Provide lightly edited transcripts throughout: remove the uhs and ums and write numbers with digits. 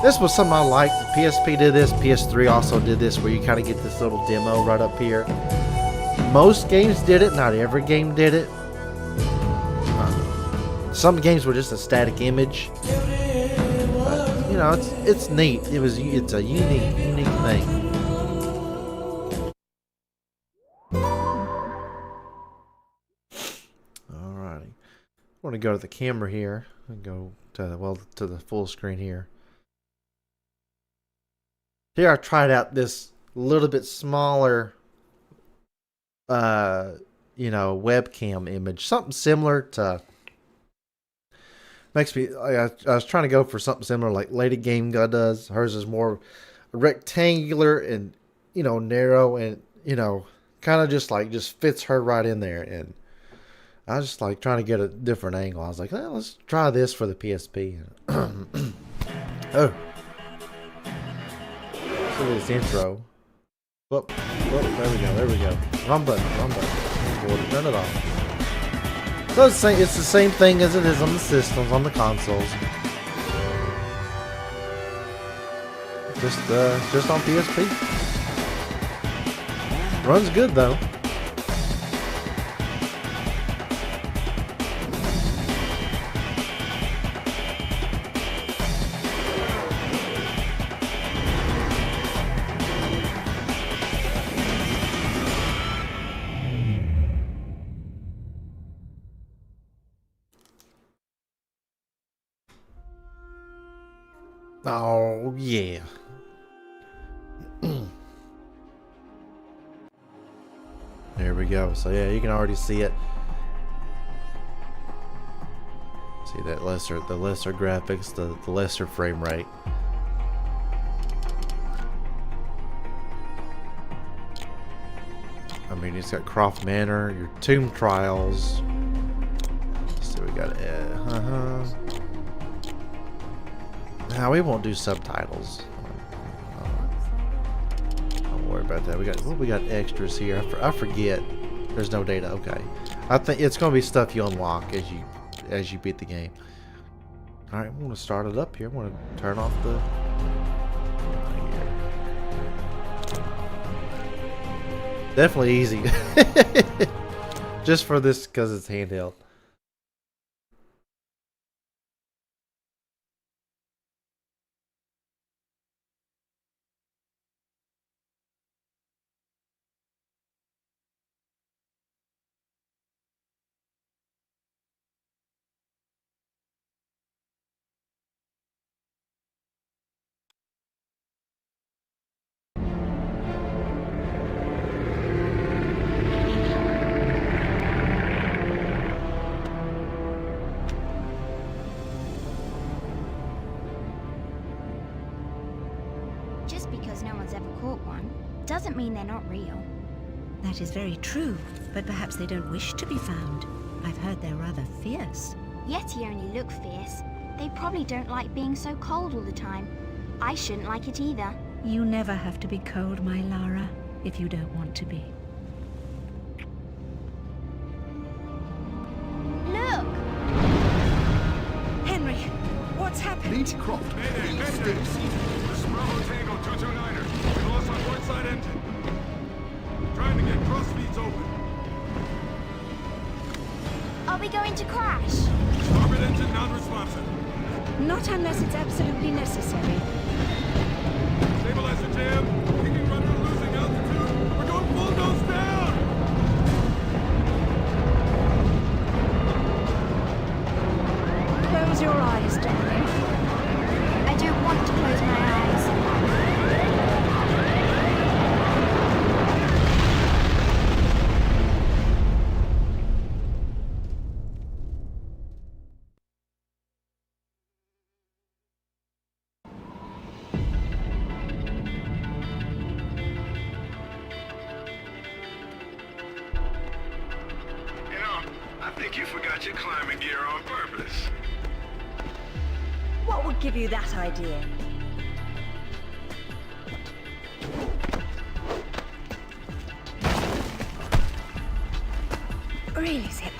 This was something I liked. The PSP did this. PS3 also did this, where you kind of get this little demo right up here. Most games did it. Not every game did it. Some games were just a static image. But, you know, it's neat. It's a unique thing. Alrighty. I want to go to the camera here and go to the full screen here. Here I tried out this little bit smaller webcam image. Something similar to I was trying to go for something similar like Lady Game God does. Hers is more rectangular and narrow and kind of just fits her right in there. And I was just like trying to get a different angle. I was like, let's try this for the PSP. Oh. Look at this intro. Whoop, there we go. Wrong button. Turn it off. So it's the same thing as it is on the systems, on the consoles. Just on PSP. Runs good though. Oh, yeah. There we go. So, yeah, you can already see it. See that the lesser graphics, the lesser frame rate. I mean, it's got Croft Manor, your Tomb Trials. Let's see, we got Now we won't do subtitles. Don't worry about that. We got extras here. I forget. There's no data. Okay. I think it's gonna be stuff you unlock as you beat the game. All right, I'm gonna start it up here. I'm gonna turn off the. Definitely easy. Just for this because it's handheld. Just because no one's ever caught one doesn't mean they're not real. That is very true, but perhaps they don't wish to be found. I've heard they're rather fierce. Yeti only look fierce. They probably don't like being so cold all the time. I shouldn't like it either. You never have to be cold, my Lara, if you don't want to be. Look! Henry, what's happened? Beach Croft. Mayday! This is Bravo Tango 229er. We lost our port side engine. Trying to get cross feeds open. Are we going to crash? Starboard engine non-responsive. Not unless it's absolutely necessary. Stabilizer jam. Kicking rudder losing altitude. We're going full nose down. Close your eyes, darling. I don't want to close my eyes. I think you forgot your climbing gear on purpose. What would give you that idea? Really, Zip.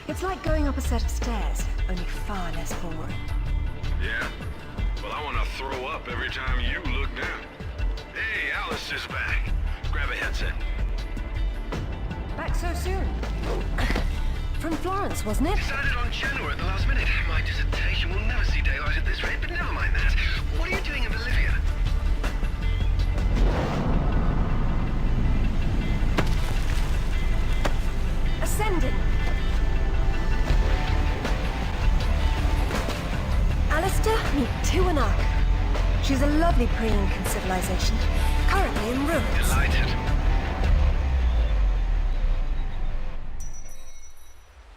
It's like going up a set of stairs, only far less boring. Yeah? Well, I want to throw up every time you look down. Hey, Alice is back. Grab a headset. Back so soon? From Florence, wasn't it? Decided on Genoa at the last minute. My dissertation will never see daylight at this rate, but never mind that. What are you doing in Bolivia? Ascending. Alistair, meet Tiwanaku. She's a lovely pre-Incan civilization, currently in ruins. Delighted.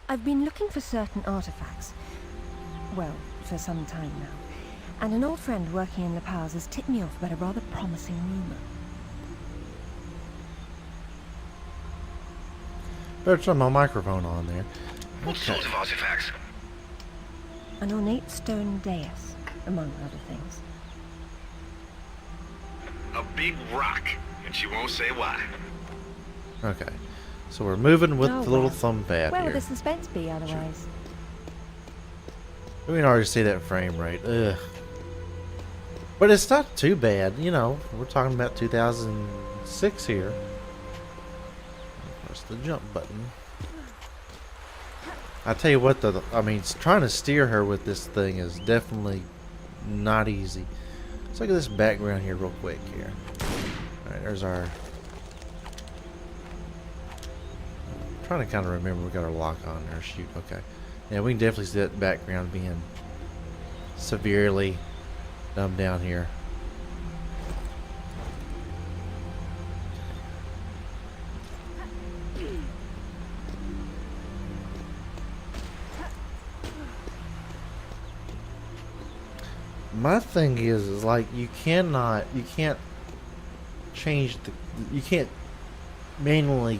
I've been looking for certain artifacts. Well, for some time now. And an old friend working in La Paz has tipped me off about a rather promising rumor. Better turn my microphone on there. What sort of artifacts? An ornate stone dais, among other things. A big rock, and she won't say why. Okay. So we're moving with Oh, the little well. thumb pad Where would here. the suspense be otherwise? We can already see that frame rate. Ugh. But it's not too bad, you know. We're talking about 2006 here. Press the jump button. I tell you what, though, I mean, trying to steer her with this thing is definitely not easy. Let's look at this background here real quick here. Alright, there's our... I'm trying to kind of remember we got our lock on there. Shoot, okay. Yeah, we can definitely see that background being severely dumbed down here. My thing is like you can't change the, you can't manually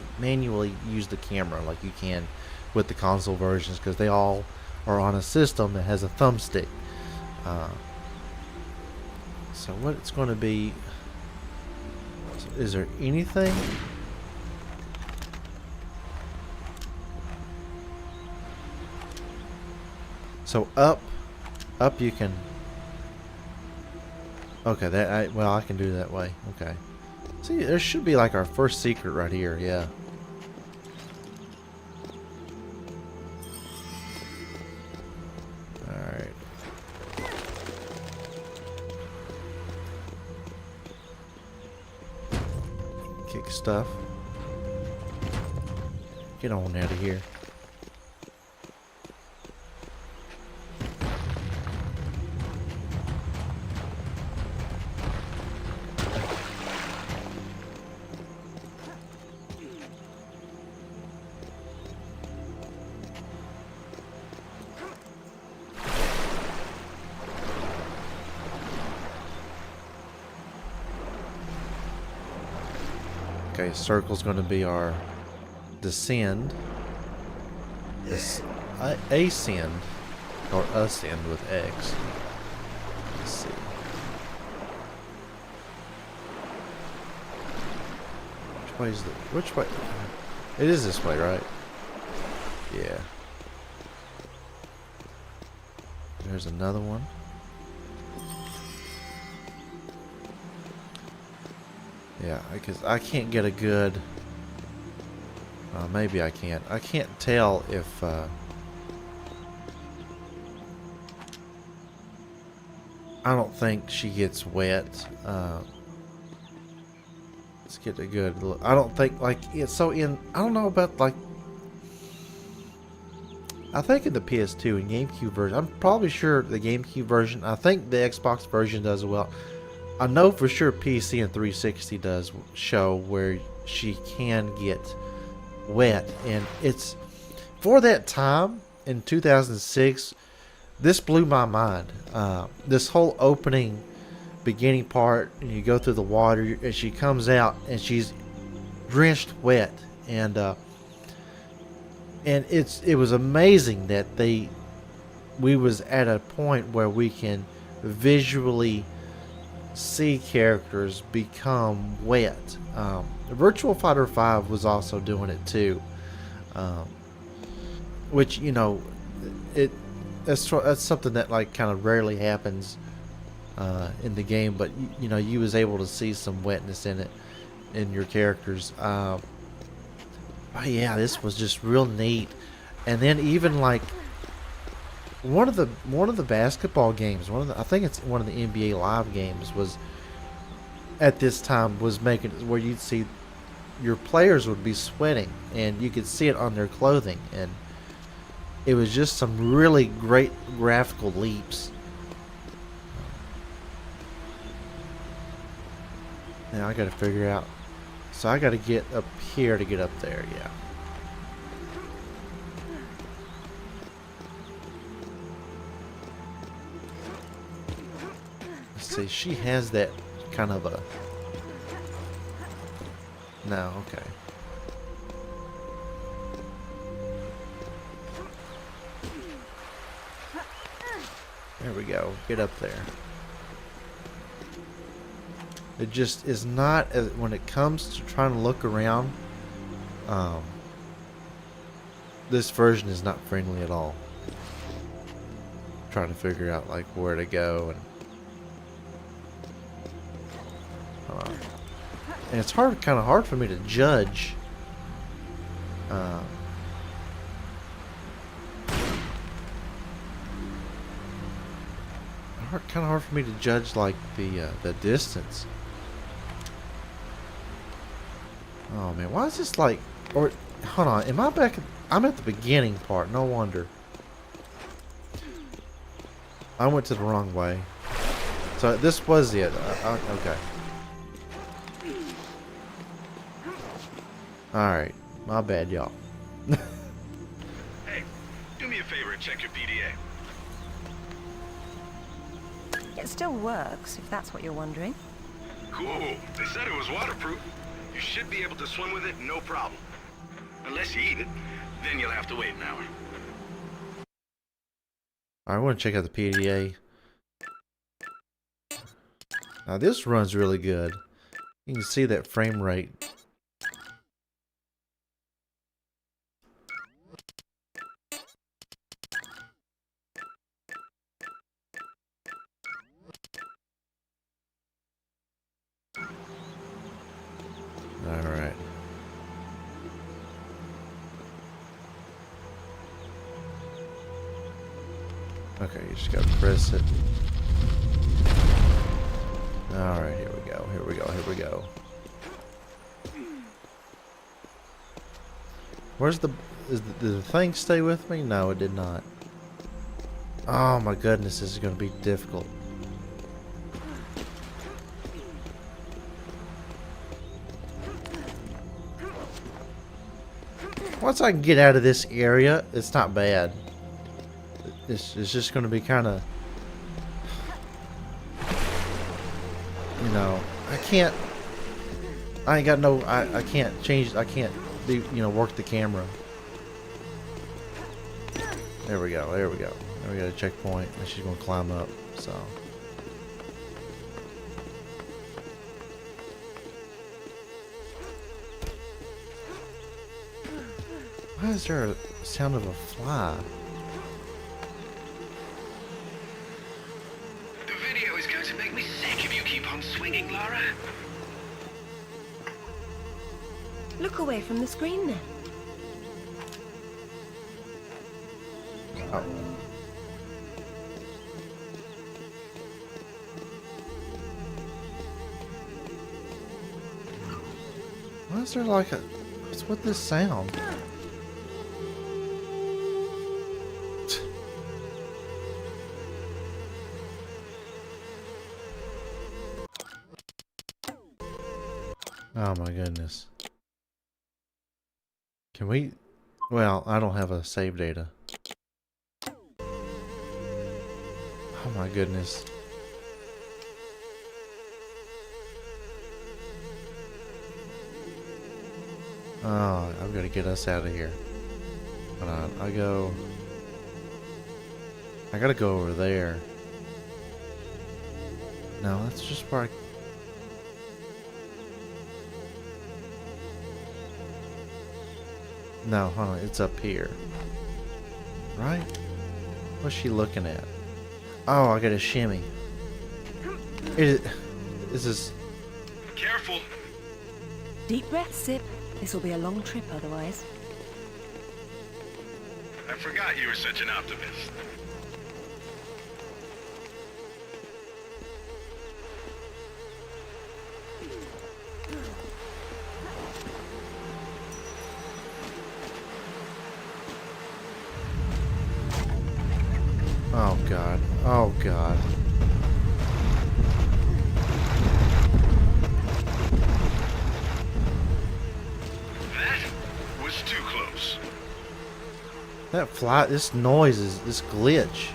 use the camera like you can with the console versions because they all are on a system that has a thumbstick. So what it's going to be? Is there anything? So up you can. Okay, well I can do that way. Okay. See, there should be like our first secret right here. Yeah. All right. Kick stuff. Get on out of here. Okay, circle's going to be our descend. Ascend or ascend with X. Let's see. Which way is which way? It is this way, right? Yeah. There's another one. Yeah, because I can't get a good... maybe I can't. I can't tell if... I don't think she gets wet. Let's get a good look. I don't think, like, it's so in... I don't know about, like... I think in the PS2 and GameCube version, I'm probably sure the GameCube version, I think the Xbox version does as well. I know for sure PC and 360 does show where she can get wet, and it's for that time in 2006. This blew my mind. This whole opening, beginning part, and you go through the water, and she comes out, and she's drenched wet, and it was amazing that we was at a point where we can visually see characters become wet. Virtua Fighter 5 was also doing it too, which, you know, that's something that like kind of rarely happens in the game, but you know, you was able to see some wetness in it in your characters. But yeah, this was just real neat. And then even like one of the basketball games, I think it's one of the NBA Live games, was at this time was making it where you'd see your players would be sweating and you could see it on their clothing, and it was just some really great graphical leaps. Now I gotta figure out, so I gotta get up here to get up there. Yeah. Let's see, she has that kind of a, no, okay. There we go. Get up there. It just is not, as when it comes to trying to look around, this version is not friendly at all. Trying to figure out like where to go, and it's kind of hard for me to judge. Kind of hard for me to judge like the distance. Oh man, why is this like? Or hold on, am I back? I'm at the beginning part. No wonder. I went to the wrong way. So this was it. Okay. Alright. My bad, y'all. Hey, do me a favor and check your PDA. It still works, if that's what you're wondering. Cool. They said it was waterproof. You should be able to swim with it, no problem. Unless you eat it, then you'll have to wait an hour. I want to check out the PDA. Now this runs really good. You can see that frame rate. Alright. Okay, you just gotta press it. Alright, here we go, here we go, here we go. Where's the... did the thing stay with me? No, it did not. Oh my goodness, this is gonna be difficult. Once I can get out of this area, it's not bad. It's just going to be kind of, you know, I ain't got no, I can't change, I can't do, you know, work the camera. There we go, there we go. There we got a checkpoint, and she's going to climb up, so. Why is there a sound of a fly? The video is going to make me sick if you keep on swinging, Lara. Look away from the screen then. Oh. Why is there like a... what's with this sound? Oh my goodness. Can we... well, I don't have a save data. Oh my goodness. Oh, I've got to get us out of here. Hold on, I gotta go over there. No, that's just where I... no, hold on, it's up here. Right? What's she looking at? Oh, I got a shimmy. This is. Careful. Deep breath, Sip. This will be a long trip otherwise. I forgot you were such an optimist. Oh God. Oh God. That was too close. That fly. This noise is this glitch.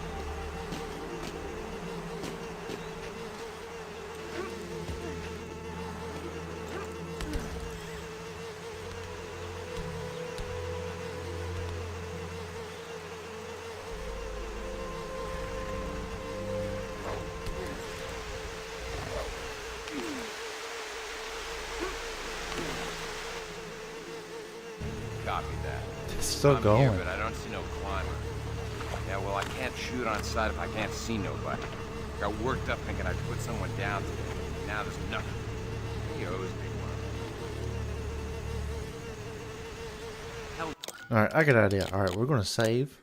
Copy that. It's still I'm going. here, but I don't see no climber. Yeah, well, I can't shoot on sight if I can't see nobody. Got worked up thinking I'd put someone down today. Now there's nothing. He owes me one. Hell, All right, I got an idea. All right, we're gonna save.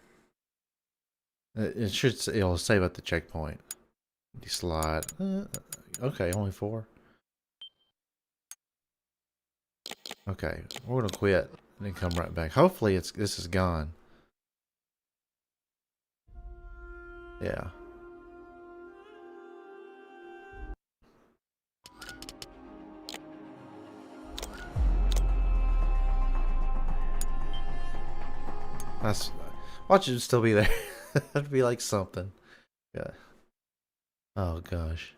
It'll save at the checkpoint. Slide. Okay, only 4. Okay, we're gonna quit and then come right back. Hopefully, this is gone. Yeah. That's. Watch it still be there. That'd be like something. Yeah. Oh gosh.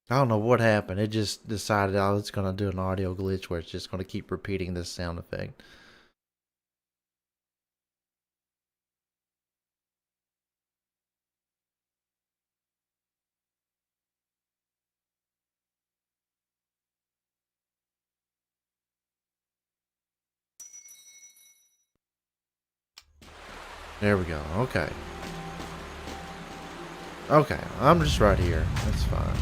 I don't know what happened. It just decided I was gonna do an audio glitch where it's just gonna keep repeating this sound effect. There we go. Okay. Okay, I'm just right here. That's fine.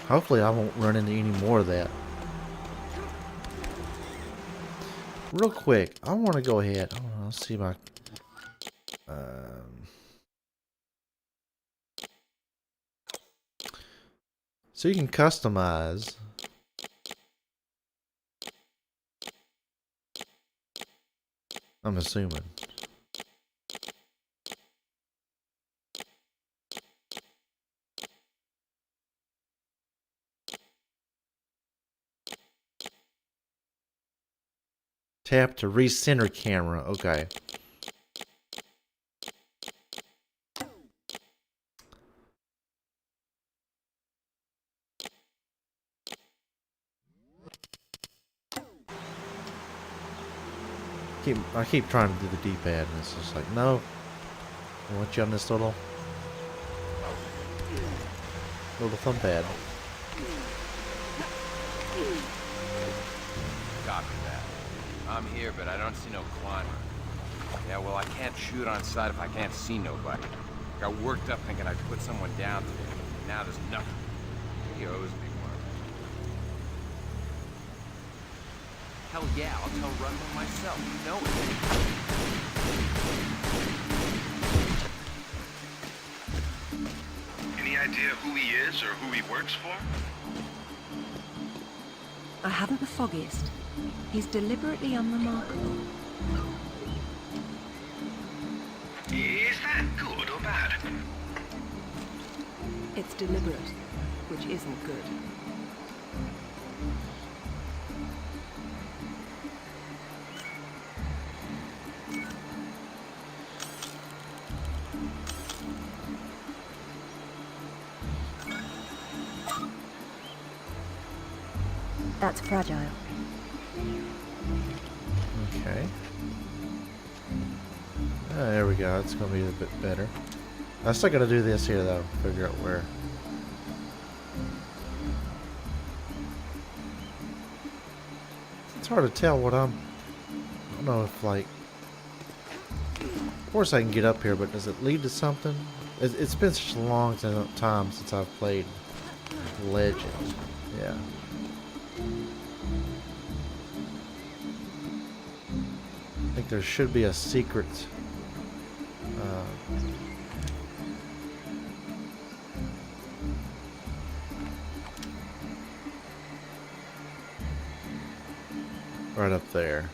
Hopefully I won't run into any more of that. Real quick, I want to go ahead. Let's see my... So you can customize. I'm assuming. Tap to recenter camera. Okay. I keep trying to do the D-pad and it's just like, no. I want you on this little thumb pad. copy that. I'm here, but I don't see no climber. Yeah, well, I can't shoot on sight if I can't see nobody. Got worked up thinking I'd put someone down today. Now there's nothing. He owes me one. Hell yeah, I'll tell Rundle myself. You know it. Any idea who he is or who he works for? I haven't the foggiest. He's deliberately unremarkable. Is that good or bad? It's deliberate, which isn't good. That's fragile. Okay. There we go. It's going to be a bit better. I still gotta do this here though. Figure out where. It's hard to tell what I don't know if like. Of course I can get up here, but does it lead to something? It's been such a long time since I've played Legend. Yeah. I think there should be a secret. Right up there.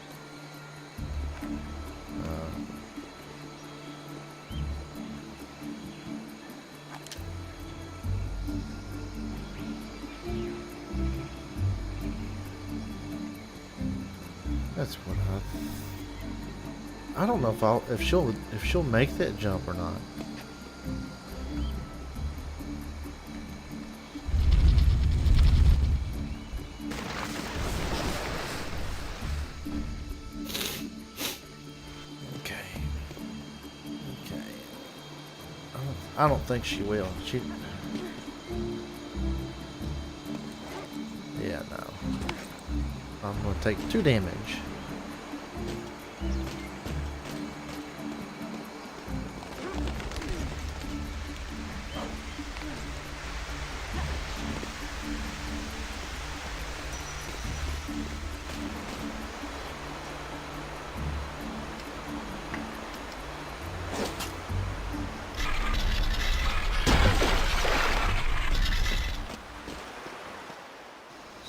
That's what I don't know if she'll make that jump or not. Okay. I don't think she will. Yeah, no. I'm gonna take 2 damage.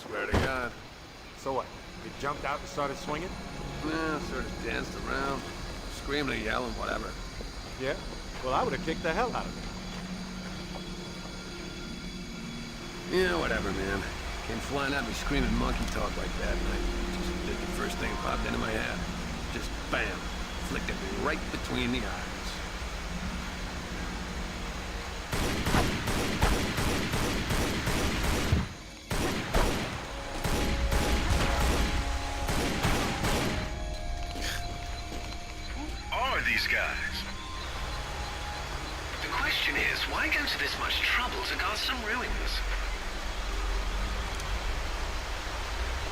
Swear to God. So what? You jumped out and started swinging? Yeah, sort of danced around, screaming and yelling, whatever. Yeah? Well, I would have kicked the hell out of you. Yeah, whatever, man. Came flying at me screaming monkey talk like that, and I just did the first thing that popped into my head. Just bam, flicked it right between the eyes. Are these guys? The question is, why go to this much trouble to guard some ruins?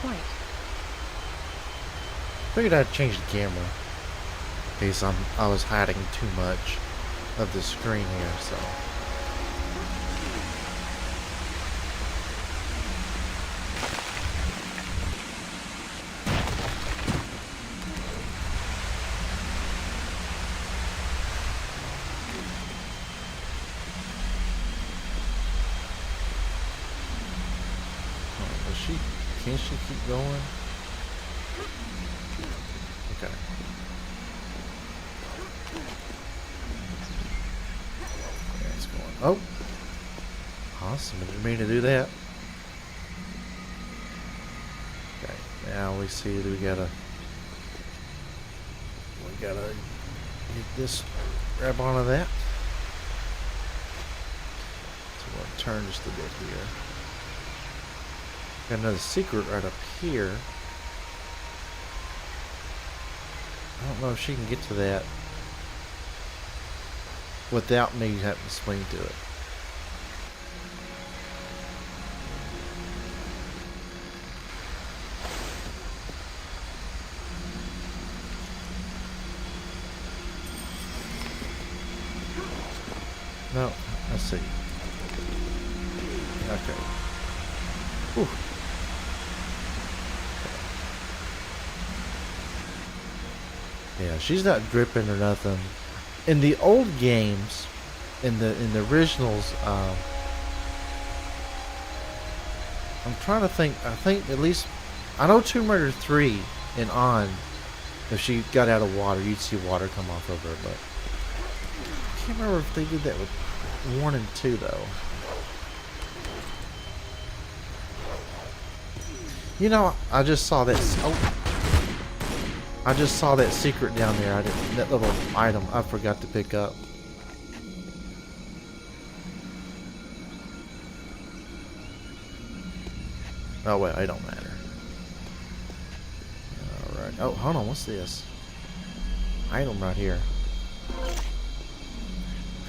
Quite. Figured I'd change the camera in case I was hiding too much of the screen here, so. Can she keep going? Okay. Yeah, it's going. Oh! Awesome. I didn't mean to do that. Okay. Now we see that we gotta get this, grab onto that. So we'll turn just a bit here. Got another secret right up here. I don't know if she can get to that without me having to swing to it. No, let's see. Okay. Whew. Yeah, she's not dripping or nothing. In the old games, in the originals, I'm trying to think. I think at least I know Tomb Raider 3 and on. If she got out of water, you'd see water come off of her, but I can't remember if they did that with 1 and 2 though. You know, I just saw that. Oh. I just saw that secret down there. That little item I forgot to pick up. Oh wait, it don't matter. Alright. Oh, hold on, what's this? Item right here.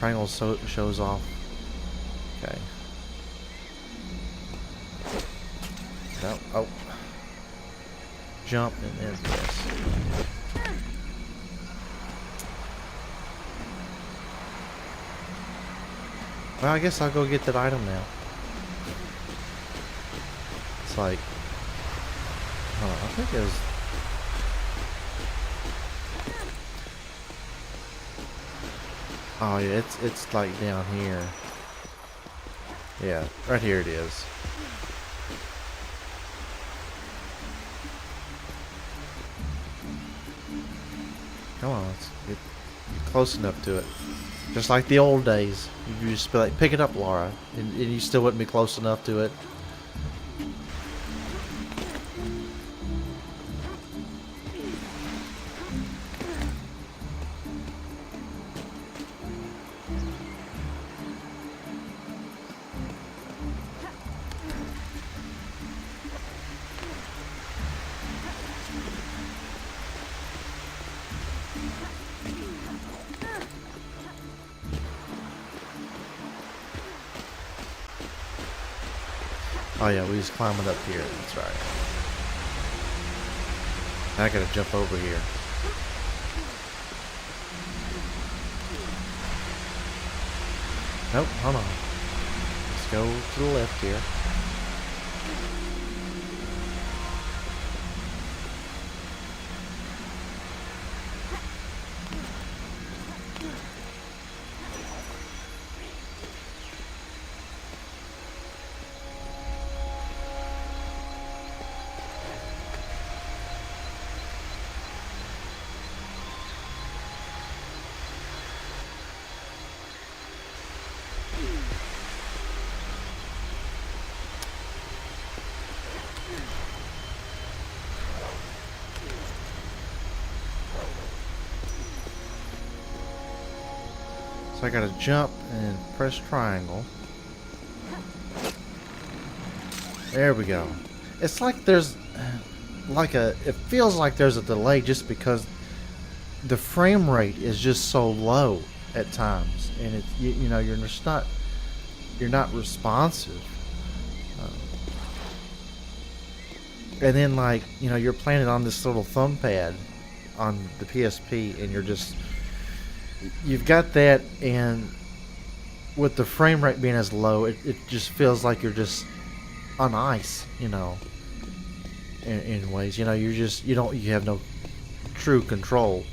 triangle shows off. Okay. No. Oh. Jump and then this. Well, I guess I'll go get that item now. It's like, hold on, I think it was. Oh yeah, it's like down here. Yeah, right here it is. Come on, get close enough to it. Just like the old days. You just be like, pick it up, Laura. And you still wouldn't be close enough to it. Oh yeah, we just climbing up here. That's right. Now I gotta jump over here. Nope, hold on. Let's go to the left here. So I gotta jump and press triangle. There we go. It's like there's it feels like there's a delay just because the frame rate is just so low at times, and it's you know, you're not responsive. And then, like, you know, you're playing it on this little thumb pad on the PSP, and you've got that, and with the frame rate being as low, it just feels like you're just on ice, you know, in ways. You know, you have no true control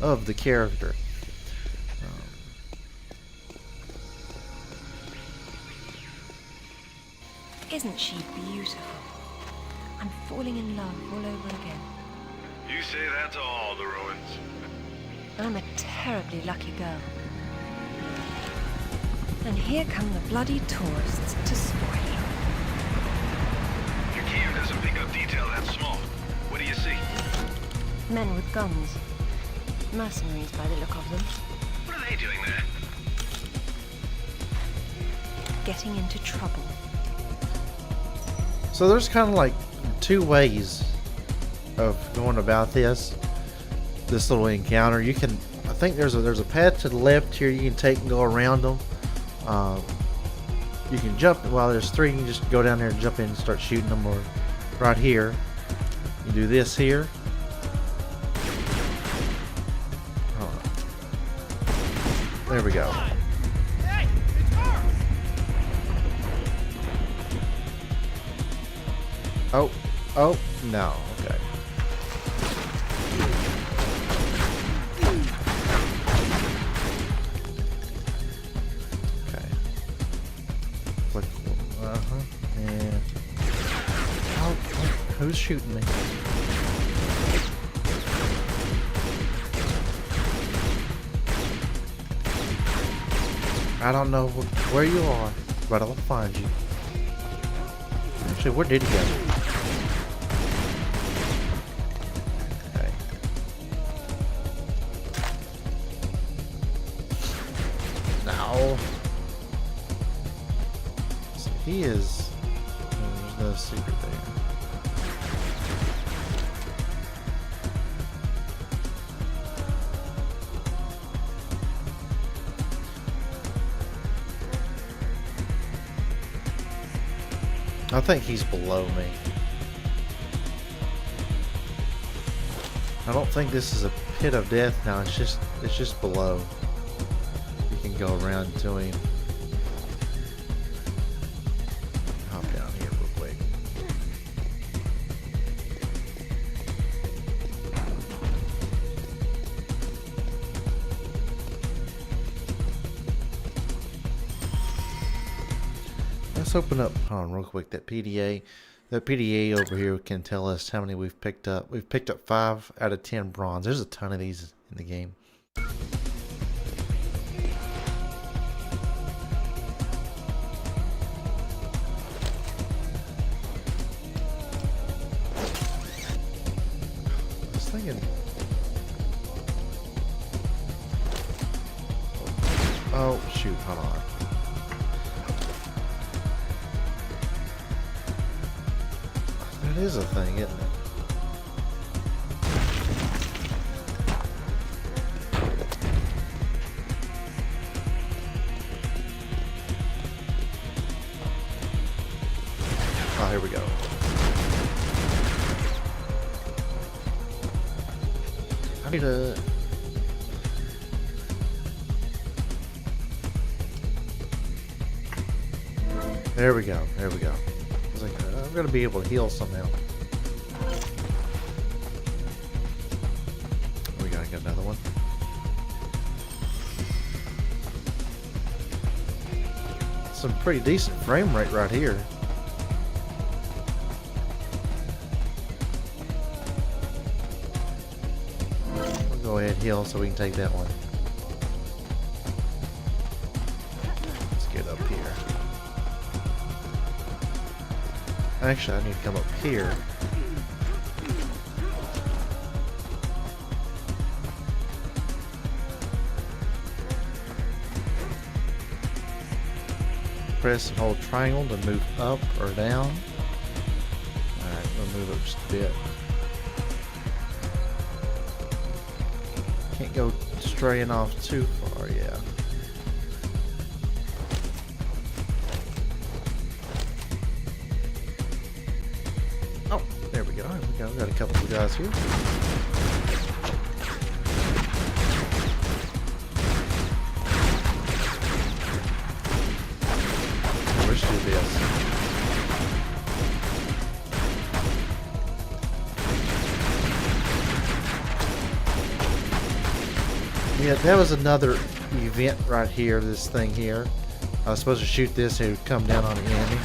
of the character. Isn't she beautiful? I'm falling in love all over again. You say that to all the ruins. I'm a terribly lucky girl. And here come the bloody tourists to spoil it. Your cam doesn't pick up detail that small. What do you see? Men with guns. Mercenaries by the look of them. What are they doing there? Getting into trouble. So there's kind of like two ways of going about this little encounter. You can, I think there's a path to the left here you can take and go around them. You can jump, well, there's three, you can just go down there and jump in and start shooting them, or right here you do this here. There we go. Oh, no, okay. Okay. Click, and... Oh, who's shooting me? I don't know where you are, but I'll find you. Actually, where did he go? He is. There's no secret there. I think he's below me. I don't think this is a pit of death now. It's just below. You can go around to him. Hop down here real quick. Let's open up, hold on real quick, that PDA. That PDA over here can tell us how many we've picked up. We've picked up 5 out of 10 bronze. There's a ton of these in the game. I was thinking... Oh, shoot, hold on. That is a thing, isn't it? Oh, here we go. I need a... There we go, there we go. I was like, I'm gonna be able to heal somehow. We gotta get another one. Some pretty decent frame rate right here. We'll go ahead and heal so we can take that one. Let's get up here. Actually, I need to come up here. Press and hold triangle to move up or down. Alright, we'll move up just a bit. Can't go straying off too far, yeah. Oh, there we go. We got a couple of guys here. Let's do this. Yeah, that was another event right here, this thing here. I was supposed to shoot this and it would come down on the enemy.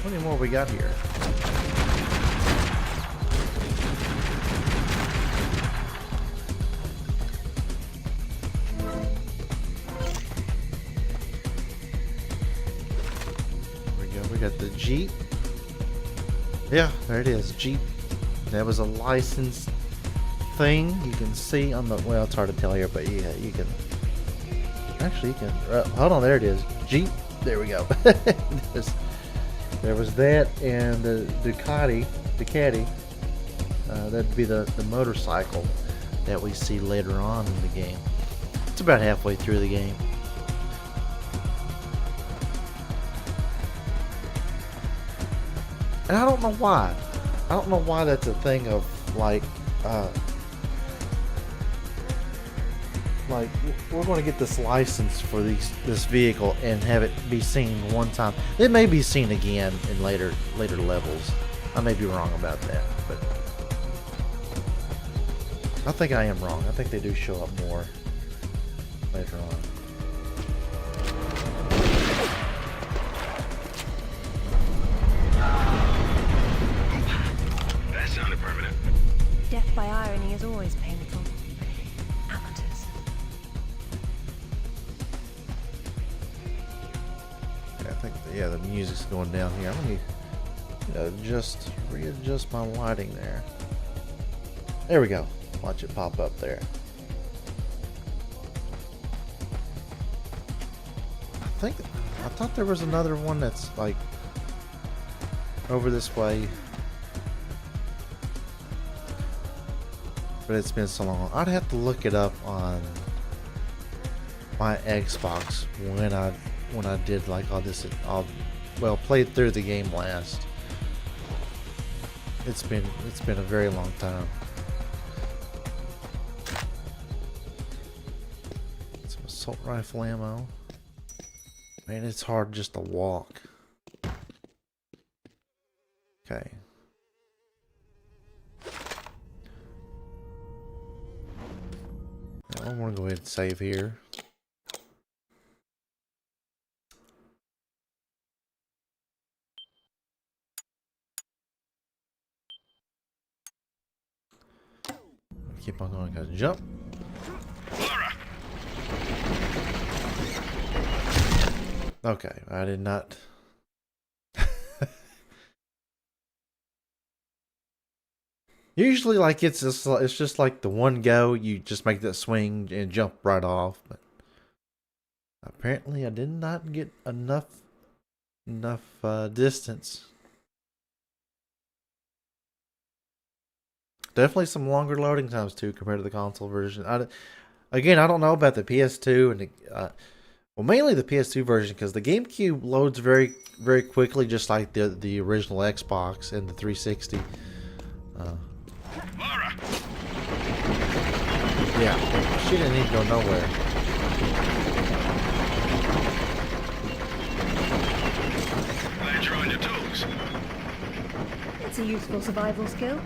How many more we got here? We got the Jeep. Yeah, there it is, Jeep. That was a licensed thing. You can see on the, well, it's hard to tell here, but yeah, you can. Actually, you can. Hold on, there it is, Jeep. There we go. There was that and the Ducati. That'd be the motorcycle that we see later on in the game. It's about halfway through the game. And I don't know why. I don't know why that's a thing of like we're going to get this license for this vehicle and have it be seen one time. It may be seen again in later levels. I may be wrong about that, but I think I am wrong. I think they do show up more later on. That sounded permanent. Death by irony is always painful. Amateurs. Yeah, I think the music's going down here. Let me just readjust my lighting there. There we go. Watch it pop up there. I thought there was another one that's like over this way. But it's been so long. I'd have to look it up on my Xbox when I did like all this played through the game last. It's been a very long time. Some assault rifle ammo. Man, it's hard just to walk. Okay. Now I'm gonna go ahead and save here. Keep on going, guys. Jump. Laura! Okay, I did not. Usually, like it's just like the one go. You just make that swing and jump right off. But apparently, I did not get enough distance. Definitely some longer loading times too compared to the console version. Again, I don't know about the PS2 and well, mainly the PS2 version because the GameCube loads very quickly, just like the original Xbox and the 360. Laura! Yeah, she didn't need to go nowhere. Glad you're on your toes. It's a useful survival skill.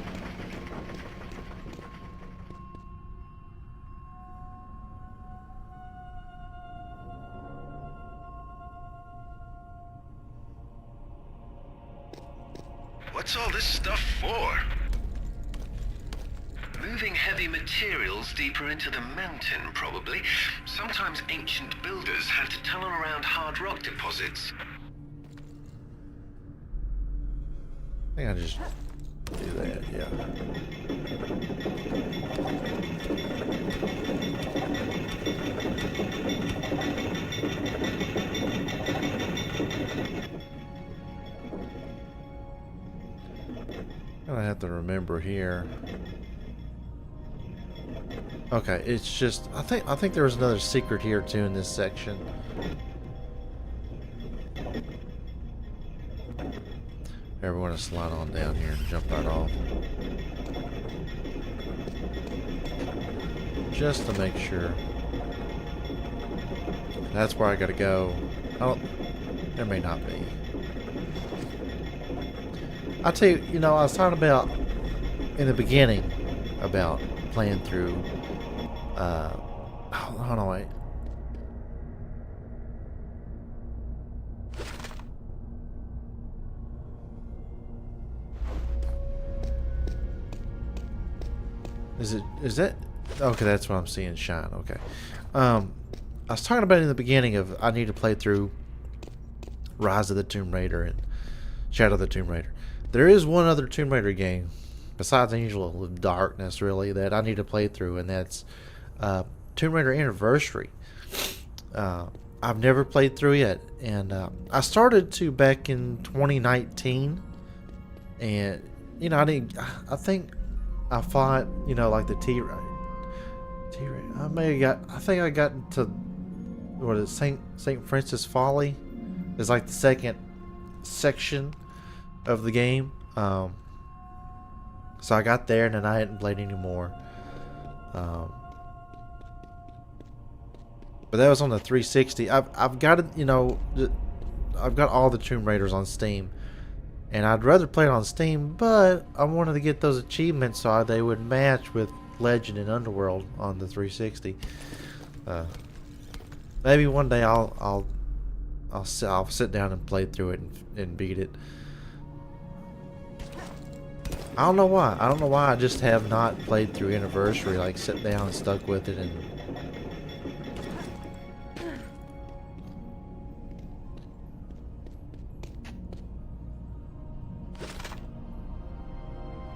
What's all this stuff for? Moving heavy materials deeper into the mountain, probably. Sometimes ancient builders had to tunnel around hard rock deposits. I think I just do that, yeah. I have to remember here. Okay, it's just I think there was another secret here too in this section. Here, we're gonna slide on down here and jump right off. Just to make sure. That's where I gotta go. Oh, there may not be. I'll tell you, I was talking about in the beginning about playing through. Hold on, wait. Is that? Okay, that's what I'm seeing shine. Okay. I was talking about in the beginning of I need to play through Rise of the Tomb Raider and Shadow of the Tomb Raider. There is one other Tomb Raider game besides Angel of Darkness, really, that I need to play through, and that's Tomb Raider Anniversary. I've never played through yet, and I started to back in 2019, and I think I fought like the T-Ray. I think I got to what is Saint Francis Folly is like the second section of the game. So I got there and then I hadn't played anymore. But that was on the 360. I've got it, I've got all the Tomb Raiders on Steam, and I'd rather play it on Steam, but I wanted to get those achievements so they would match with Legend and Underworld on the 360. Maybe one day I'll sit down and play through it and beat it. I don't know why. I just have not played through Anniversary, like sit down and stuck with it and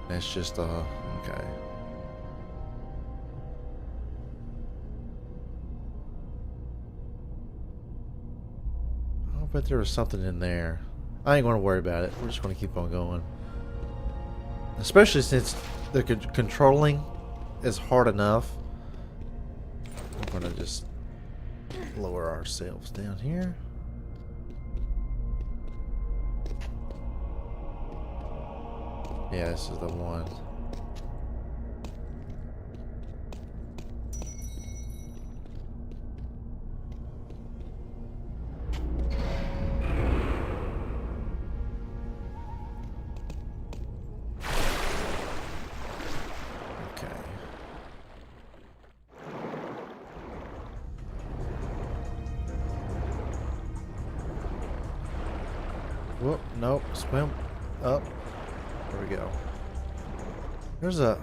it's just okay. bet there was something in there. I ain't going to worry about it. We're just going to keep on going. Especially since the controlling is hard enough. I'm going to just lower ourselves down here. Yeah, this is the one. Whoop, nope, swim up. There we go. There's a...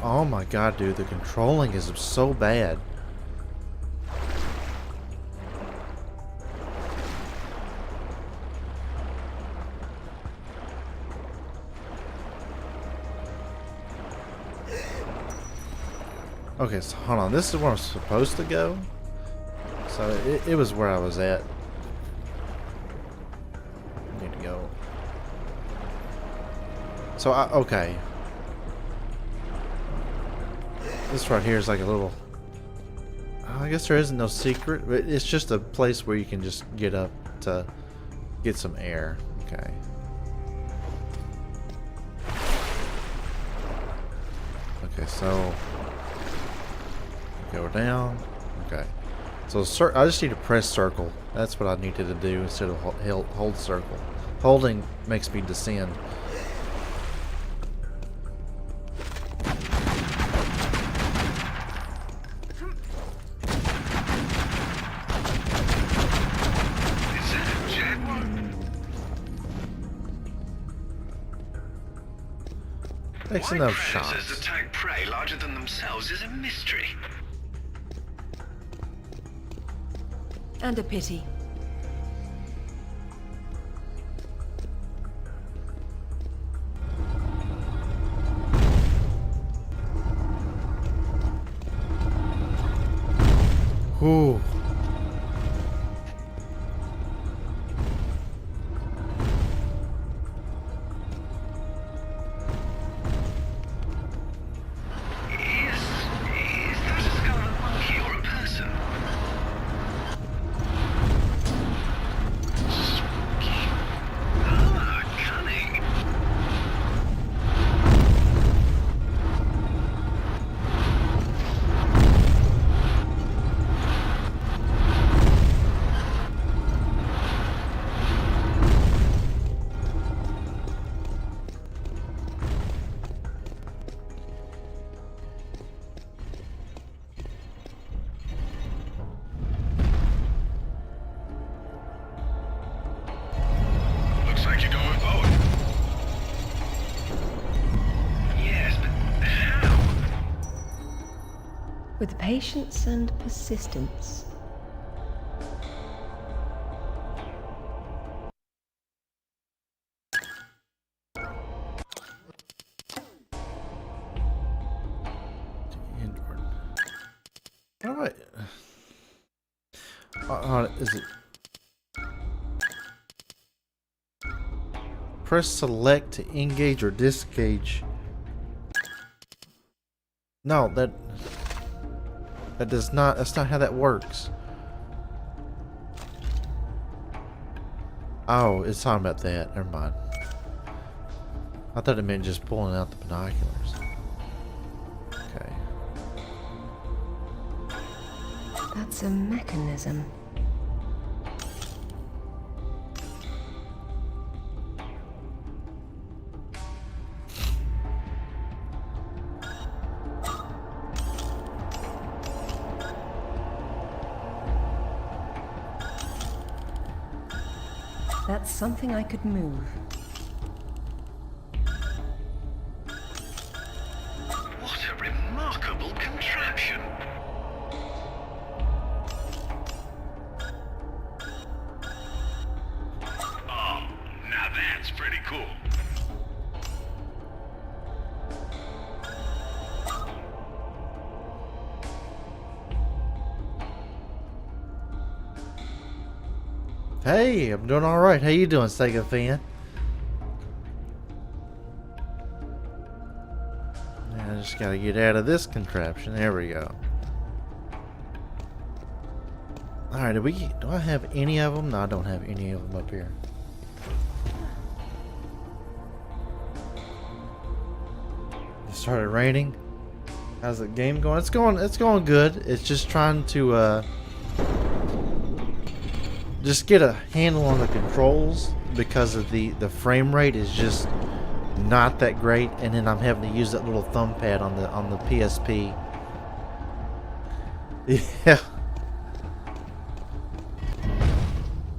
Oh my god, dude, the controlling is so bad. Okay, so hold on, this is where I'm supposed to go? So it was where I was at. I need to go. So okay. This right here is like a little... I guess there isn't no secret, but it's just a place where you can just get up to get some air. Okay. Okay, so go down. Okay. So I just need to press circle. That's what I needed to do instead of hold circle. Holding makes me descend. Takes enough shots. As attack prey larger than themselves is a mystery. And a pity. Ooh. With patience and persistence. Alright. Is it? Press select to engage or disengage. No, that does not, that's not how that works. Oh, it's talking about that. Never mind. I thought it meant just pulling out the binoculars. Okay. That's a mechanism. That's something I could move. What a remarkable contraption. Oh, now that's pretty cool. Hey, I'm doing all right. How you doing, Sega fan? I just gotta get out of this contraption. There we go. All right, do I have any of them? No, I don't have any of them up here. It started raining. How's the game going? It's going good. It's just trying to just get a handle on the controls because of the frame rate is just not that great, and then I'm having to use that little thumb pad on the PSP. Yeah.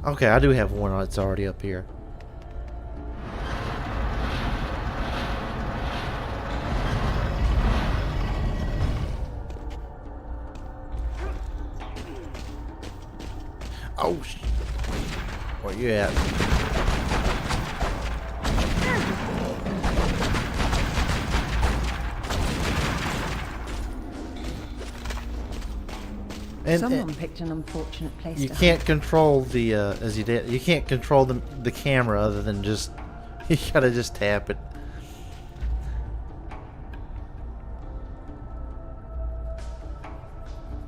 Okay, I do have one that's already up here. Oh, where you at? Someone picked an unfortunate place You to can't hide. control the as you did. You can't control the camera other than just you gotta just tap it.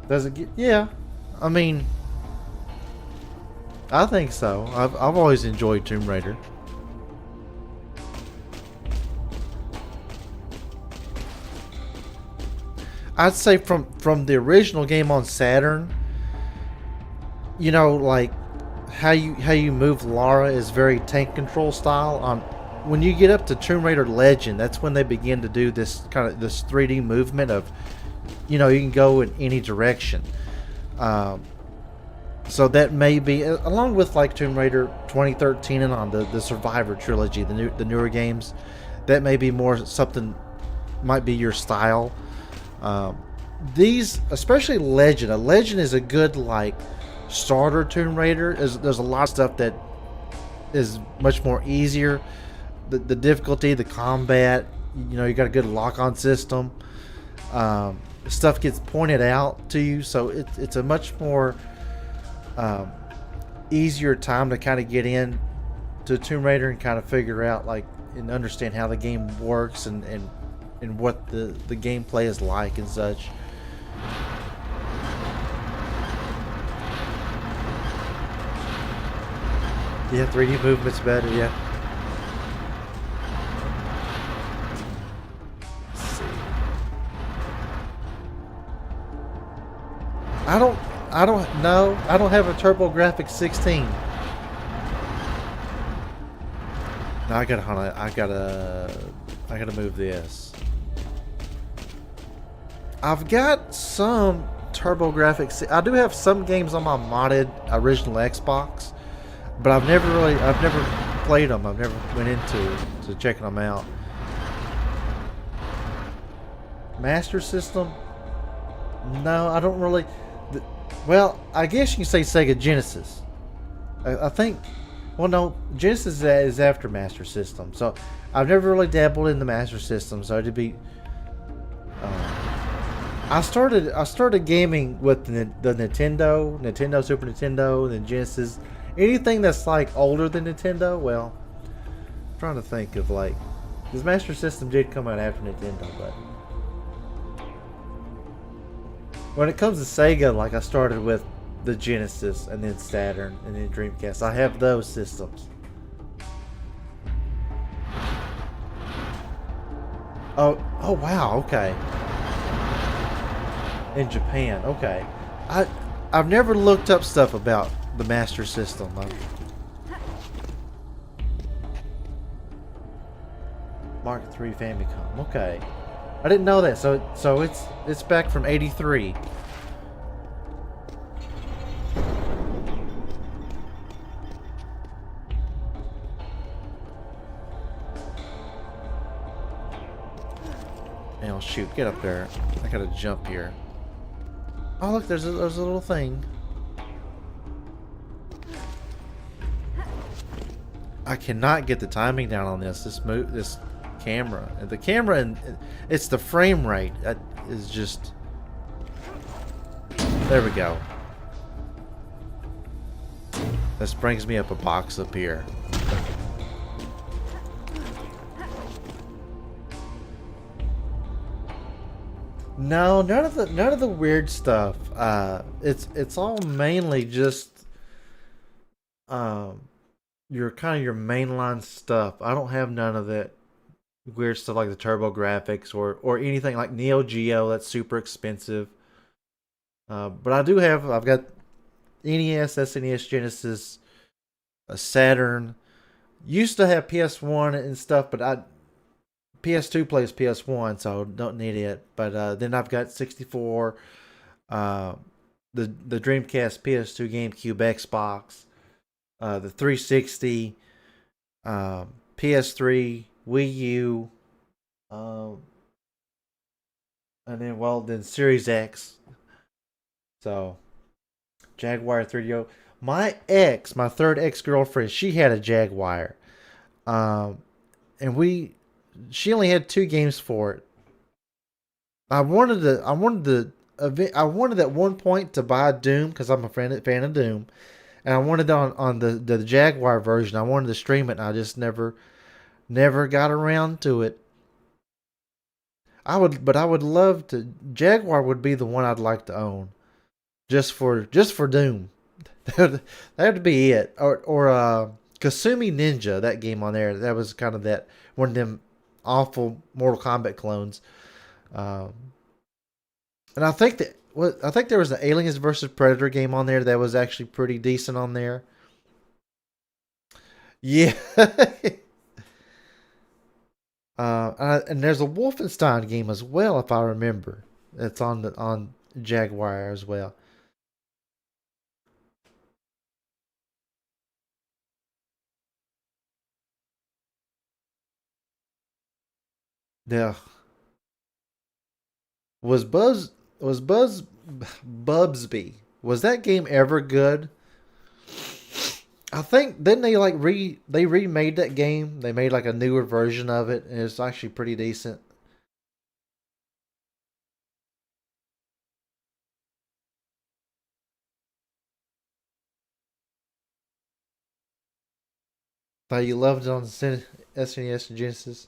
Does it get? Yeah, I mean, I think so. I've always enjoyed Tomb Raider. I'd say from the original game on Saturn, you know, like how you move Lara is very tank control style. When you get up to Tomb Raider Legend, that's when they begin to do this kind of this 3D movement of, you know, you can go in any direction. So that may be, along with like Tomb Raider 2013 and on the Survivor trilogy, the newer games, that may be more something, might be your style. These, especially Legend. A Legend is a good like starter Tomb Raider. There's a lot of stuff that is much more easier. The difficulty, the combat, you know, you got a good lock-on system. Stuff gets pointed out to you, so it's a much more easier time to kind of get in to Tomb Raider and kind of figure out like and understand how the game works and what the gameplay is like and such. Yeah, 3D movement's better, yeah. Let's see. I don't know. I don't have a TurboGrafx 16. No, I gotta move this. I've got some TurboGrafx. I do have some games on my modded original Xbox, but I've never played them. I've never went into checking them out. Master System? No, I don't really. Well, I guess you can say Sega Genesis. I think. Well, no, Genesis is after Master System, so I've never really dabbled in the Master System. So it'd be. I started gaming with the Nintendo, Super Nintendo, the Genesis, anything that's like older than Nintendo. Well, I'm trying to think of like, because Master System did come out after Nintendo, but when it comes to Sega, like I started with the Genesis and then Saturn and then Dreamcast. I have those systems. Oh wow, okay. In Japan, okay. I've never looked up stuff about the Master System. Mark III Famicom, okay. I didn't know that. So it's back from '83. Oh shoot! Get up there! I gotta jump here. Oh look, there's a little thing. I cannot get the timing down on this camera. The camera and it's the frame rate that is just. There we go. This brings me up a box up here. No, none of the weird stuff. It's all mainly just your kind of your mainline stuff. I don't have none of that weird stuff like the Turbo Graphics or anything like Neo Geo. That's super expensive. But I've got NES, SNES, Genesis, a Saturn. Used to have PS1 and stuff, but PS2 plays PS1, so don't need it. But then I've got 64, the Dreamcast, PS2, GameCube, Xbox, the 360, PS3, Wii U, and then Series X. So Jaguar 3DO. My third ex-girlfriend, she had a Jaguar, and she only had 2 games for it. I wanted at one point to buy Doom because I'm a fan of Doom, and I wanted on the Jaguar version. I wanted to stream it, and I just never got around to it. I would love to. Jaguar would be the one I'd like to own, just for Doom. That would be it. Or Kasumi Ninja, that game on there. That was kind of that one of them awful Mortal Kombat clones. And I think there was an Aliens versus Predator game on there that was actually pretty decent on there. Yeah. And there's a Wolfenstein game as well, if I remember. It's on Jaguar as well. Yeah. Was Bubsby? Was that game ever good? I think didn't they they remade that game? They made like a newer version of it, and it's actually pretty decent. Thought you loved it on the SNES and Genesis.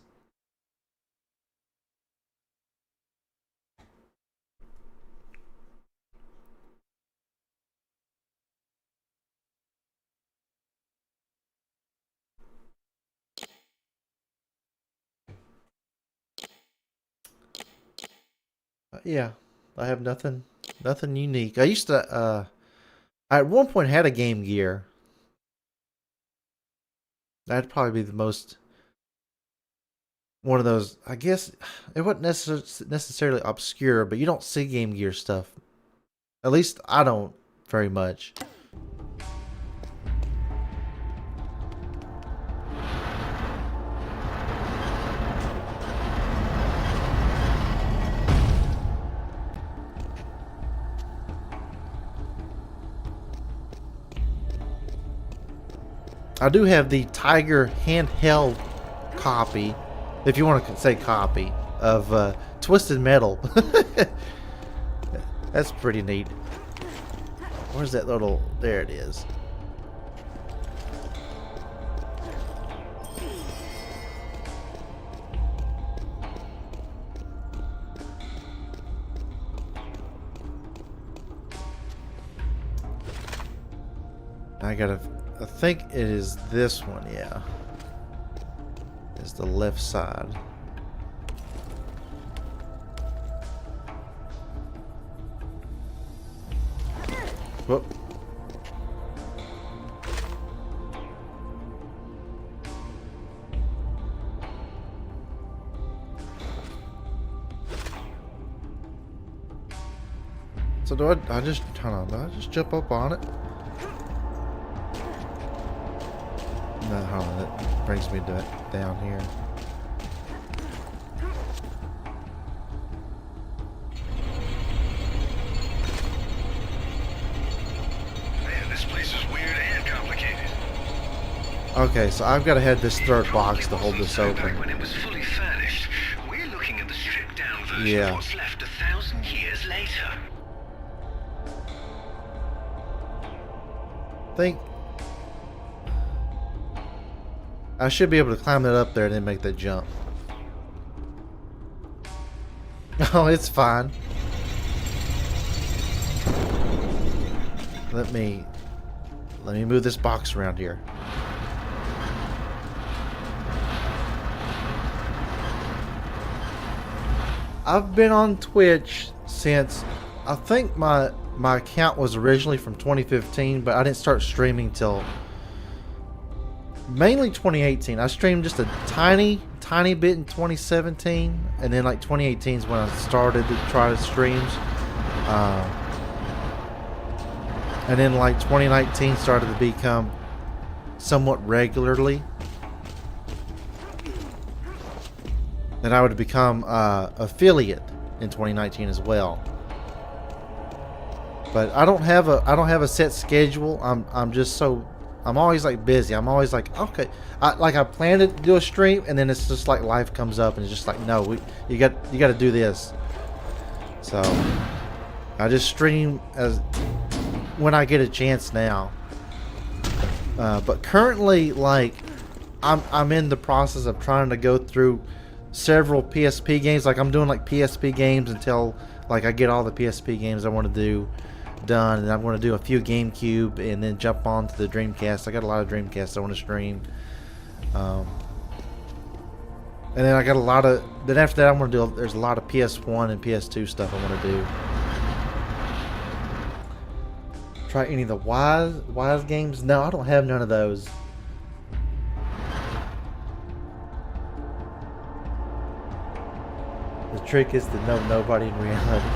Yeah, I have nothing unique. I used to I at one point had a Game Gear. That'd probably be the most one of those. I guess it wasn't necessarily obscure, but you don't see Game Gear stuff. At least I don't very much. I do have the Tiger handheld copy, if you want to say copy, of Twisted Metal. That's pretty neat. Where's that little... There it is. I think it is this one, yeah. It's the left side. Whoop. So do I just, hold on, do I just jump up on it? No, hold on, that brings me down here. Man, this place is weird and complicated. Okay, so I've got to have this third box to hold this open. Back when it was fully furnished, we're looking at the stripped down version Yeah. of what's left 1,000 years later. I should be able to climb it up there and then make that jump. Oh, it's fine. Let me move this box around here. I've been on Twitch since, I think my account was originally from 2015, but I didn't start streaming till mainly 2018. I streamed just a tiny bit in 2017, and then like 2018 is when I started to try to streams. And then like 2019 started to become somewhat regularly. Then I would become affiliate in 2019 as well. But I don't have a set schedule. I'm always like busy. I'm always like, okay, I planned to do a stream, and then it's just like life comes up and it's just like, no, you got to do this. So I just stream as when I get a chance now. But currently, like, I'm in the process of trying to go through several PSP games. Like, I'm doing like PSP games until like I get all the PSP games I want to do done, and I'm going to do a few GameCube and then jump on to the Dreamcast. I got a lot of Dreamcasts I want to stream. And then I got a lot of, then after that I'm going to do, there's a lot of PS1 and PS2 stuff I want to do. Try any of the Wise games? No, I don't have none of those. The trick is to know nobody in reality.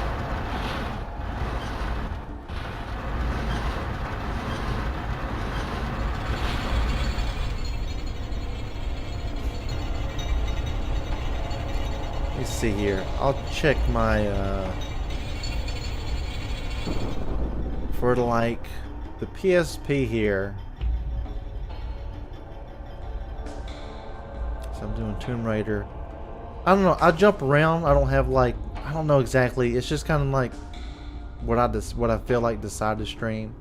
Let's see here. I'll check my for like the PSP here. So I'm doing Tomb Raider. I don't know. I jump around. I don't have like, I don't know exactly. It's just kind of like what I feel like decide to stream.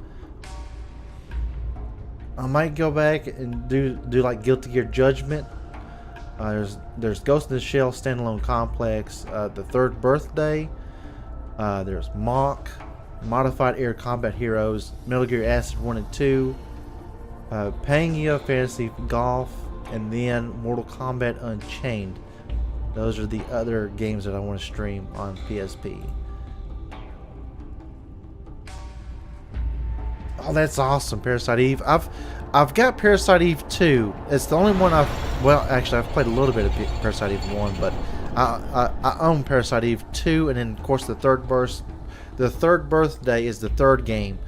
I might go back and do like Guilty Gear Judgment. There's Ghost in the Shell Standalone Complex, the Third Birthday. There's Mach, Modified Air Combat Heroes, Metal Gear Acid 1 and 2, Pangia Fantasy Golf, and then Mortal Kombat Unchained. Those are the other games that I want to stream on PSP. Oh, that's awesome, Parasite Eve. I've got Parasite Eve 2. It's the only one I've played a little bit of Parasite Eve 1, but I own Parasite Eve 2, and then of course the Third Birthday is the third game,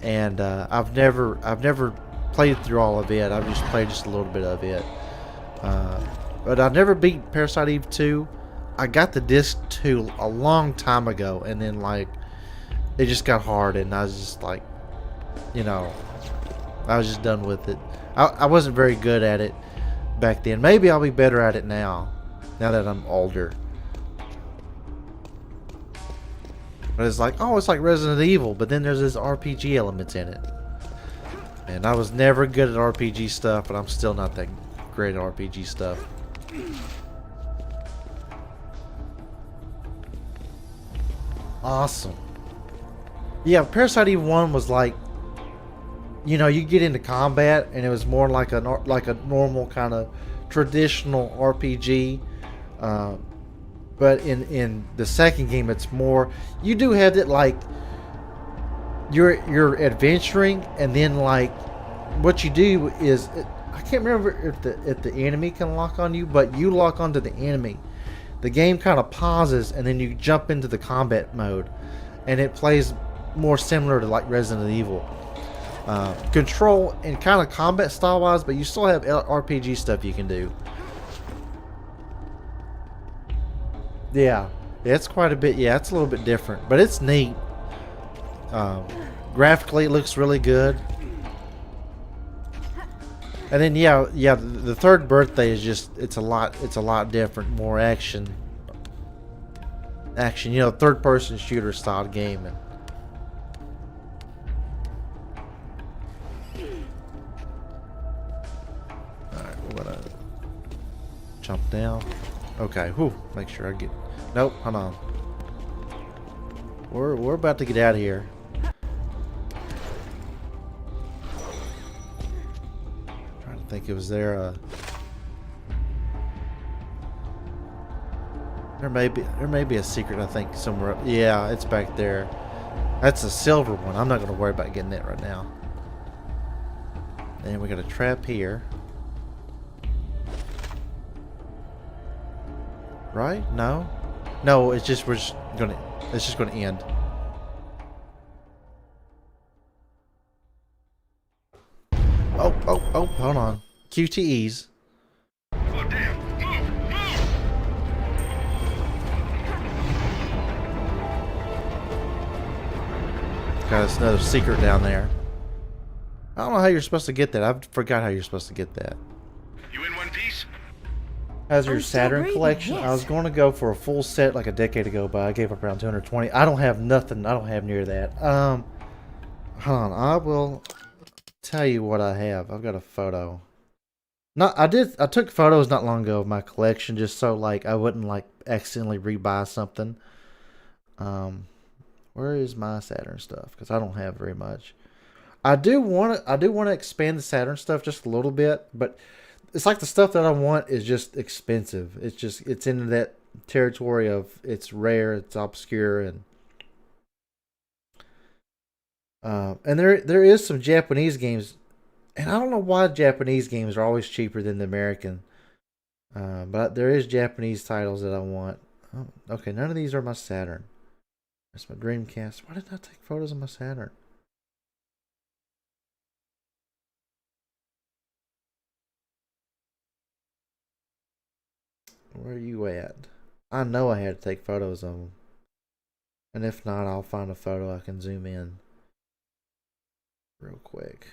and I've never played through all of it. I've just played just a little bit of it. But I never beat Parasite Eve 2. I got the disc 2 a long time ago, and then like it just got hard, and I was just like, you know, I was just done with it. I wasn't very good at it back then. Maybe I'll be better at it now that I'm older. But it's like, oh, it's like Resident Evil, but then there's this RPG elements in it. And I was never good at RPG stuff, but I'm still not that great at RPG stuff. Awesome. Yeah, Parasite Eve 1 was like, you know, you get into combat, and it was more like a normal kind of traditional RPG. But in the second game, it's more, you do have it like you're adventuring, and then like what you do is, I can't remember if the enemy can lock on you, but you lock onto the enemy. The game kind of pauses, and then you jump into the combat mode, and it plays more similar to like Resident Evil. Control and kind of combat style wise, but you still have RPG stuff you can do. Yeah, it's quite a bit. Yeah, it's a little bit different, but it's neat. Graphically, it looks really good. And then yeah, the Third Birthday is just, it's a lot different, more action. You know, third-person shooter style game. And alright, Jump down. Okay, whew. Make sure I get... Nope, hold on. We're about to get out of here. Trying to think, it was there. There may be a secret, I think, somewhere. Yeah, it's back there. That's a silver one. I'm not going to worry about getting that right now. And we got a trap here. Right? No? No, it's just it's just gonna end. Oh, hold on. QTEs. Oh, damn. Move! Got us another secret down there. I don't know how you're supposed to get that. I forgot how you're supposed to get that. You in one piece? As your I'm still Saturn breathing, collection, I yes. was going to go for a full set like a decade ago, but I gave up around 220. I don't have nothing. I don't have near that. Hold on. I will tell you what I have. I've got a photo. I took photos not long ago of my collection just so like I wouldn't like accidentally rebuy something. Where is my Saturn stuff? Because I don't have very much. I do want to expand the Saturn stuff just a little bit, but it's like the stuff that I want is just expensive. It's in that territory of it's rare, it's obscure, and there is some Japanese games, and I don't know why Japanese games are always cheaper than the American. But there is Japanese titles that I want. Oh, okay, none of these are my Saturn. That's my Dreamcast. Why did I take photos of my Saturn? Where are you at? I know I had to take photos of them. And if not, I'll find a photo I can zoom in real quick.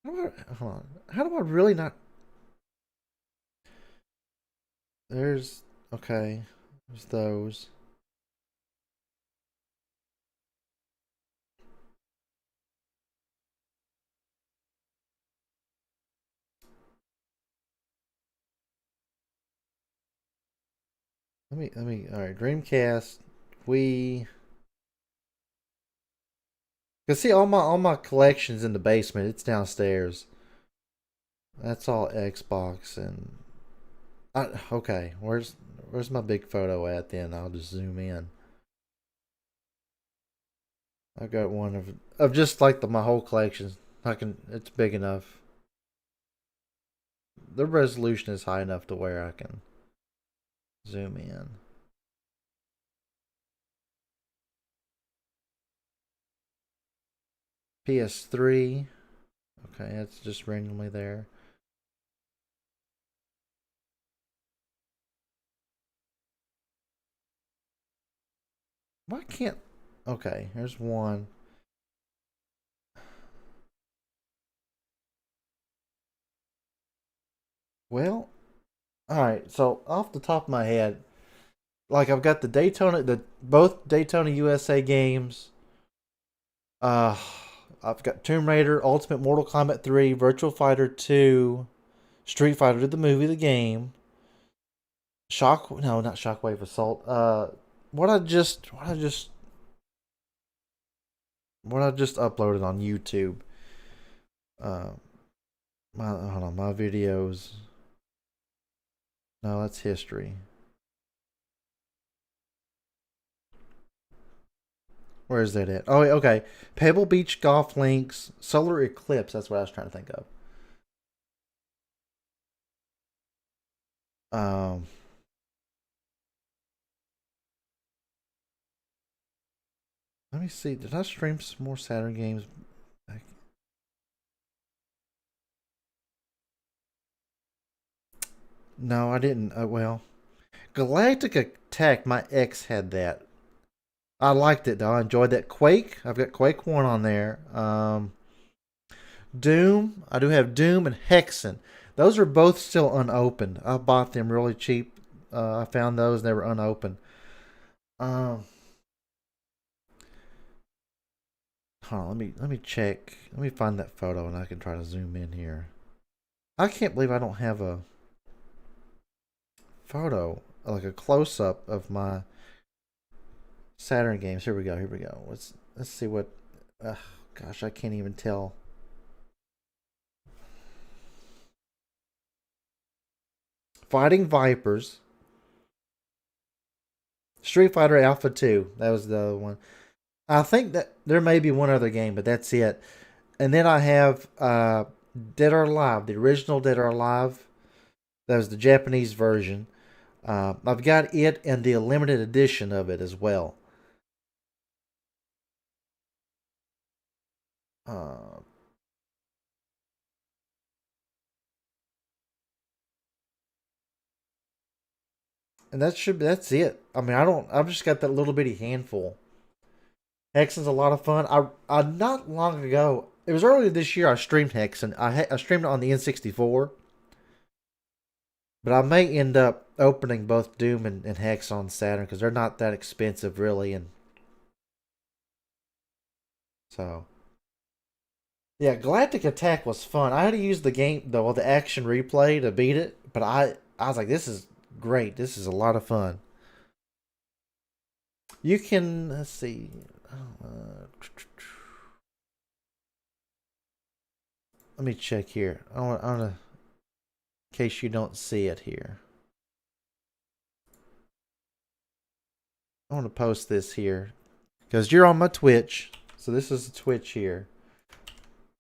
Hold on. How do I really not... Okay. There's those. Alright, Dreamcast, see all my collections in the basement. It's downstairs. That's all Xbox and okay, where's my big photo at then? I'll just zoom in. I've got one of just like my whole collection. It's big enough. The resolution is high enough to where I can zoom in. PS3. Okay, it's just randomly there. Why can't... Okay, here's one. Well, alright, so off the top of my head, like I've got both Daytona USA games. I've got Tomb Raider, Ultimate Mortal Kombat 3, Virtual Fighter 2, Street Fighter the movie, the game. Not Shockwave Assault. What I just uploaded on YouTube. My videos. No, that's history. Where is that at? Oh, okay. Pebble Beach Golf Links, Solar Eclipse. That's what I was trying to think of. Let me see. Did I stream some more Saturn games? No, I didn't. Well, Galactic Attack, my ex had that. I liked it though. I enjoyed that. Quake, I've got Quake 1 on there. Doom, I do have Doom and Hexen. Those are both still unopened. I bought them really cheap. I found those and they were unopened. Hold Hold on, let me check. Let me find that photo and I can try to zoom in here. I can't believe I don't have a photo, like a close up of my Saturn games. Here we go. Here we go. Let's see what. Gosh, I can't even tell. Fighting Vipers. Street Fighter Alpha 2. That was the other one. I think that there may be one other game, but that's it. And then I have Dead or Alive, the original Dead or Alive. That was the Japanese version. I've got it and the limited edition of it as well. And that's it. I mean, I've just got that little bitty handful. Hexen's a lot of fun. I not long ago, it was earlier this year, I streamed Hexen. I streamed it on the N64. But I may end up opening both Doom and Hex on Saturn because they're not that expensive really, and so yeah, Galactic Attack was fun. I had to use the action replay to beat it, but I was like, this is great. This is a lot of fun. You can, let's see. Let me check here. I want to, in case you don't see it here. I want to post this here because you're on my Twitch. So this is the Twitch here.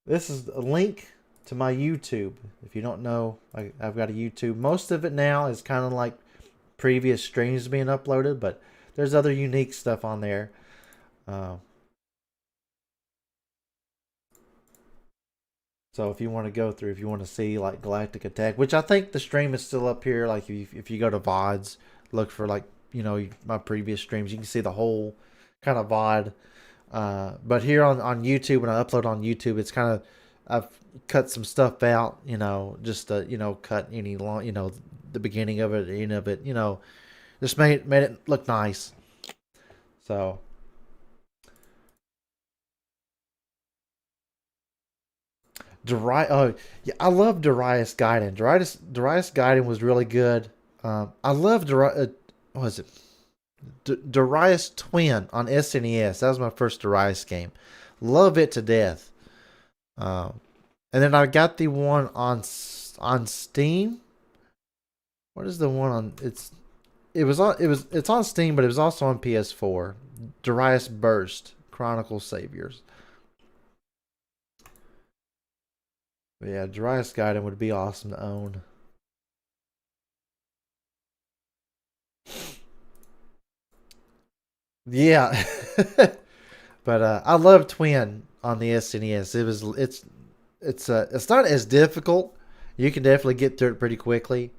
This is a link to my YouTube. If you don't know, I've got a YouTube. Most of it now is kind of like previous streams being uploaded, but there's other unique stuff on there. So if you want to go through, if you want to see like Galactic Attack, which I think the stream is still up here. Like if you go to VODs, look for like, you know, my previous streams, you can see the whole kind of VOD. But here on YouTube, when I upload on YouTube, it's kind of, I've cut some stuff out, you know, just to, you know, cut any long, you know, the beginning of it, the end of it, you know, just made it look nice. So. Oh yeah, I love Darius Gaiden. Darius Gaiden was really good. I love what was it? Darius Twin on SNES. That was my first Darius game. Love it to death. And then I got the one on Steam. What is the one on? It's on Steam, but it was also on PS4. Darius Burst Chronicle Saviors. But yeah, Darius Gaiden would be awesome to own. Yeah. But I love Twin on the SNES. It's not as difficult. You can definitely get through it pretty quickly.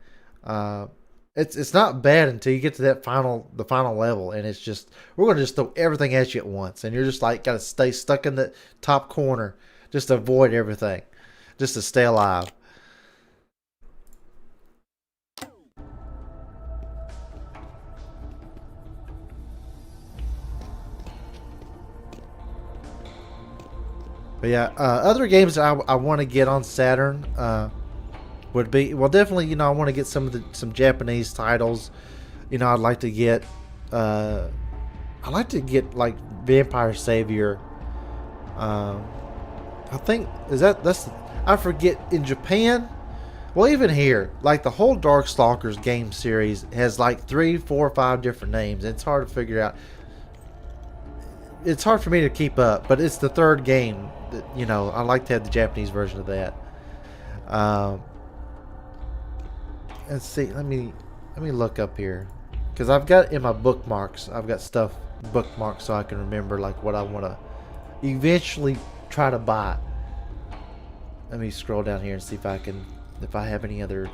It's not bad until you get to the final level, and it's just, we're gonna just throw everything at you at once, and you're just like gotta stay stuck in the top corner just to avoid everything. Just to stay alive. But yeah, other games that I want to get on Saturn would be, well, definitely, you know, I want to get some Japanese titles. You know, I'd like to get like Vampire Savior. I think I forget, in Japan, well, even here, like the whole Darkstalkers game series has like 3, 4, 5 different names. It's hard to figure out. It's hard for me to keep up, but it's the third game that, you know, I like to have the Japanese version of that. Let's see, let me look up here, because I've got in my bookmarks, I've got stuff bookmarked so I can remember like what I want to eventually try to buy. Let me scroll down here and see if I have any other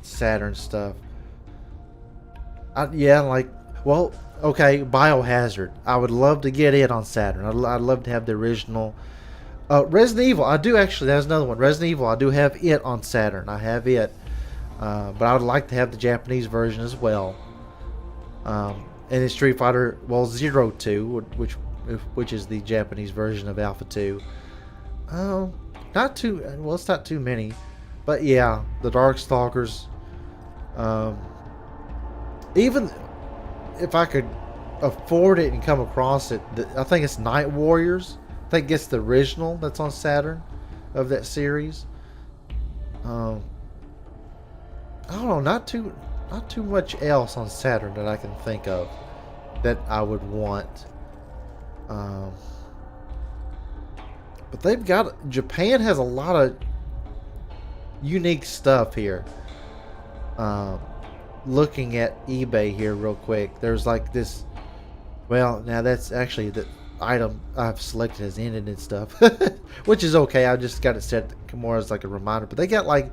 Saturn stuff. Yeah, like, well, okay, Biohazard. I would love to get it on Saturn. I'd love to have the original. Resident Evil, I do actually. That's another one. Resident Evil, I do have it on Saturn. I have it, but I would like to have the Japanese version as well. And in Street Fighter, well, Zero 2, which which is the Japanese version of Alpha 2. Not too well. It's not too many, but yeah, the Darkstalkers. Even if I could afford it and come across it, I think it's Night Warriors. I think it's the original that's on Saturn of that series. I don't know, not too much else on Saturn that I can think of that I would want. But they've got, Japan has a lot of unique stuff here. Looking at eBay here real quick, there's like this. Well, now that's actually the item I've selected has ended and stuff, which is okay. I just got it set more as like a reminder. But they got like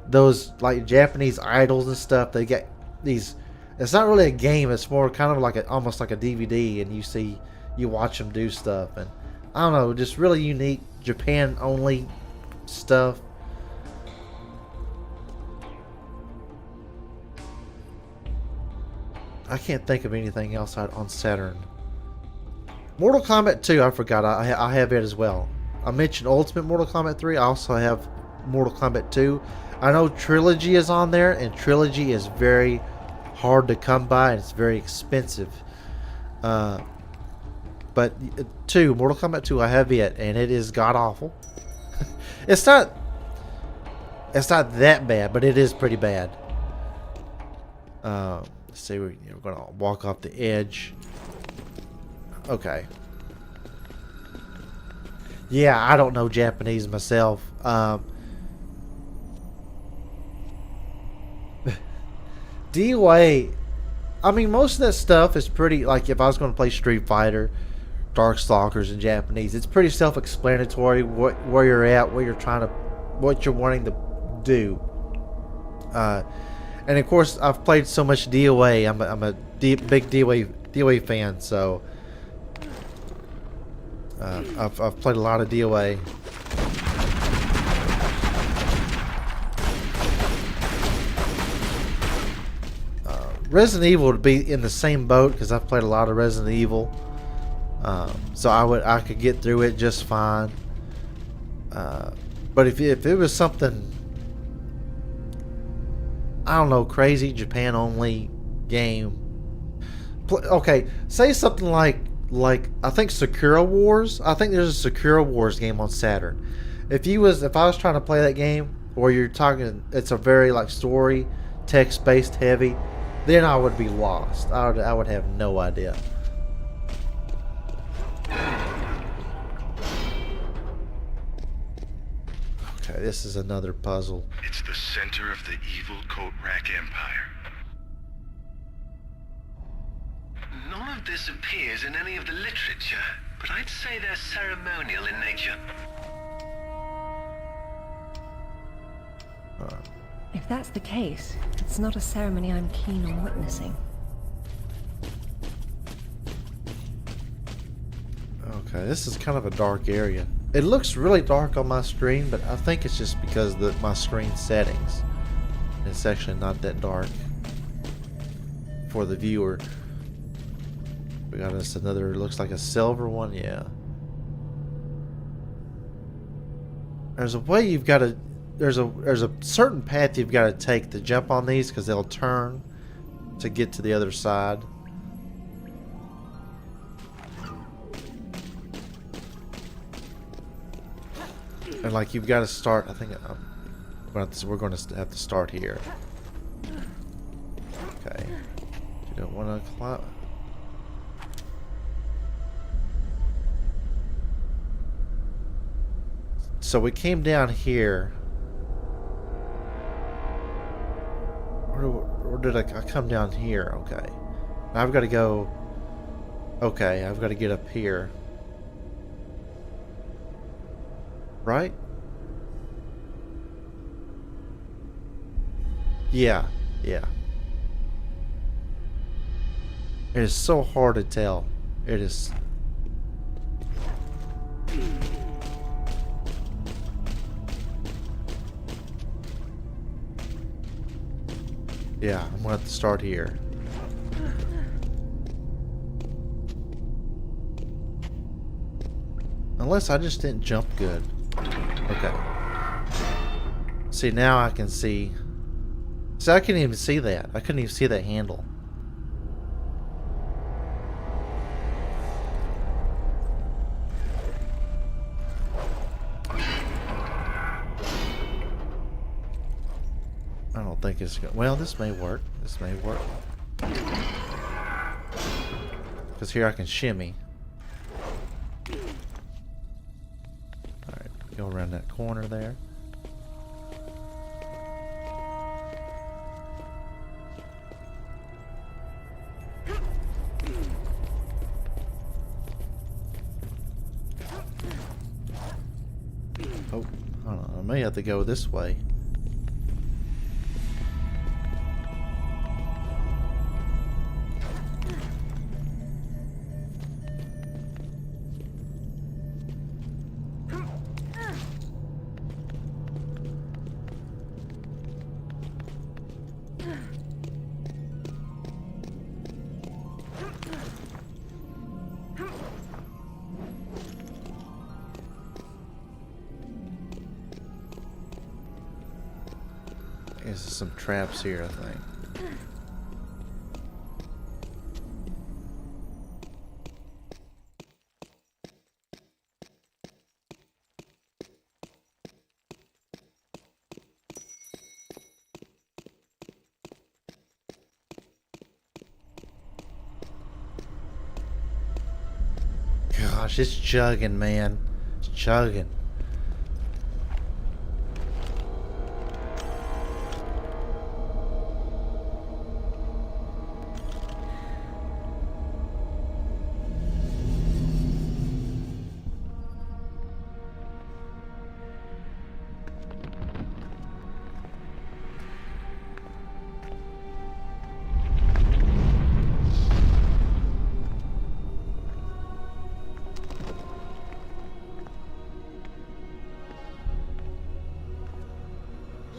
those like Japanese idols and stuff. They got these. It's not really a game. It's more kind of like almost like a DVD, and you watch them do stuff, and I don't know, just really unique Japan only stuff. I can't think of anything else on Saturn. Mortal Kombat 2, I forgot. I have it as well. I mentioned Ultimate Mortal Kombat 3. I also have Mortal Kombat 2. I know Trilogy is on there, and Trilogy is very hard to come by, and it's very expensive. But Mortal Kombat 2, I have it, and it is god awful. It's not that bad, but it is pretty bad. Let's see, we're gonna walk off the edge. Okay. Yeah, I don't know Japanese myself. DOA, I mean, most of that stuff is pretty, like, if I was going to play Street Fighter, Darkstalkers in Japanese, it's pretty self-explanatory where you're at, what you're wanting to do. And of course, I've played so much DOA. I'm a big DOA fan, so I've played a lot of DOA. Resident Evil would be in the same boat because I've played a lot of Resident Evil, so I could get through it just fine. But if it was something, I don't know, crazy Japan only game. Okay, say something like I think Sakura Wars. I think there's a Sakura Wars game on Saturn. If I was trying to play that game, or you're talking, it's a very like story, text based heavy, then I would be lost. I would have no idea. Okay, this is another puzzle. It's the center of the evil Kotrak Empire. None of this appears in any of the literature, but I'd say they're ceremonial in nature. If that's the case, it's not a ceremony I'm keen on witnessing. Okay, this is kind of a dark area. It looks really dark on my screen, but I think it's just because of my screen settings. It's actually not that dark for the viewer. We got us another, looks like a silver one, yeah. There's a way you've got to, there's a certain path you've got to take to jump on these because they'll turn to get to the other side. And like you've got to start, I think we're going to have to start here. Okay. You don't want to climb. So we came down here. Or did I come down here? Okay. Now I've got to go. Okay, I've got to get up here. Right? Yeah, yeah. It is so hard to tell. It is. Yeah, I'm gonna have to start here. Unless I just didn't jump good. Okay. See, now I can see. See, I couldn't even see that. I couldn't even see that handle. I don't think it's going. Well, this may work. This may work. Because here I can shimmy. Alright, go around that corner there. Oh, hold on. I may have to go this way. There's some traps here, I think. Gosh, it's chugging, man. It's chugging.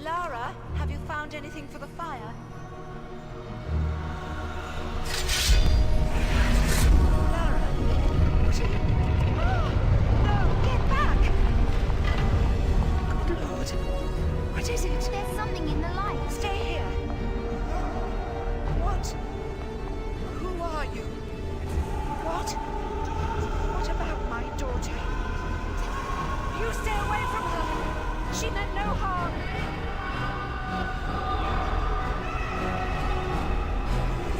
Lara, have you found anything for the fire? Lara, what are you... Oh, no, get back! Good Lord. What is it? There's something in the light. Stay here. What? Who are you? What? What about my daughter? You stay away from her. She meant no harm.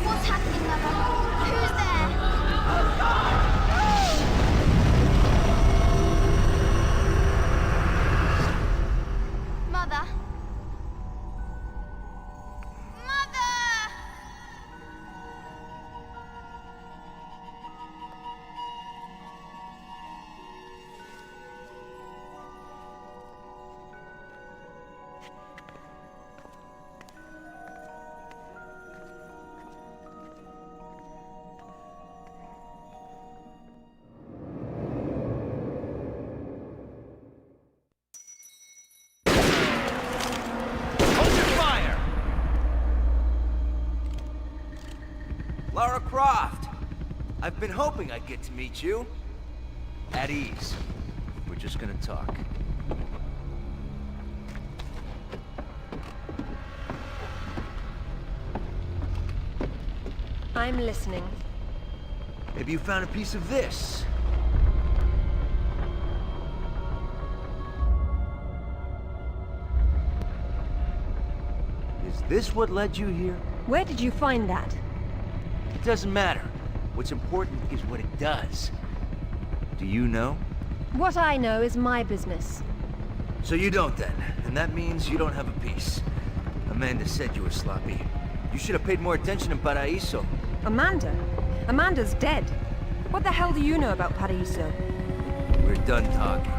What's happening, Mother? Who's there? Mother? Mother! Lara Croft! I've been hoping I'd get to meet you. At ease. We're just gonna talk. I'm listening. Maybe you found a piece of this. Is this what led you here? Where did you find that? It doesn't matter. What's important is what it does. Do you know? What I know is my business. So you don't then, and that means you don't have a piece. Amanda said you were sloppy. You should have paid more attention in Paraíso. Amanda? Amanda's dead. What the hell do you know about Paraíso? We're done talking.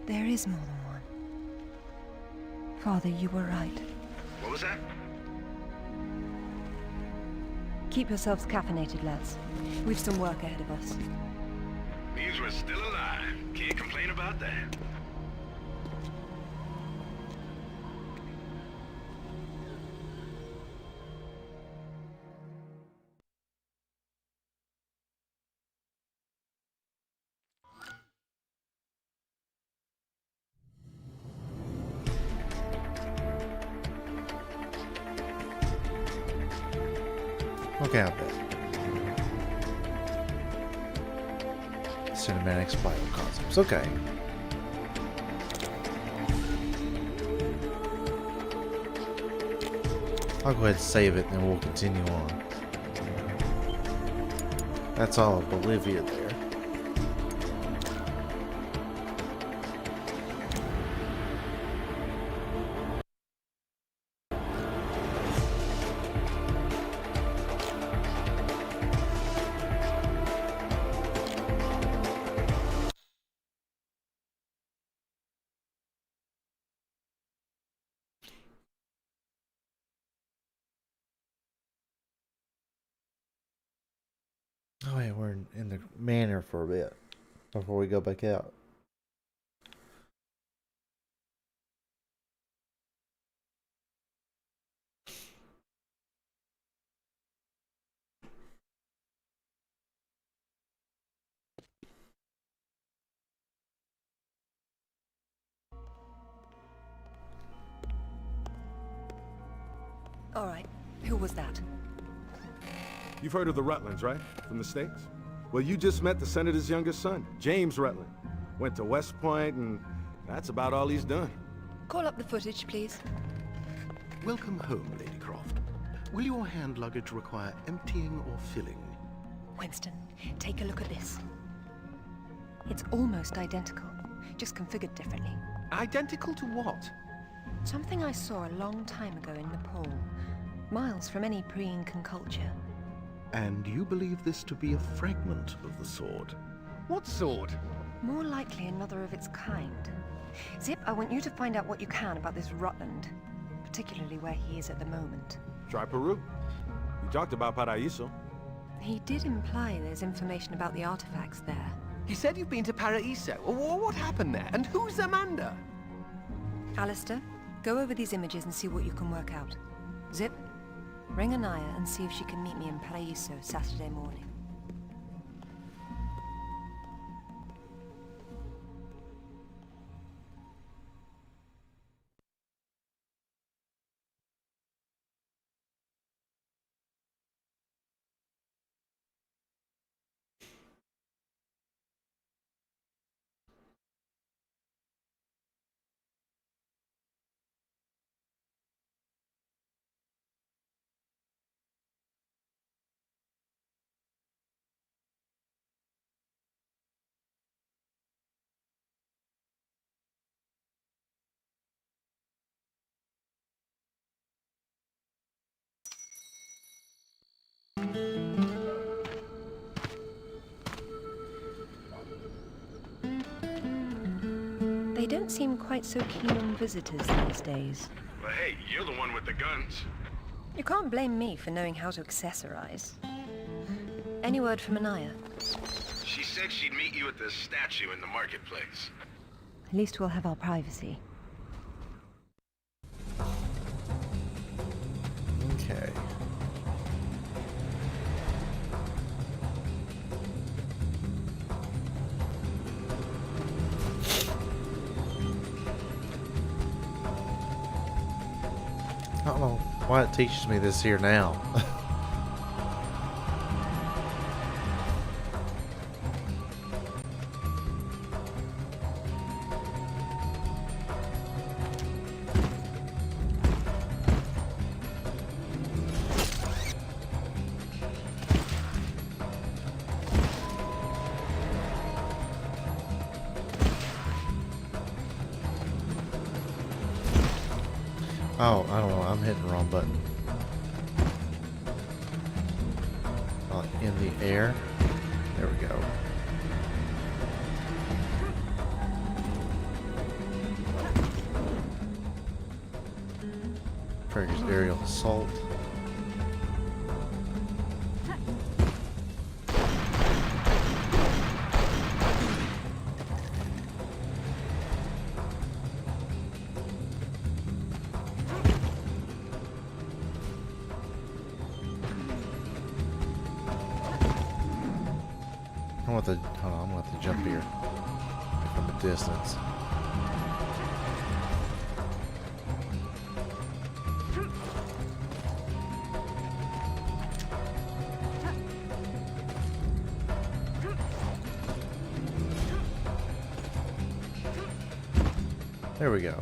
There is more than one. Father, you were right. What was that? Keep yourselves caffeinated, lads. We've some work ahead of us. Means we're still alive. Can't complain about that. Okay, I bet. Cinematic spiral concepts. Okay. I'll go ahead and save it and then we'll continue on. That's all of Bolivia there. Oh yeah, we're in the manor for a bit before we go back out. All right, who was that? You've heard of the Rutlands, right? From the States? Well, you just met the Senator's youngest son, James Rutland. Went to West Point, and that's about all he's done. Call up the footage, please. Welcome home, Lady Croft. Will your hand luggage require emptying or filling? Winston, take a look at this. It's almost identical, just configured differently. Identical to what? Something I saw a long time ago in Nepal, miles from any pre-Incan culture. And you believe this to be a fragment of the sword? What sword? More likely another of its kind. Zip, I want you to find out what you can about this Rutland, particularly where he is at the moment. Try Peru. You talked about Paraíso. He did imply there's information about the artifacts there. You said you've been to Paraíso. What happened there? And who's Amanda? Alistair, go over these images and see what you can work out. Zip, ring Anaya and see if she can meet me in Paraíso Saturday morning. They don't seem quite so keen on visitors these days. But hey, you're the one with the guns. You can't blame me for knowing how to accessorize. Any word from Anaya? She said she'd meet you at the statue in the marketplace. At least we'll have our privacy. Okay. I don't know why it teaches me this here now. Oh, I don't know. I'm hitting the wrong button. In the air. There we go. Triggers aerial assault. Hold on, I'm gonna have to jump here from a distance. There we go.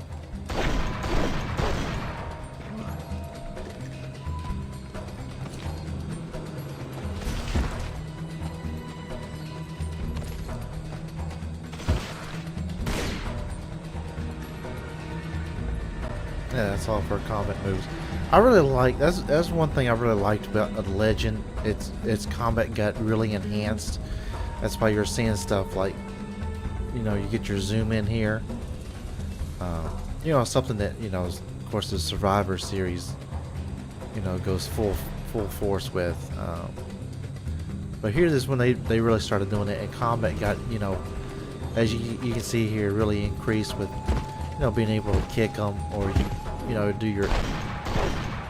Yeah, that's all for combat moves. I really like that's one thing I really liked about the Legend. Its combat got really enhanced. That's why you're seeing stuff like, you know, you get your zoom in here. You know, something that, you know, of course the Survivor series, you know, goes full force with. But here's is when they really started doing it, and combat got, you know, as you can see here, really increased with, you know, being able to kick them, or you know, do your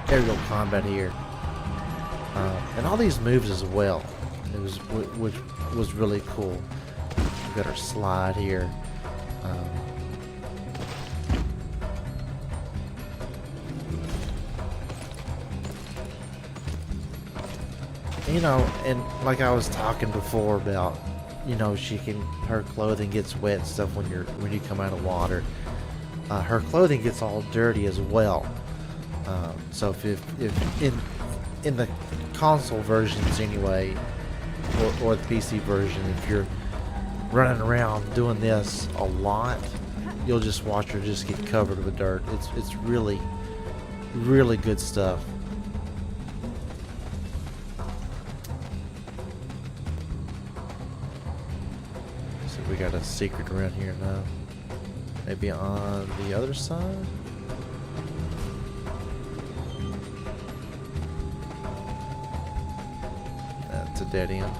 aerial combat here, and all these moves as well. Which was really cool. We got our slide here. You know, and like I was talking before about, you know, her clothing gets wet and stuff when you come out of water. Her clothing gets all dirty as well. So if in the console versions anyway, or the PC version, if you're running around doing this a lot, you'll just watch her just get covered with dirt. It's really, really good stuff. So we got a secret around here now. Maybe on the other side? That's a dead end.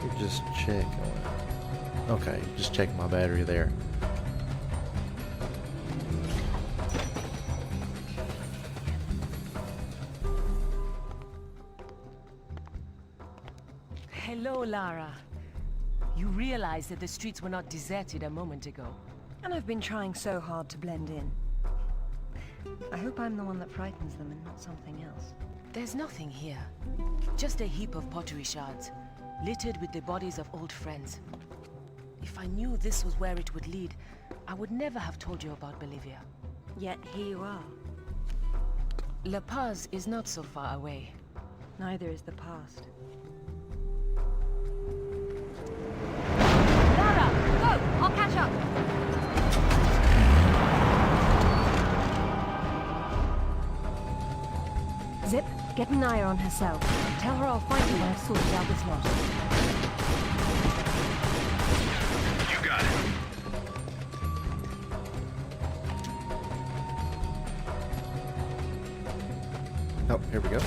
You just check. Okay, just check my battery there. Hello, Lara. You realize that the streets were not deserted a moment ago. And I've been trying so hard to blend in. I hope I'm the one that frightens them and not something else. There's nothing here. Just a heap of pottery shards, littered with the bodies of old friends. If I knew this was where it would lead, I would never have told you about Bolivia. Yet here you are. La Paz is not so far away. Neither is the past. Lara, go! I'll catch up. Zip, get Naya on her cell. Tell her I'll find you when I've sorted out this lot. You got it. Oh, here we go.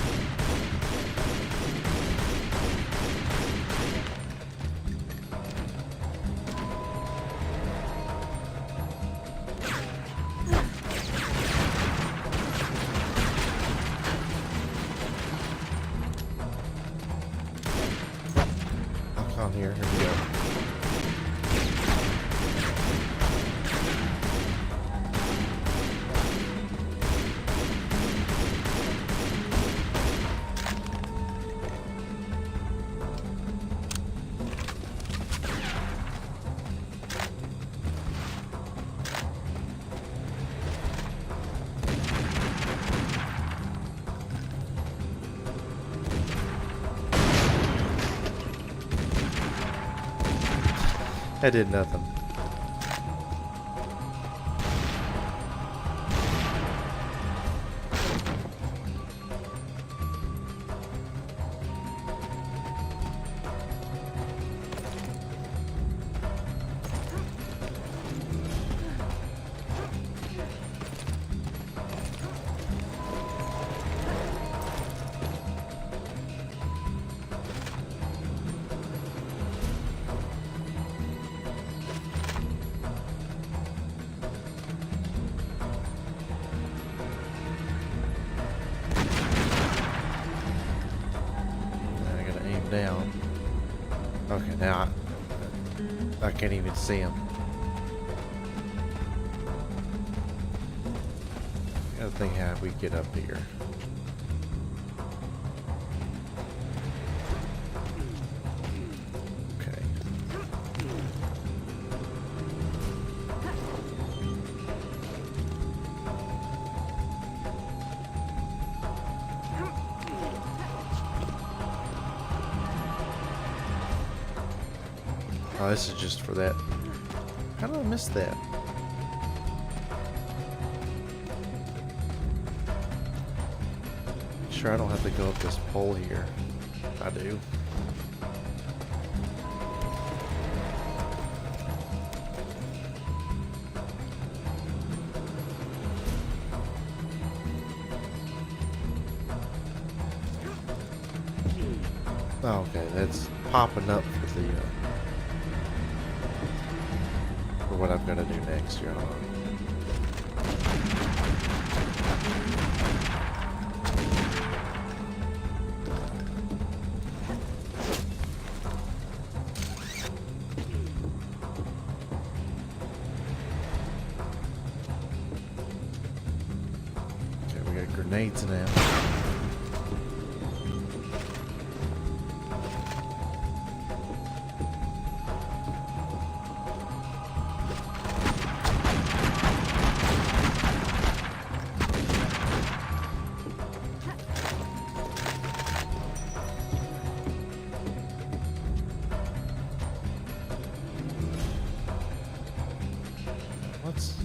Here we go. That did nothing. down. Okay, now I can't even see him. Gotta think how we get up here. Okay. Oh, this is just for that. How did I miss that? Sure, I don't have to go up this pole here. I do. Oh, okay, that's popping up for the for what I'm gonna do next here. Hold on. Okay, we got grenades now. What's...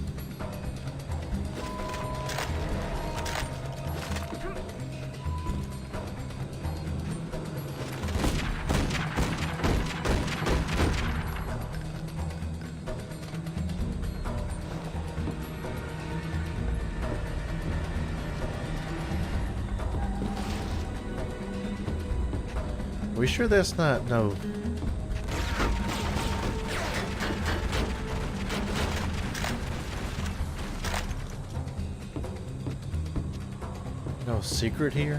Are we sure that's not... No. No secret here?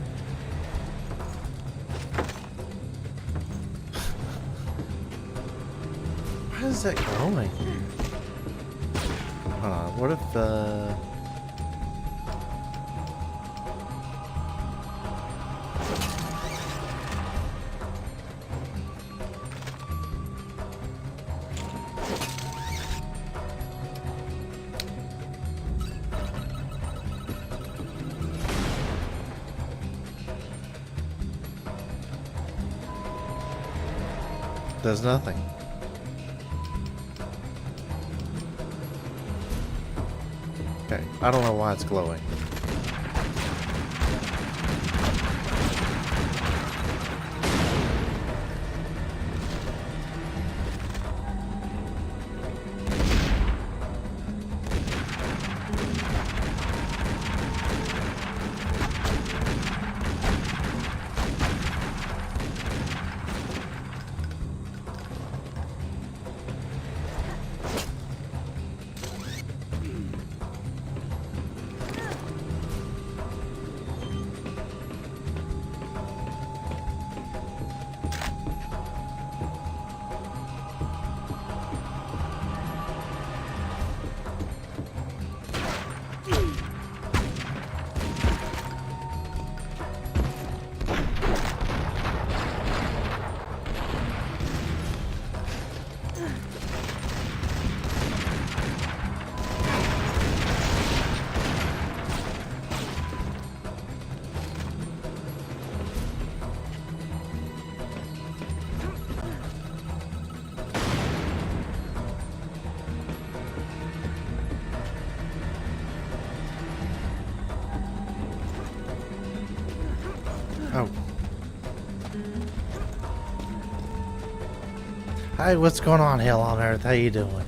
Why is that going? Hold on, what if does nothing? Okay, I don't know why it's glowing. Oh. Hi, what's going on, hell on earth? How you doing?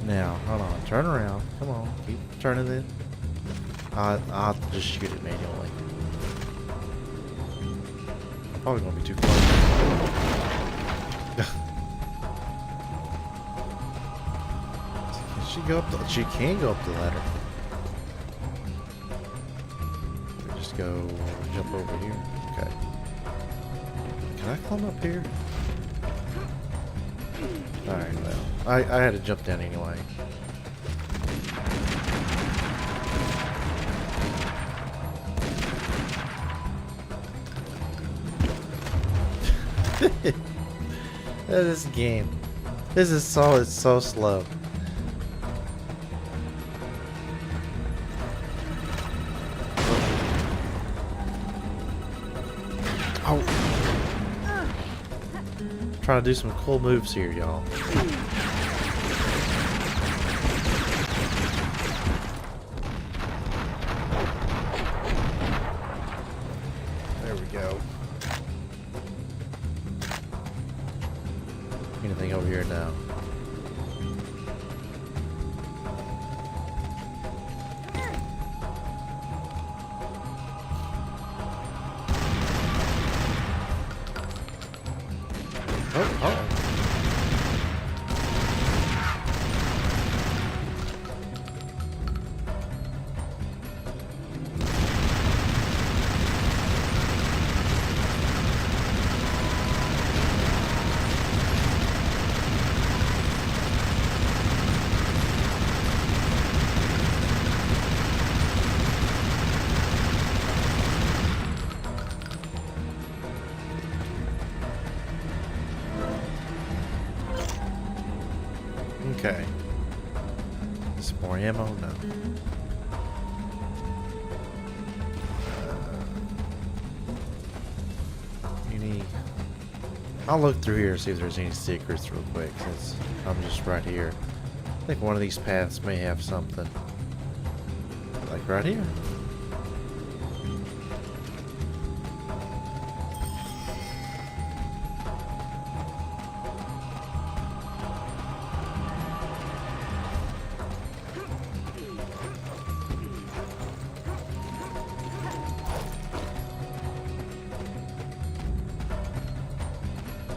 Now, hold on. Turn around. Come on. Keep turning it. I'll have to just shoot it manually. Probably gonna be too close. Can she go up the... She can go up the ladder. go jump over here. Okay. Can I climb up here? Alright, well. I had to jump down anyway. This game. This is it's so slow. Oh. Trying to do some cool moves here, y'all. There we go. Anything over here now? Oh. Okay. Some more ammo? No. I'll look through here and see if there's any secrets real quick, since I'm just right here. I think one of these paths may have something. Like right here.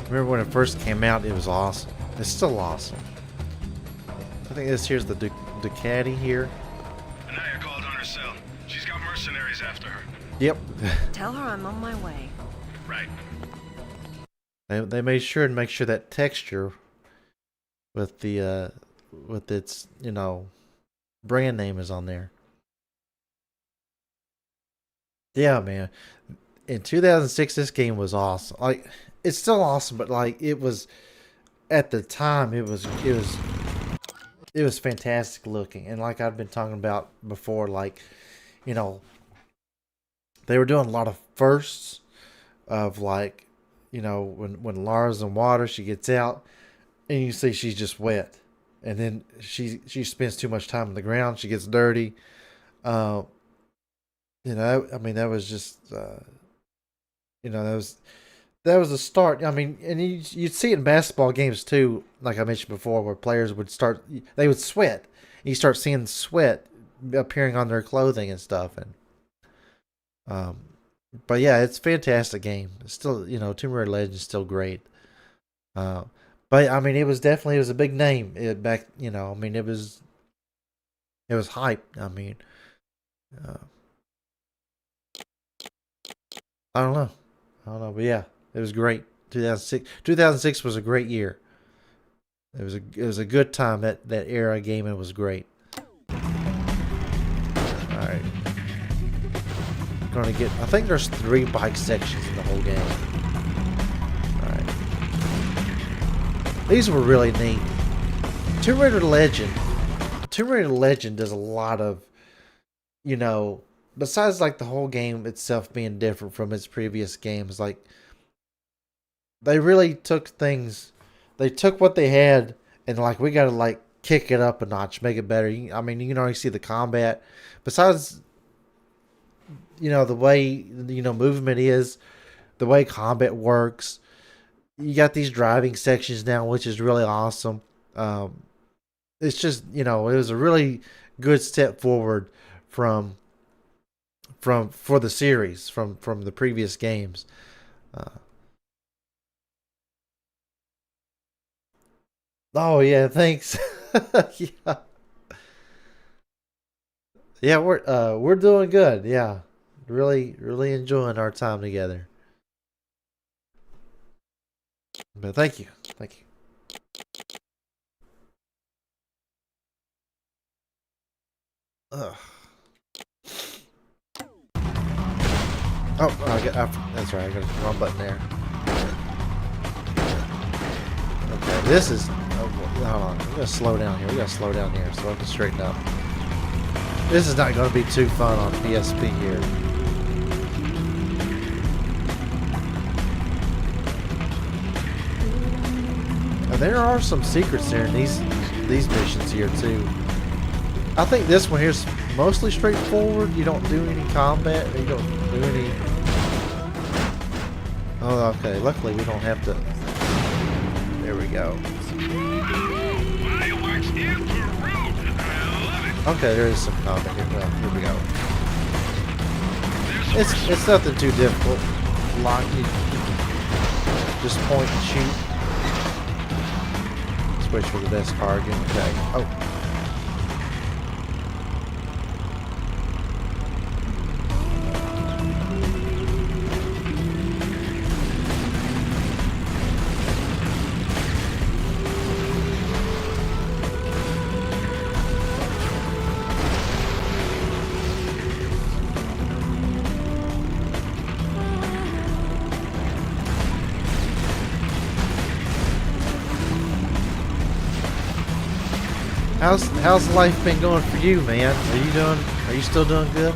Remember when it first came out, it was awesome. It's still awesome. I think here's the Ducati here. Anaya called on her cell. She's got mercenaries after her. Yep. Tell her I'm on my way. Right. They made sure to make sure that texture with the with its, you know, brand name is on there. Yeah, man. In 2006, this game was awesome. Like, it's still awesome, but like it was at the time, it was fantastic looking. And like I've been talking about before, like, you know, they were doing a lot of firsts of, like, you know, when Lara's in water, she gets out and you see she's just wet, and then she spends too much time on the ground, she gets dirty. You know, I mean, that was just you know, that was the start. I mean, and you'd see it in basketball games too, like I mentioned before, where players would sweat. You start seeing sweat appearing on their clothing and stuff. And but yeah, it's a fantastic game. It's still, you know, Tomb Raider Legends is still great. But I mean, it was a big name back. You know, I mean, it was hype. I mean, I don't know, but yeah. It was great. 2006 was a great year. It was a good time. That era of gaming was great. All right. Gonna get. I think there's 3 bike sections in the whole game. All right. These were really neat. Tomb Raider Legend does a lot of, you know, besides like the whole game itself being different from its previous games, like, they really took things. They took what they had and, like, we gotta, like, kick it up a notch, make it better. I mean, you can already see the combat. Besides, you know, the way, you know, movement is, the way combat works. You got these driving sections now, which is really awesome. It's just, you know, it was a really good step forward for the series from the previous games. Oh yeah, thanks. Yeah. Yeah, we're doing good. Yeah. Really, really enjoying our time together. But thank you. Thank you. Ugh. Oh, that's right. I got the wrong button there. Okay, this is... hold on. We gotta slow down here. We gotta slow down here so I can straighten up. This is not gonna be too fun on PSP here. Now, there are some secrets there in these missions here too. I think this one here's mostly straightforward. You don't do any combat. You don't do any... Oh, okay. Luckily, we don't have to... There we go. Okay, there is some combat here. Well, here we go. It's nothing too difficult. Lock you just point and shoot. Switch for the best target. Okay. Oh. How's life been going for you, man? Are you still doing good?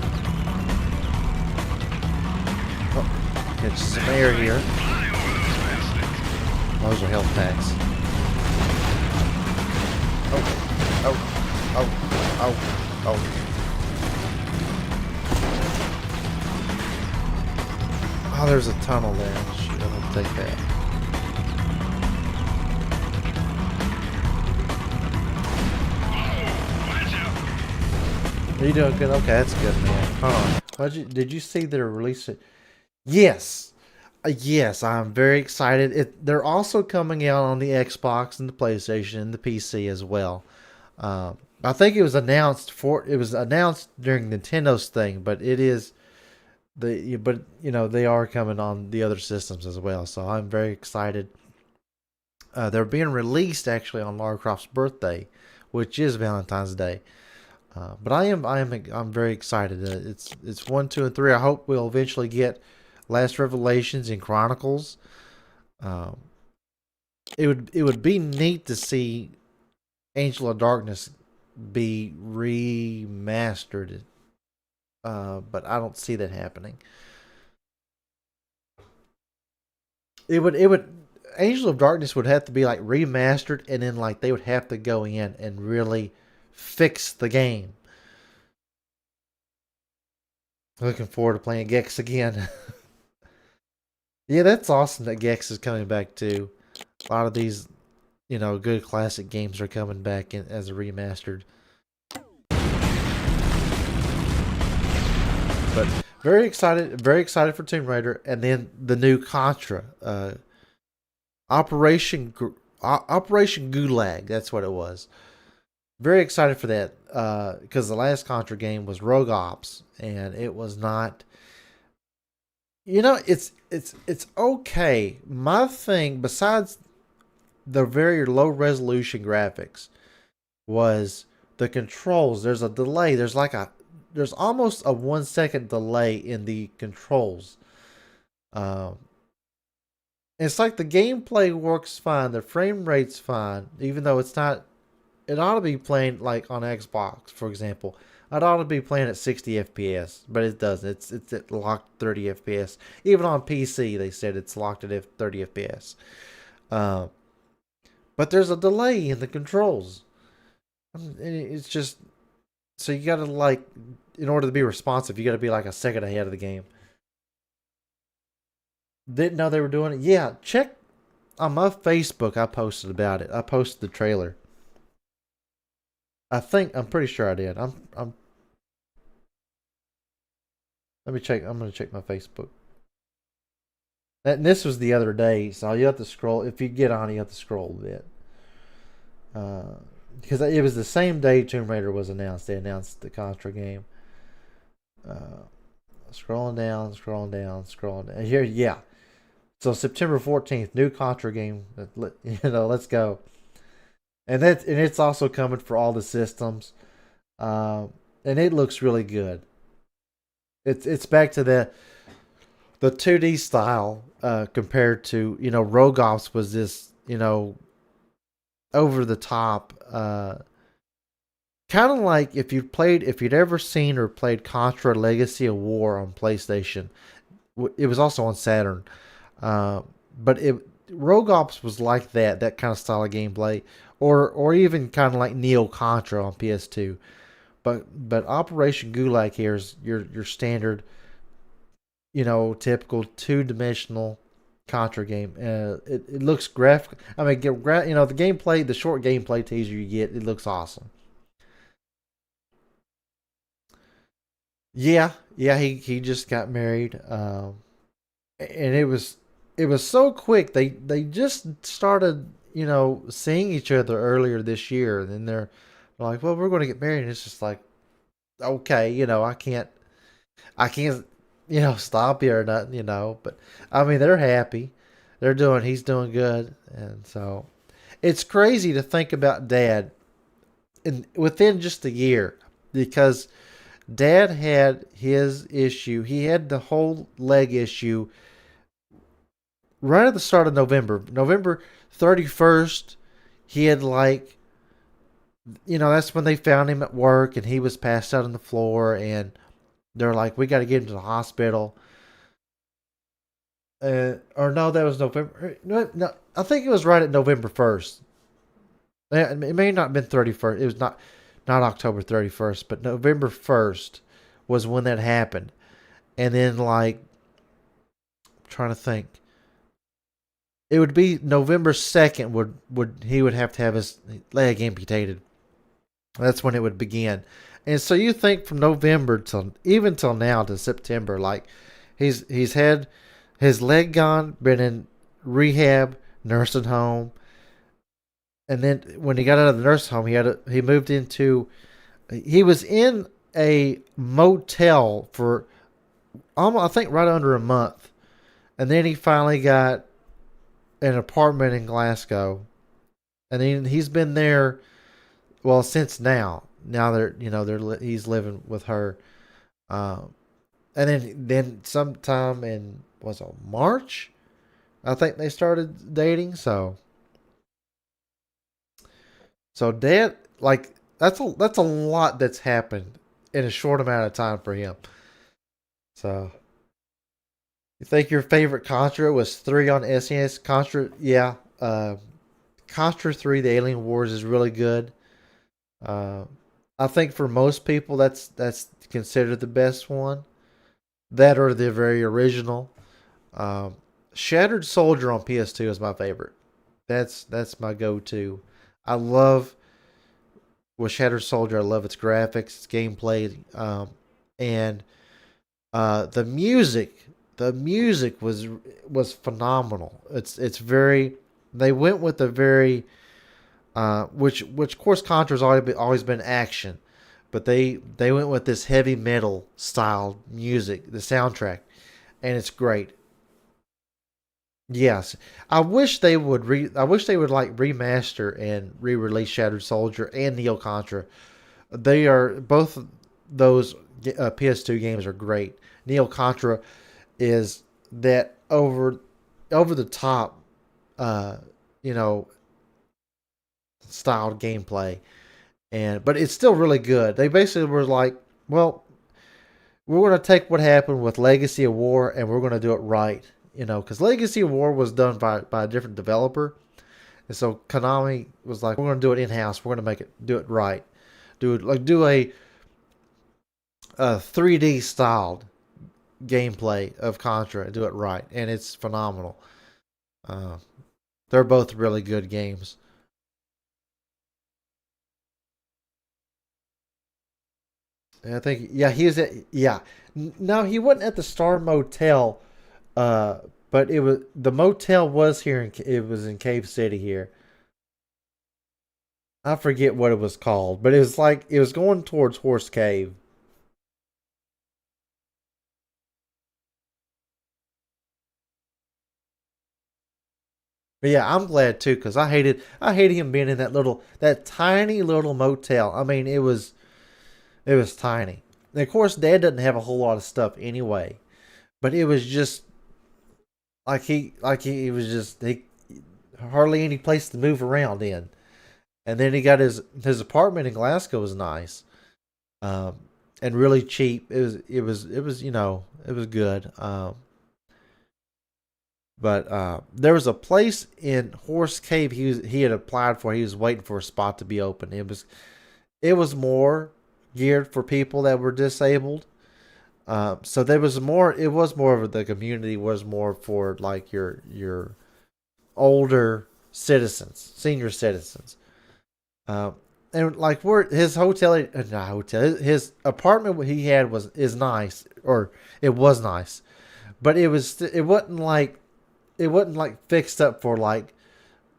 Oh, get some air here. Those are health packs. Oh. Oh, there's a tunnel there. Shoot, I'm gonna take that. Are you doing good? Okay, that's good, man. Hold on. Did you see they're releasing? Yes. Yes, I'm very excited. They're also coming out on the Xbox and the PlayStation and the PC as well. I think it was announced during Nintendo's thing, but they are coming on the other systems as well. So I'm very excited. They're being released actually on Lara Croft's birthday, which is Valentine's Day. But I'm very excited. It's 1, 2, and 3. I hope we'll eventually get Last Revelations and Chronicles. It would be neat to see Angel of Darkness be remastered, but I don't see that happening. Angel of Darkness would have to be like remastered, and then like they would have to go in and really fix the game. Looking forward to playing Gex again. Yeah, that's awesome that Gex is coming back too. A lot of these, good classic games are coming back as a remastered. But very excited for Tomb Raider, and then the new Contra, Operation Gulag. That's what it was. Very excited for that because the last Contra game was Rogue Ops, and it was not. It's okay. My thing, besides the very low resolution graphics, was the controls. There's a delay. There's almost a 1 second delay in the controls. It's like the gameplay works fine. The frame rate's fine, even though it's not. It ought to be playing like on Xbox, for example. It ought to be playing at 60 FPS, but it doesn't. It's at locked 30 FPS. Even on PC, they said it's locked at 30 FPS. But there's a delay in the controls. It's just so you got to in order to be responsive, you got to be like a second ahead of the game. Didn't know they were doing it. Yeah, check on my Facebook. I posted about it. I posted the trailer. I'm pretty sure I did. Let me check. I'm going to check my Facebook. And this was the other day, so you have to scroll. If you get on, you have to scroll a bit. Because it was the same day Tomb Raider was announced. They announced the Contra game. scrolling down, scrolling down, scrolling down. Here, yeah. So September 14th, new Contra game. Let's go. And it's also coming for all the systems. And it looks really good. It's back to the 2D style compared to, Rogue Ops was this, over the top, kind of like if you'd ever seen or played Contra Legacy of War on PlayStation. It was also on Saturn. But Rogue Ops was like that kind of style of gameplay, or even kind of like Neo Contra on PS2. But Operation Gulag here is your standard, typical 2-dimensional Contra game. It looks graphic. I mean, the gameplay, the short gameplay teaser you get, it looks awesome. Yeah, he just got married, and it was so quick. They just started, seeing each other earlier this year, and then they're like, well, we're going to get married. And it's just like, okay, I can't, stop here or nothing, but I mean, they're happy. He's doing good. And so it's crazy to think about Dad within just a year, because Dad had his issue. He had the whole leg issue right at the start of November. November 31st, he had that's when they found him at work, and he was passed out on the floor, and they're like, we got to get him to the hospital. Or no, that was November. No, I think it was right at November 1st. It may not have been 31st. It was not October 31st, but November 1st was when that happened. And then, I'm trying to think. It would be November 2nd he would have to have his leg amputated. That's when it would begin. And so you think from November till now to September, he's had his leg gone, been in rehab, nursing home, and then when he got out of the nursing home, he was in a motel for almost, I think, right under a month, and then he finally got an apartment in Glasgow, and then he's been there, well, since now. Now he's living with her, and then sometime in March, I think they started dating. So Dad, that's a lot that's happened in a short amount of time for him. So you think your favorite Contra was 3 on SNES? Contra, yeah. Contra 3, The Alien Wars is really good. I think for most people that's considered the best one. That or the very original. Shattered Soldier on PS2 is my favorite. That's my go-to. I love with Shattered Soldier. I love its graphics, its gameplay, and the music. The music was phenomenal. It's very. They went with a very. Which of course Contra's always been action, but they went with this heavy metal style music, the soundtrack, and it's great. Yes, I wish they would remaster and re-release Shattered Soldier and Neo Contra. They are both those PS2 games are great. Neo Contra is that over the top, styled gameplay, but it's still really good. They basically were like, well, we're going to take what happened with Legacy of War and we're going to do it right, because Legacy of War was done by a different developer, and so Konami was like, we're going to do it in house. We're going to do it right, do a 3D styled gameplay of Contra and do it right, and it's phenomenal. They're both really good games. I think, yeah, he was at, yeah. No, he wasn't at the Star Motel, but the motel was here, it was in Cave City here. I forget what it was called, but it was going towards Horse Cave. But yeah, I'm glad too, because I hated him being in that tiny little motel. I mean, it was tiny. And of course, Dad doesn't have a whole lot of stuff anyway, but it was just he was just hardly any place to move around in. And then he got his apartment in Glasgow was nice, and really cheap. It was it was good. But there was a place in Horse Cave he had applied for. He was waiting for a spot to be open. It was more geared for people that were disabled. So there was more. It was more of the community was more for like your older citizens, senior citizens. And like his his apartment he had is nice, or it was nice, but it wasn't like fixed up for like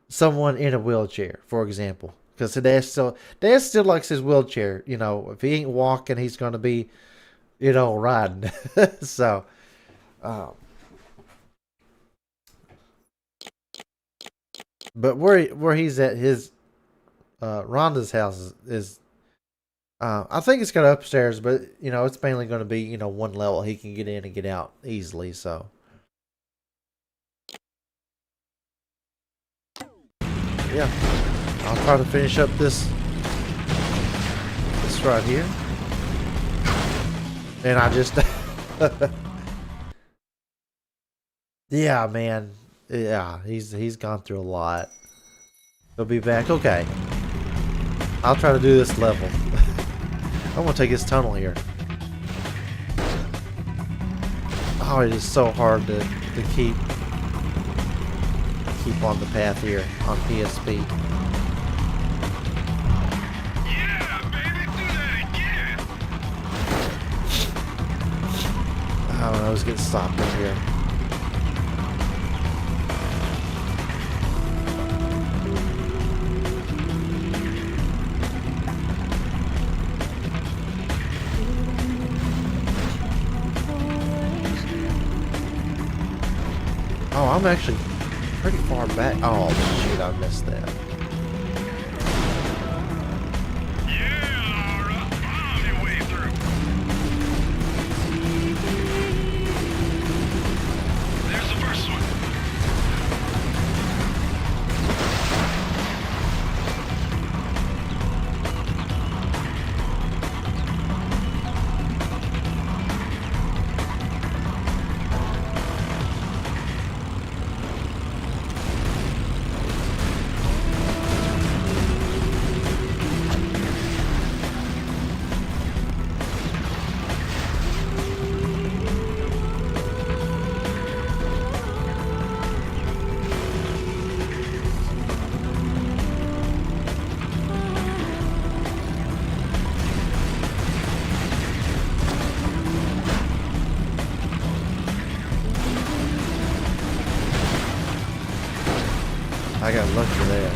someone in a wheelchair, for example, because Dad still likes his wheelchair. If he ain't walking, he's gonna be, riding. So, but where he's at, his Rhonda's house is I think it's got upstairs, but it's mainly going to be one level. He can get in and get out easily. So yeah, I'll try to finish up this right here, and I just yeah, man, yeah, he's gone through a lot. He'll be back. Okay. I'll try to do this level. I want to take this tunnel here. Oh, it is so hard to keep on the path here on PSP. Yeah, baby, do that again. I don't know, let's get stopped in here. Oh, I'm actually pretty far back. Oh, shoot, I missed that. Yeah, Laura, on your way through. There's the first one. I got lucky there.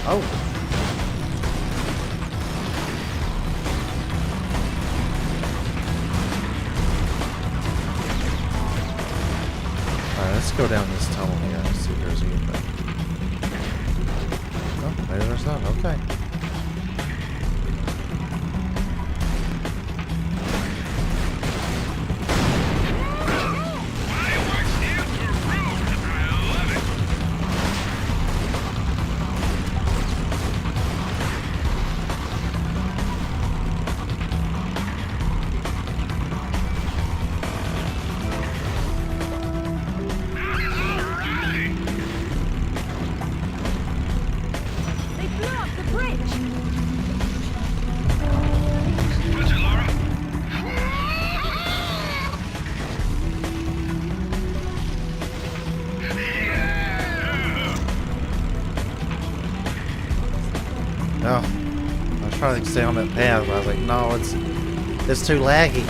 Oh. Alright, let's go down this tunnel here and see if there's anything. Oh, maybe there's not. Okay. No, I was trying to stay on that path, but I was like, no, it's too laggy.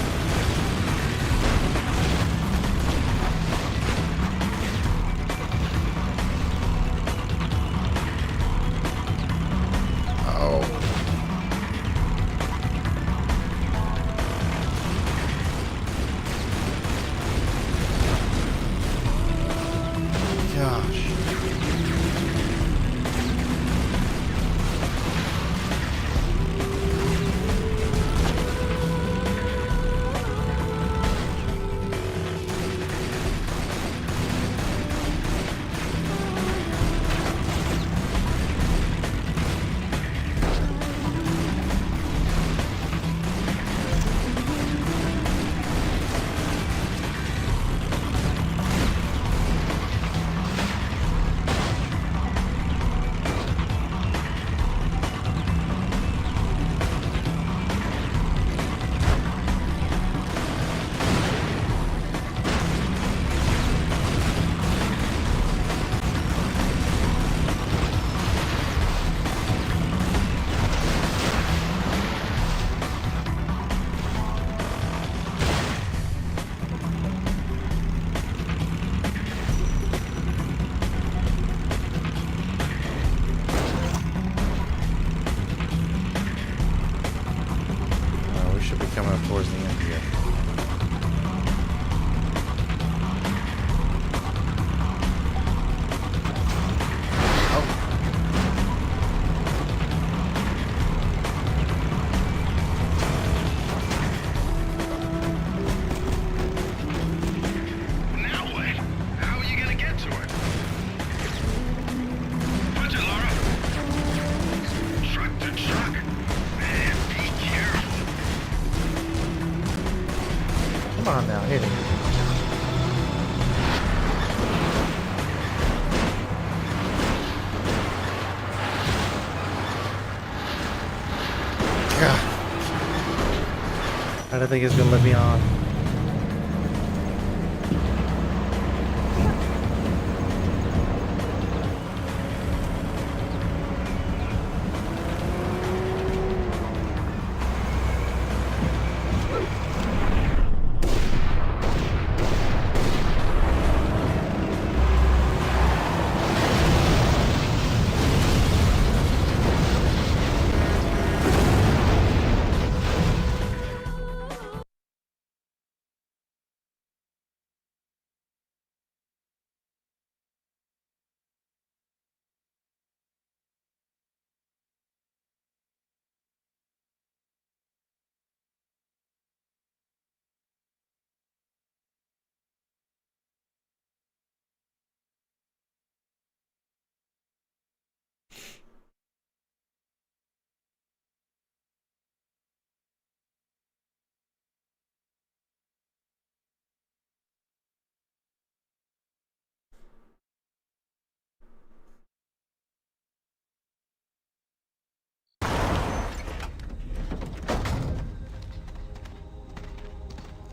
coming up towards the end here. Now what? How are you gonna get to her? Punch it, Lara. Truck to truck. Man, be careful. Come on now, hit it. God. I don't think it's gonna let me on.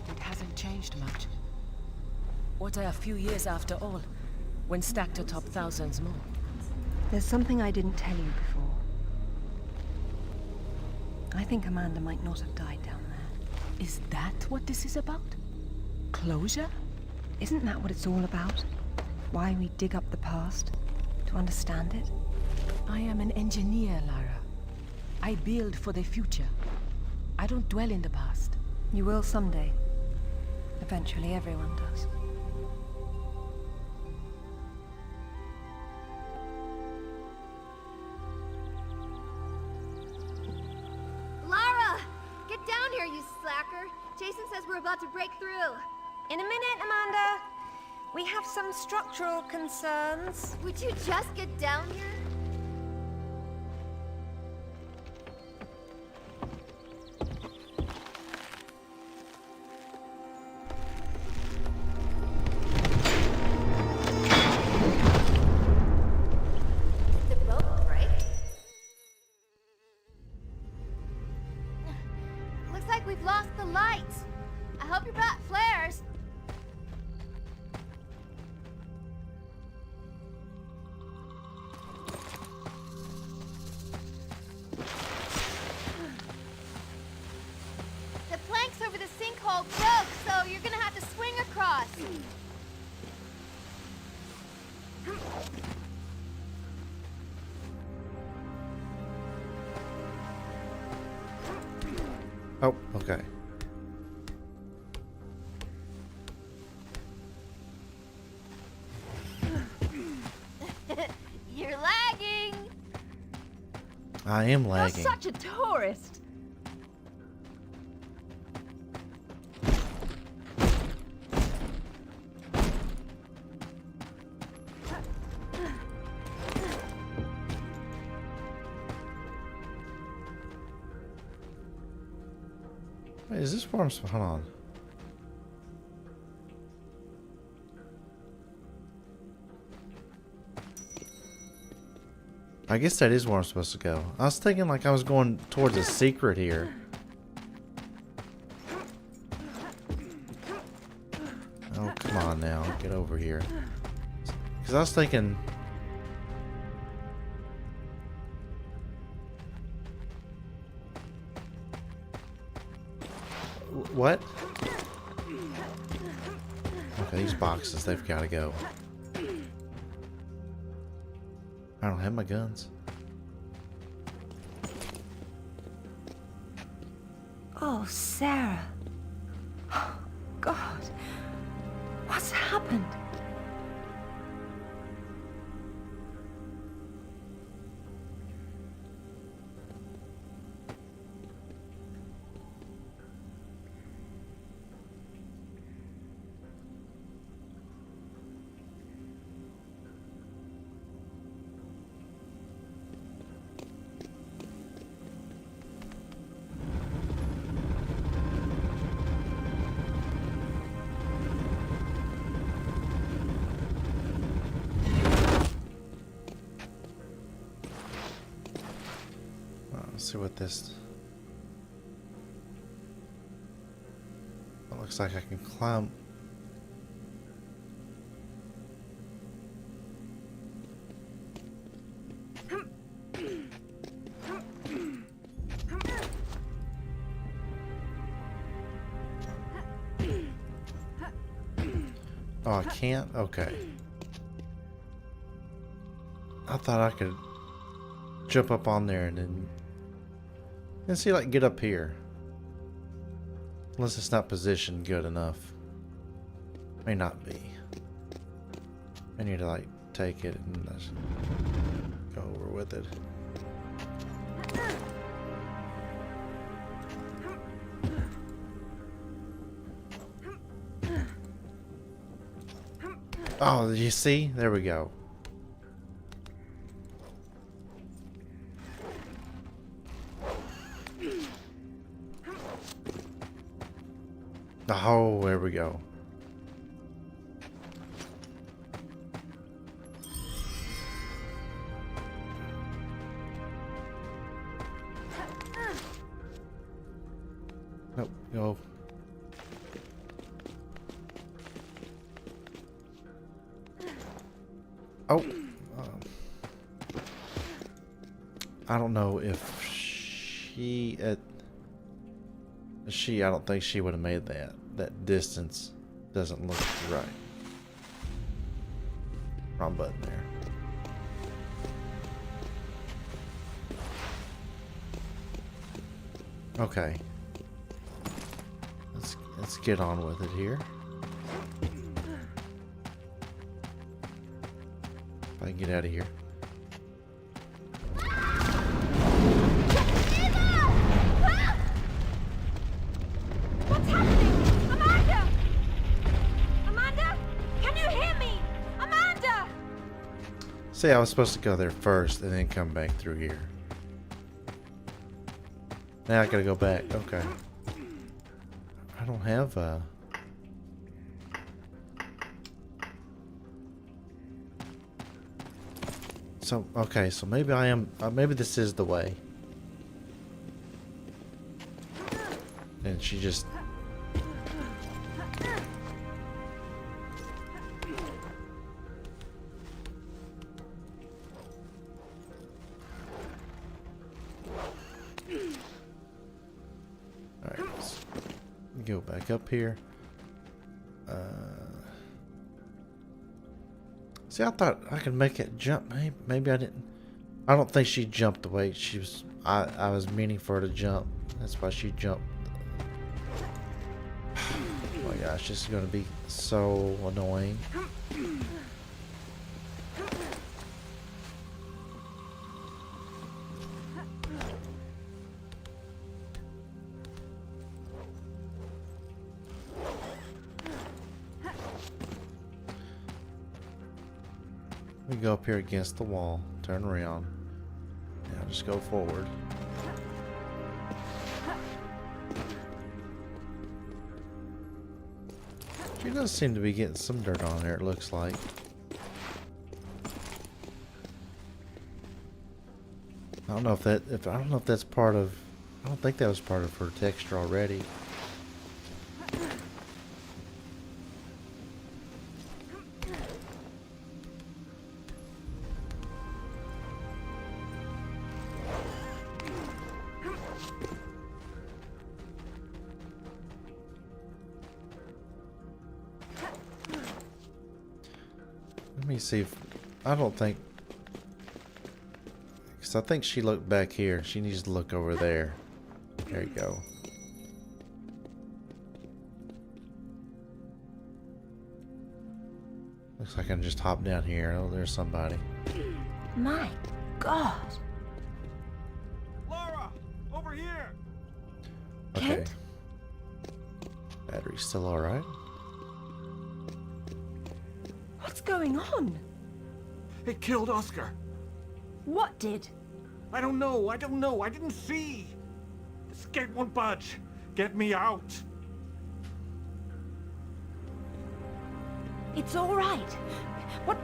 It hasn't changed much. What are a few years after all, when stacked atop thousands more? There's something I didn't tell you before. I think Amanda might not have died down there. Is that what this is about? Closure? Isn't that what it's all about? Why we dig up the past? To understand it? I am an engineer, Lara. I build for the future. I don't dwell in the past. You will someday. Eventually, everyone does. Lara! Get down here, you slacker! Jason says we're about to break through. In a minute, Amanda. We have some structural concerns. Would you just get down here? The boat break? Looks like we've lost the lights. I hope you brought flares. The planks over the sinkhole broke, so you're gonna have to swing across. Oh, okay. You're lagging. I am You're lagging. such a tourist. Wait, is this where I'm supposed? Hold on. I guess that is where I'm supposed to go. I was thinking like I was going towards a secret here. Oh, come on now. Get over here. Because I was thinking... What? Okay, these boxes, they've got to go. I don't have my guns. Oh, Oh, Sarah. Oh, God. What's happened? Let's see what this... It looks like I can climb. Oh, I can't? Okay. I thought I could jump up on there and then... And see, like, get up here. Unless it's not positioned good enough. May not be. I need to, like, take it and just go over with it. Oh, did you see? There we go. Oh, there we go. Nope, go. Oh, I don't know if she I don't think she would have made that. That distance doesn't look right. Wrong button there. Okay. Let's get on with it here. If I can get out of here. What's happening? Amanda! Amanda? Can you hear me? Amanda! See, I was supposed to go there first and then come back through here. Now I gotta go back. Okay. I don't have So, okay, so maybe I am, maybe this is the way. And she just... Alright, let's go back up here. See, I thought I could make it jump. Maybe I didn't. I don't think she jumped the way she was. I was meaning for her to jump. That's why she jumped. Oh my gosh, this is going to be so annoying. We go up here against the wall, turn around, now just go forward. She does seem to be getting some dirt on there, it looks like. I don't know if I don't know if that's part of, I don't think that was part of her texture already. Let me see if, I don't think, because I think she looked back here. She needs to look over there. There you go. Looks like I can just hop down here. Oh, there's somebody. My God. Lara, over here. Okay. Kent? Battery's still alright. What's going on? It killed Oscar. What did? I don't know. I didn't see. This gate won't budge. Get me out. It's all right. What?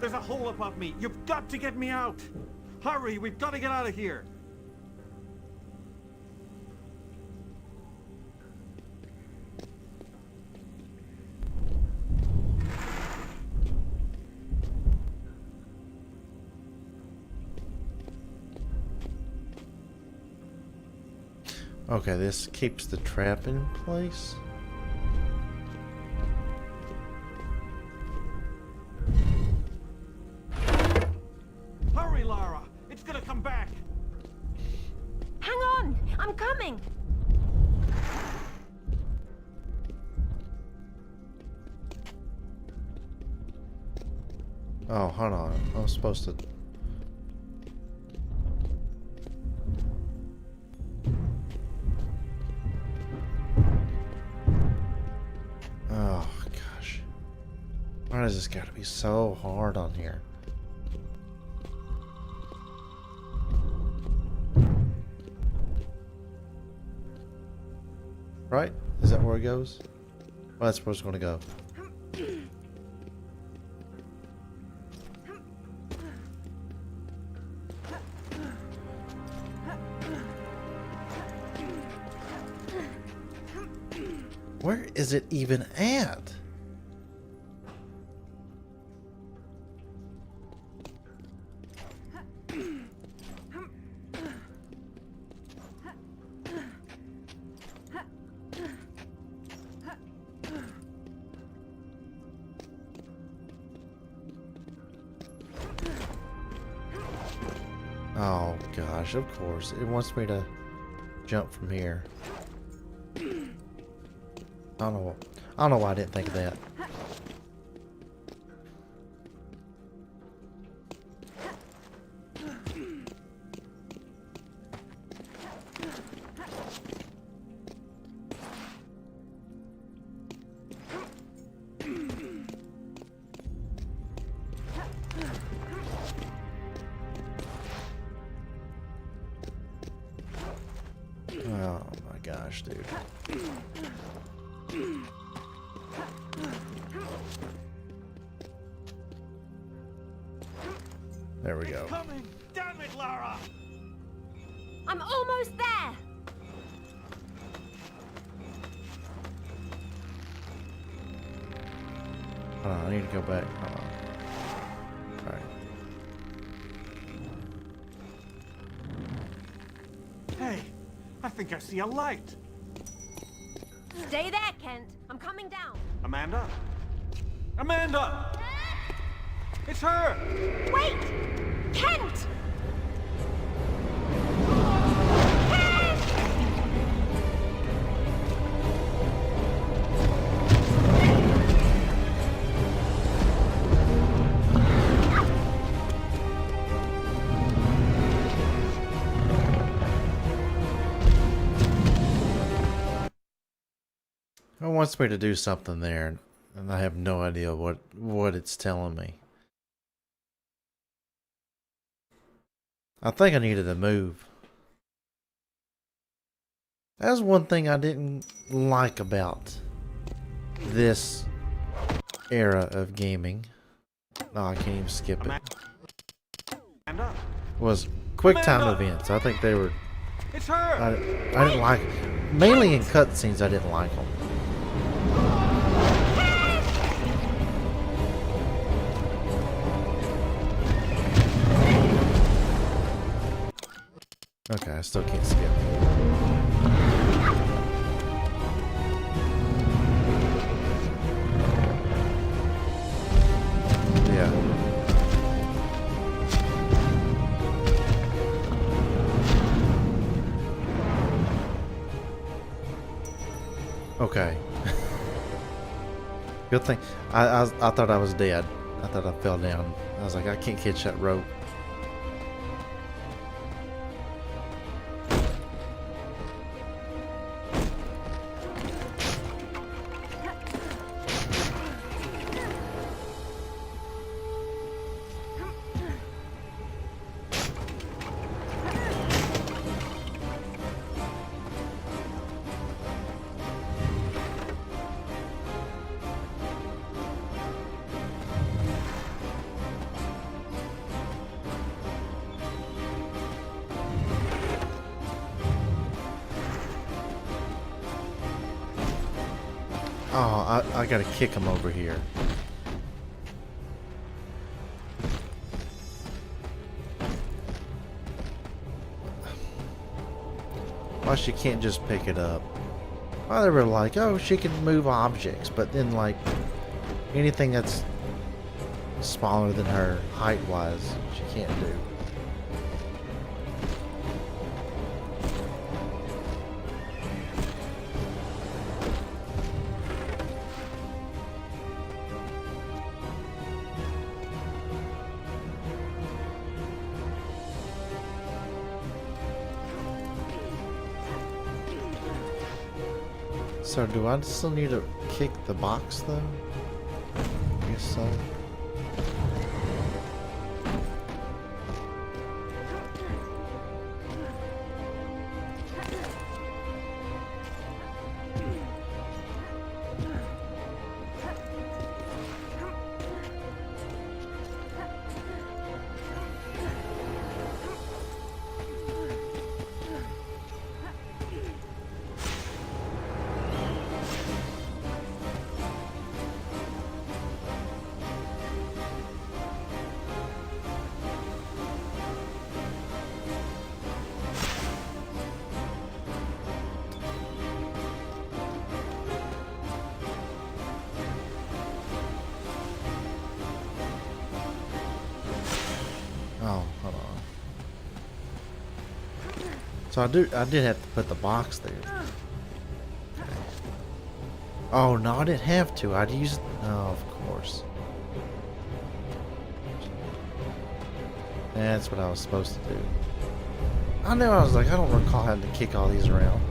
There's a hole above me. You've got to get me out. Hurry, we've got to get out of here. Okay, this keeps the trap in place. Hurry, Lara. It's gonna come back. Hang on! I'm coming! Oh, hold on. I'm supposed to... Oh, gosh. Why does this gotta be so hard on here? Right? Is that where it goes? Well, that's where it's gonna go. Where is it even at? Oh gosh, of course. It wants me to jump from here. I don't know why I didn't think of that. Oh my gosh, dude. There we go. Coming! Damn it, Lara! I'm almost there! Hold on, I need to go back. Hold on. Alright. Hey, I think I see a light. Stay there, Kent. I'm coming down. Amanda? Amanda! It's her! Wait! Kent! It wants me to do something there, and I have no idea what it's telling me. I think I needed to move. That's one thing I didn't like about this era of gaming. No, I can't even skip it. Amanda? Was quick time Amanda! events. I think they were. It's her! I didn't like. Mainly in cutscenes, I didn't like them. Okay, I still can't skip. Yeah. Okay. Good thing. I thought I was dead. I thought I fell down. I was like, I can't catch that rope. Oh, I gotta kick him over here. Why she can't just pick it up? Well, they were like, oh, she can move objects, but then like anything that's smaller than her height-wise, she can't do. So do I still need to kick the box though? I guess so. Oh, hold on. So I did have to put the box there. Okay. Oh no, I didn't have to. I'd use. Oh, of course. That's what I was supposed to do. I know. I was like, I don't recall having to kick all these around.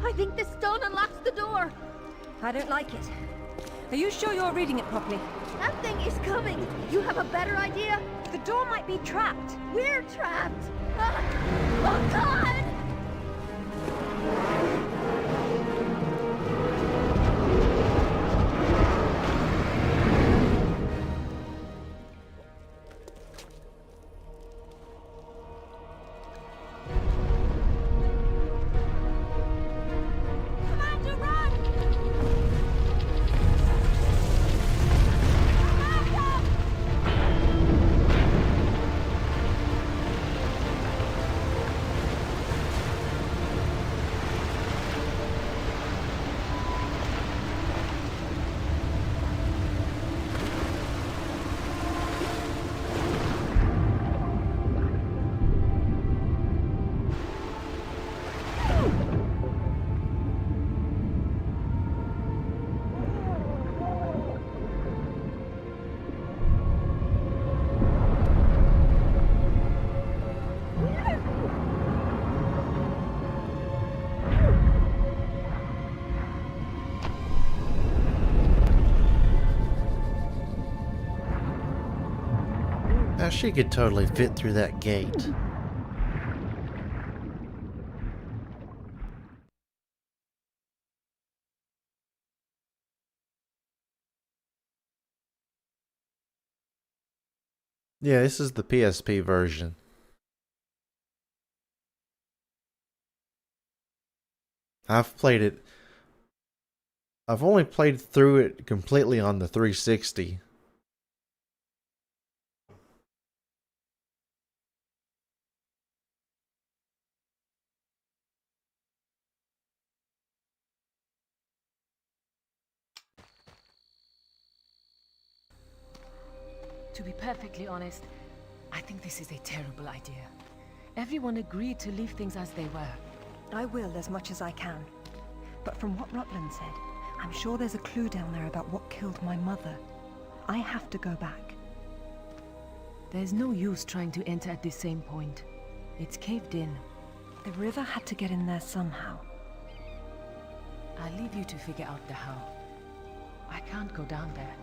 I think this stone unlocks the door. I don't like it. Are you sure you're reading it properly? That thing is coming. You have a better idea? The door might be trapped. We're trapped. Oh, God! Now she could totally fit through that gate. Yeah, this is the PSP version. I've played it. I've only played through it completely on the 360. To be perfectly honest, I think this is a terrible idea. Everyone agreed to leave things as they were. I will as much as I can. But from what Rutland said, I'm sure there's a clue down there about what killed my mother. I have to go back. There's no use trying to enter at the same point. It's caved in. The river had to get in there somehow. I'll leave you to figure out the how. I can't go down there.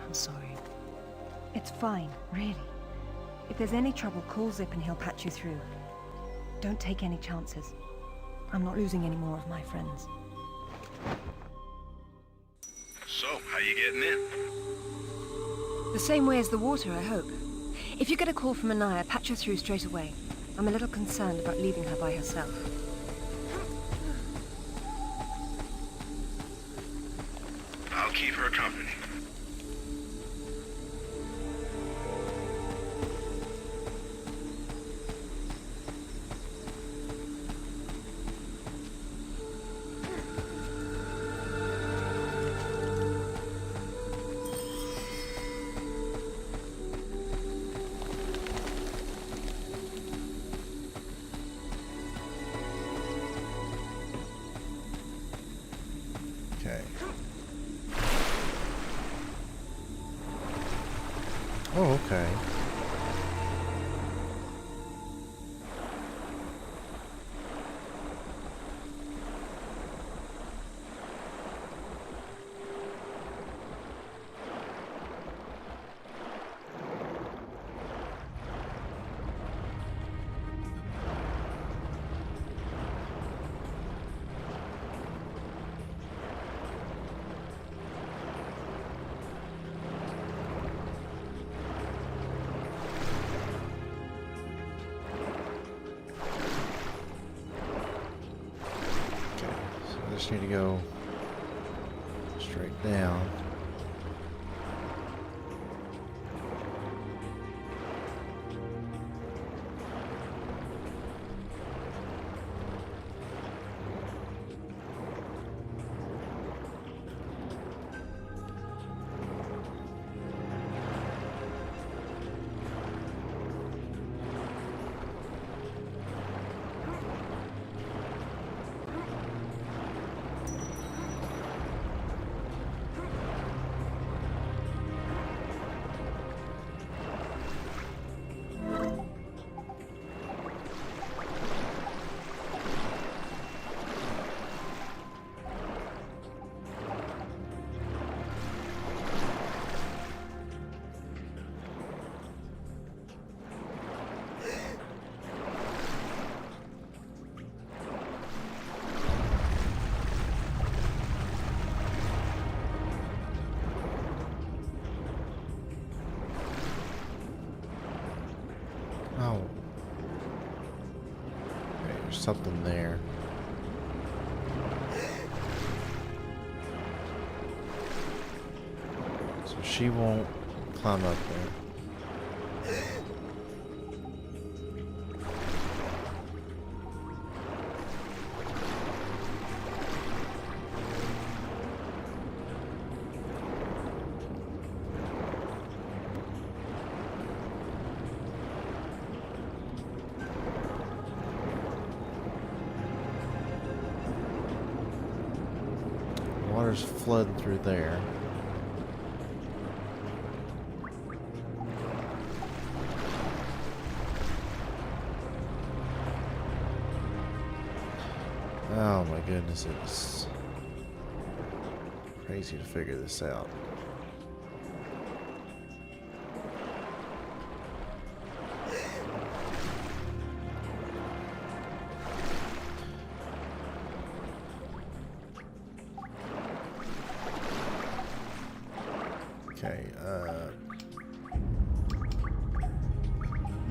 I'm sorry. It's fine, really. If there's any trouble, call Zip and he'll patch you through. Don't take any chances. I'm not losing any more of my friends. So, how you getting in? The same way as the water, I hope. If you get a call from Anaya, patch her through straight away. I'm a little concerned about leaving her by herself. I'll keep her company. Okay. Oh, okay. Just need to go straight down. Oh. Okay, there's something there. So she won't climb up there. Water's flooding through there. Oh my goodness, it's crazy to figure this out.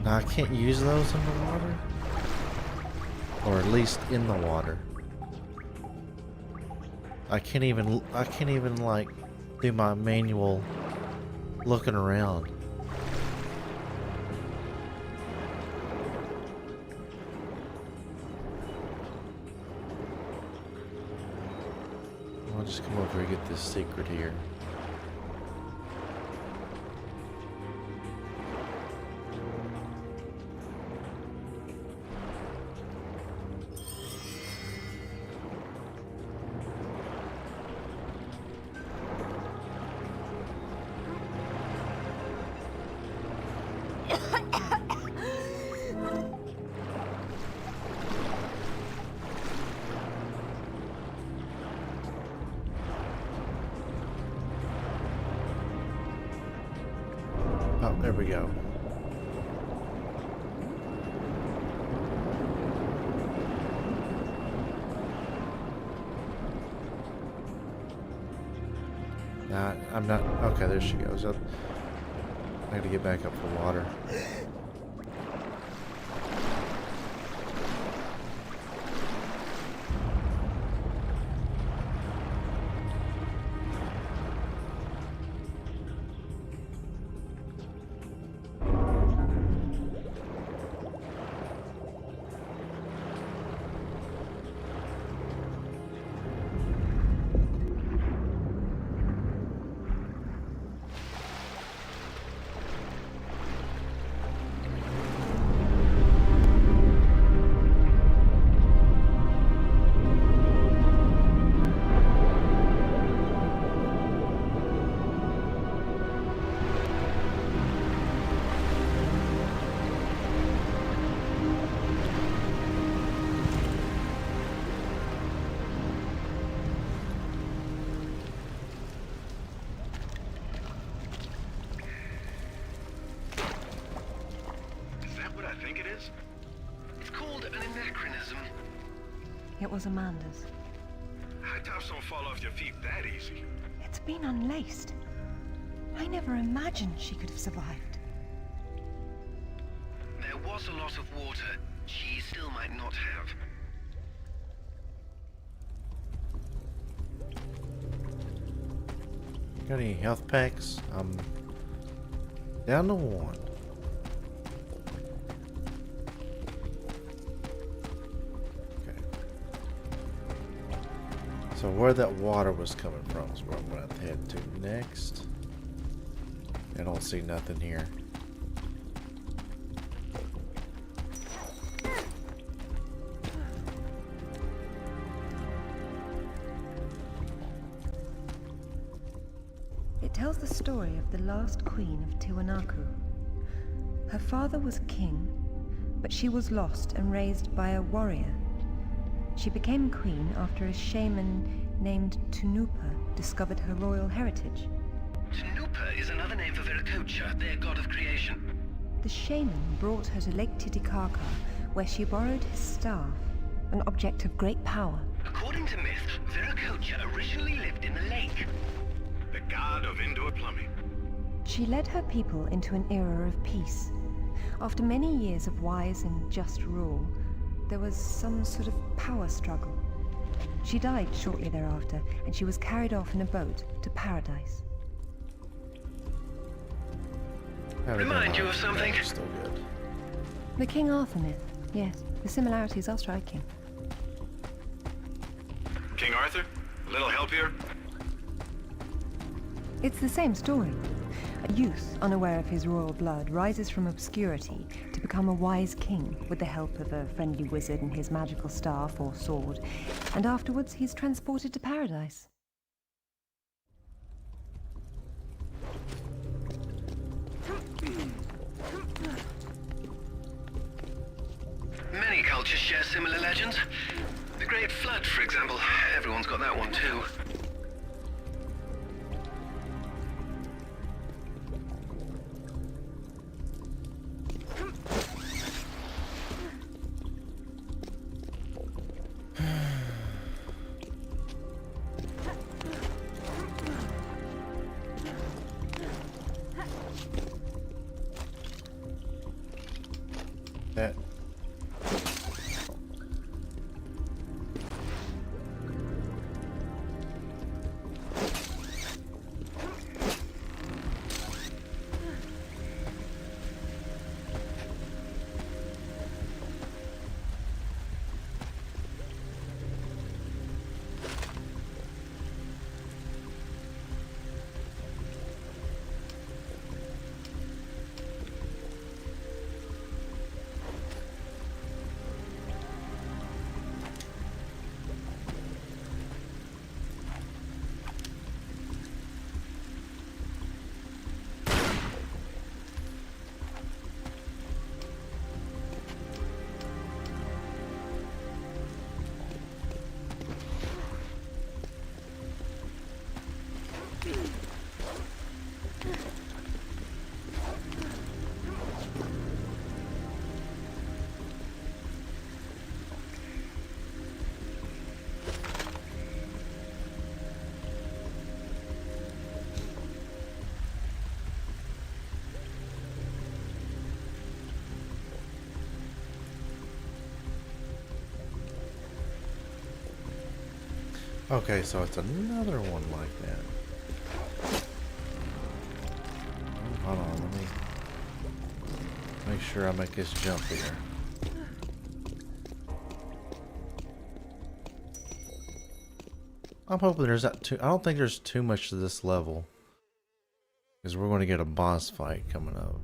No, I can't use those in the water. Or at least in the water. I can't even like do my manual looking around. I'll just come over and get this secret here. Oh, there we go. Nah, I'm not. Okay, there she goes. I gotta get back up for water. It was Amanda's. High tops don't fall off your feet that easy. It's been unlaced. I never imagined she could have survived. There was a lot of water. She still might not have. Got any health packs? Down to one. So where that water was coming from is where I'm going to have to head to next. I don't see nothing here. It tells the story of the last queen of Tiwanaku. Her father was king, but she was lost and raised by a warrior. She became queen after a shaman named Tunupa discovered her royal heritage. Tunupa is another name for Viracocha, their god of creation. The shaman brought her to Lake Titicaca, where she borrowed his staff, an object of great power. According to myth, Viracocha originally lived in the lake. The god of indoor plumbing. She led her people into an era of peace. After many years of wise and just rule, there was some sort of power struggle. She died shortly thereafter, and she was carried off in a boat to paradise. Remind you of something? Still good. The King Arthur myth, yes. The similarities are striking. King Arthur? A little help here? It's the same story. A youth, unaware of his royal blood, rises from obscurity to become a wise king with the help of a friendly wizard and his magical staff or sword, and afterwards he's transported to paradise. Many cultures share similar legends. The Great Flood, for example. Everyone's got that one too. That. Okay, so it's another one like that. Hold on, let me make sure I make this jump here. I'm hoping there's not too. I don't think there's too much to this level, because we're going to get a boss fight coming up.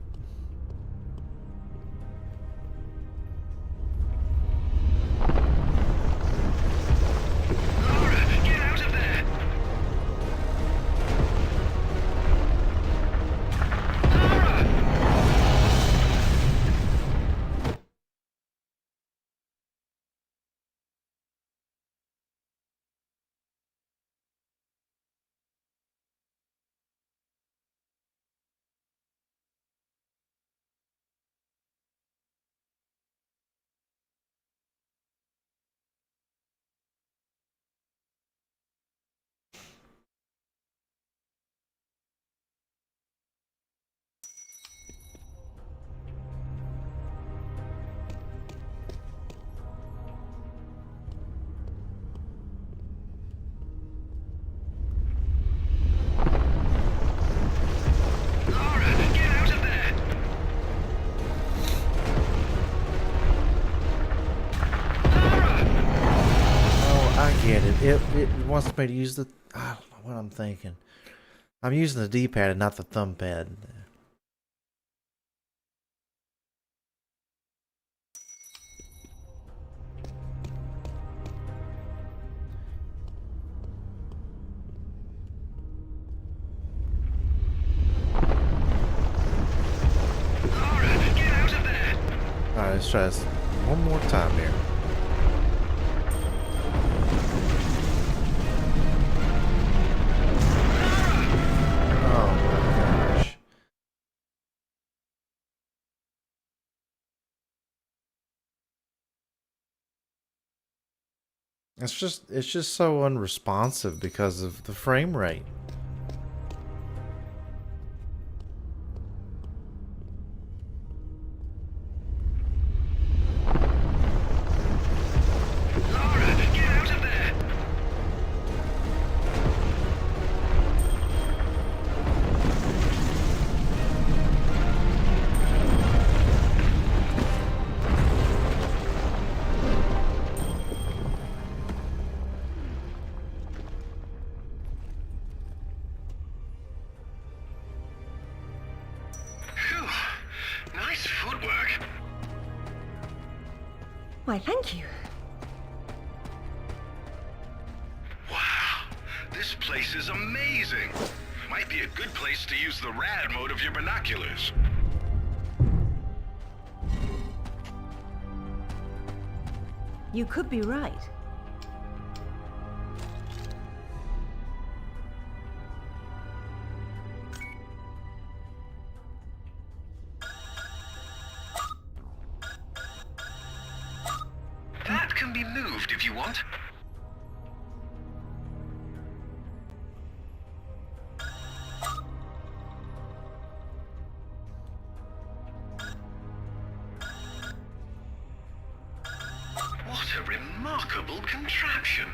It wants me to use the. I don't know what I'm thinking. I'm using the D-pad and not the thumb pad. Alright, let's try this one more time here. It's just so unresponsive because of the frame rate. Why, thank you. Wow, this place is amazing. Might be a good place to use the rad mode of your binoculars. You could be right. That can be moved if you want. a remarkable contraption.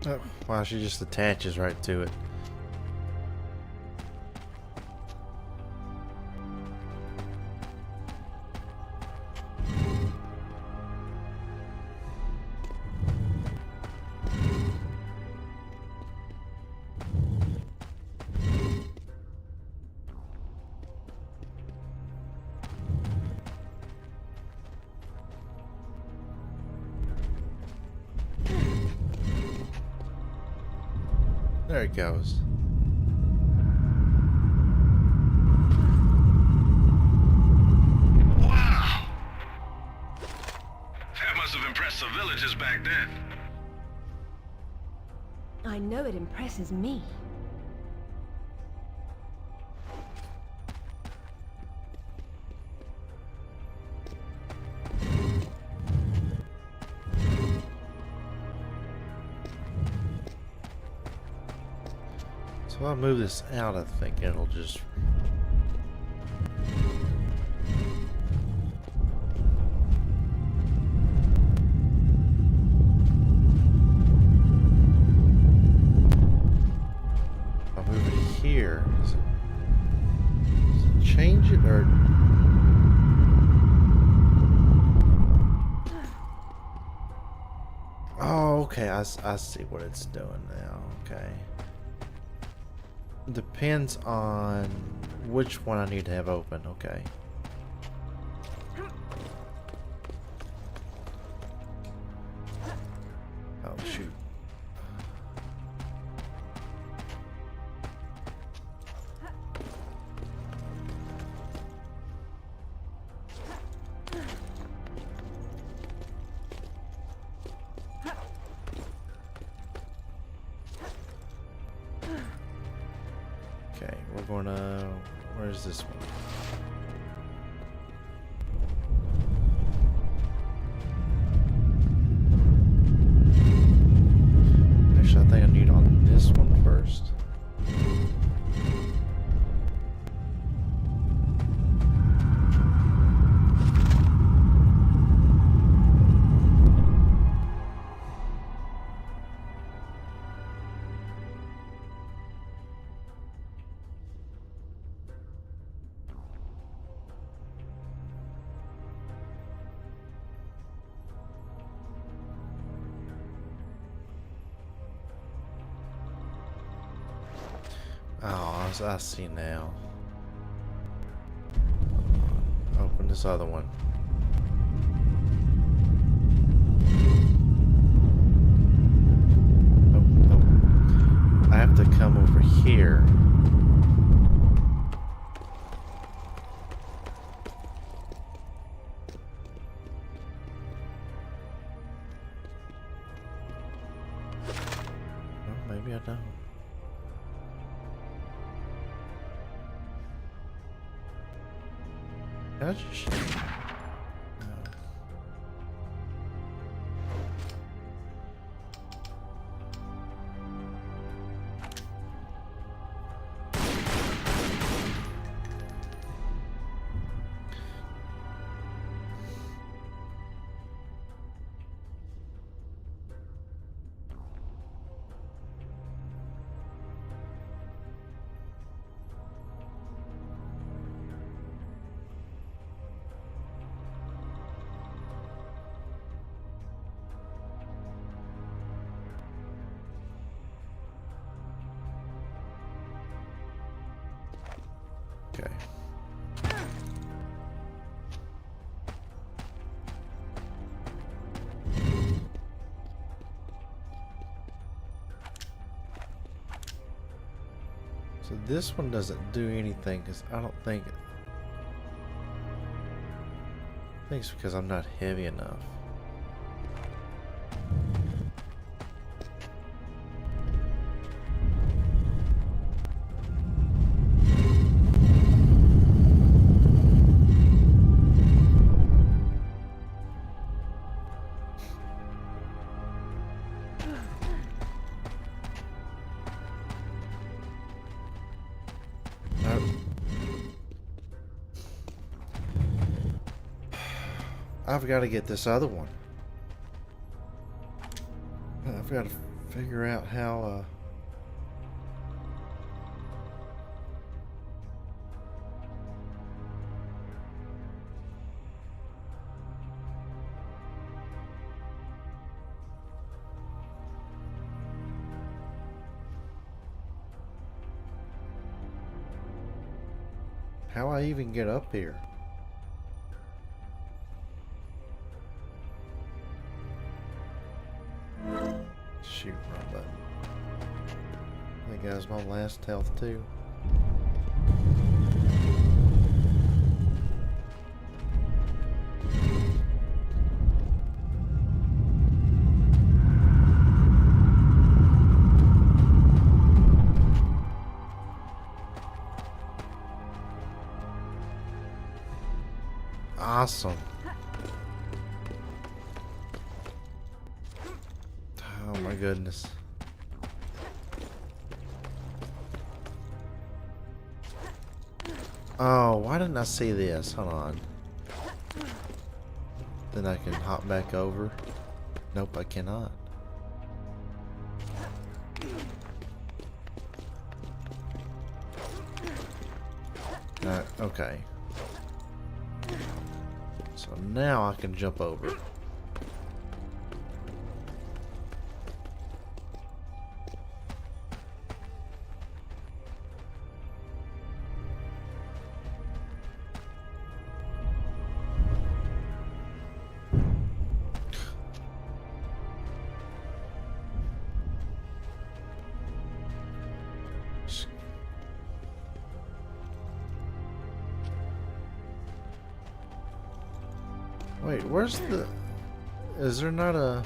Oh, wow, she just attaches right to it. There it goes. Wow! That must have impressed the villagers back then. I know it impresses me. So I'll move this out, I think it'll just... I'll move it here. Does it change it or... Oh, okay, I see what it's doing now, okay. Depends on which one I need to have open, okay. Oh, shoot. Okay, we're gonna... Where's this one? Actually, I think I need on this one first. Oh, I see now. Open this other one. Oh, I have to come over here. Well, maybe I don't. Can I just... Okay. So this one doesn't do anything because I don't think... I think it's because I'm not heavy enough. I've got to get this other one. I've got to figure out how I even get up here. Shoot, wrong button. I think that was my last health too. Awesome. Oh my goodness. Oh, why didn't I see this? Hold on. Then I can hop back over. Nope, I cannot. Okay. So now I can jump over. Wait, where's the... Is there not a...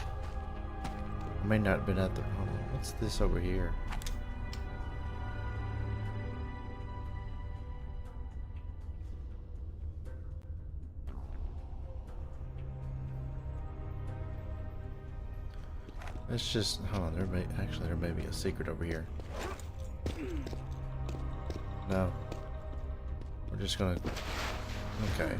I may not have been at the... Hold on, what's this over here? It's just... Hold on, there may be a secret over here. No. We're just gonna... Okay.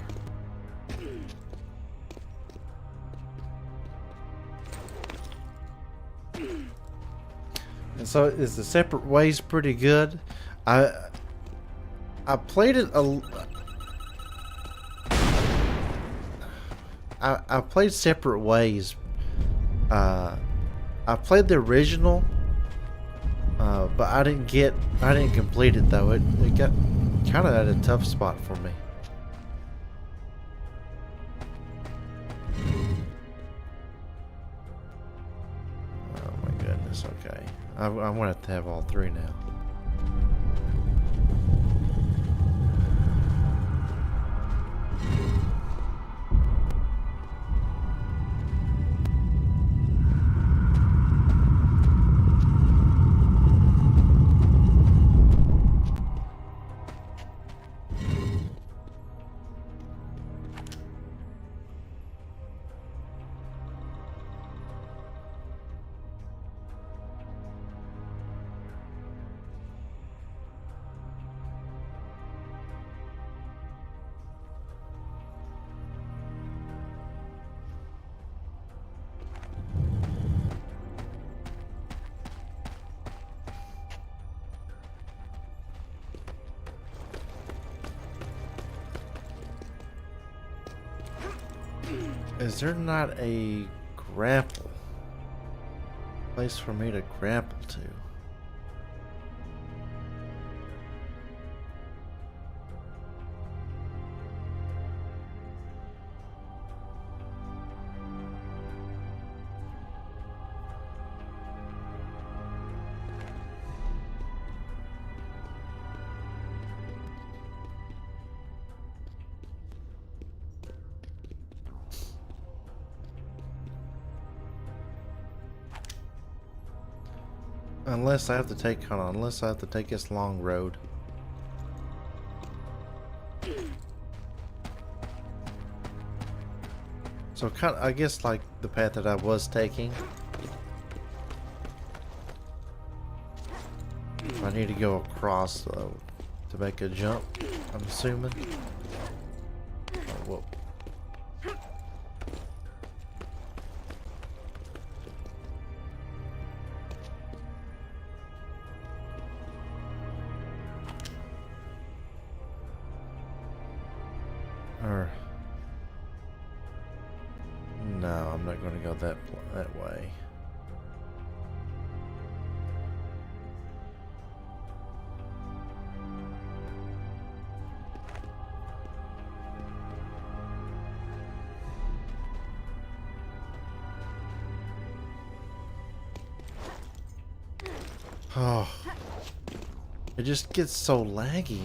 And so is the separate ways pretty good? I played it I played separate ways. I played the original, but I didn't complete it though. It got kind of at a tough spot for me. Okay, I'm gonna have to have all three now. Is there not a grapple? Place for me to grapple to? Unless I have to take, hold on, unless I have to take this long road. So kind of, I guess like the path that I was taking. I need to go across though to make a jump, I'm assuming. Oh, whoa. No, I'm not going to go that way. Oh, it just gets so laggy.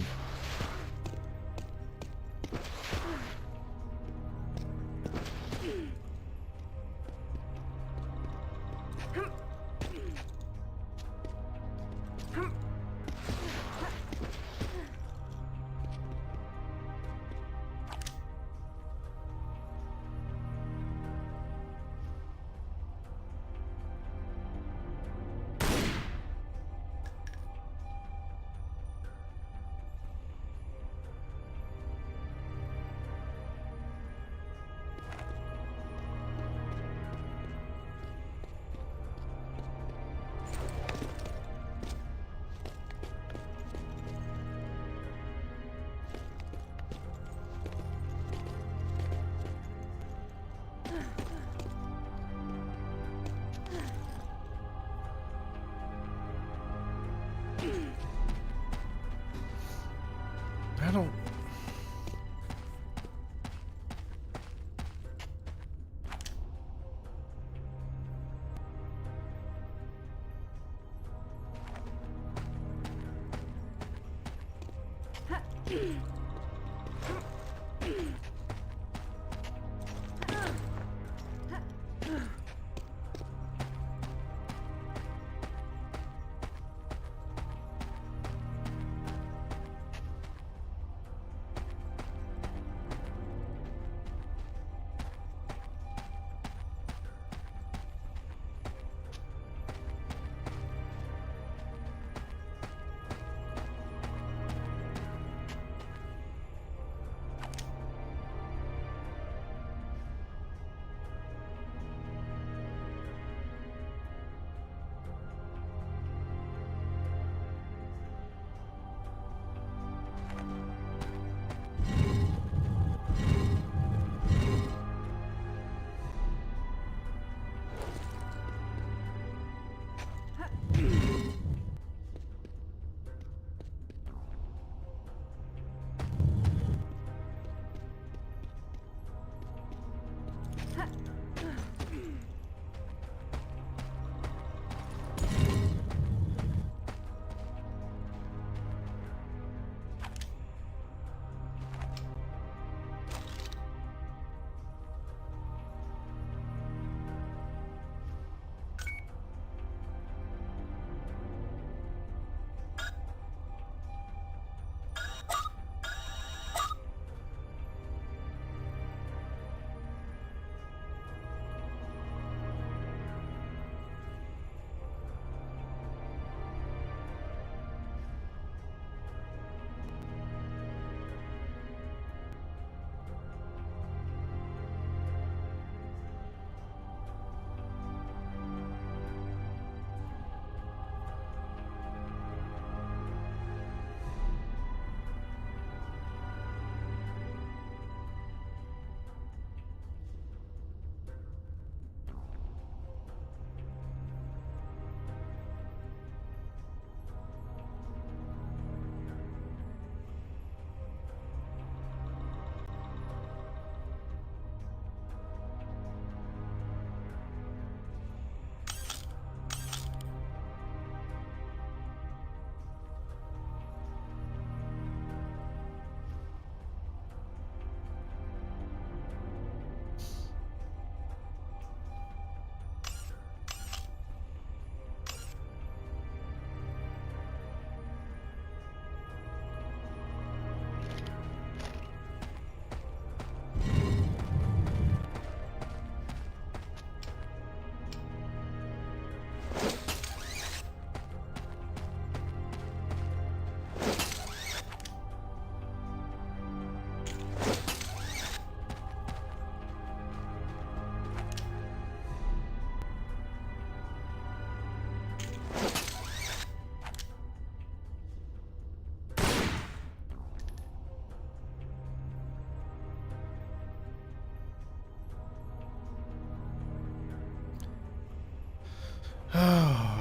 I don't...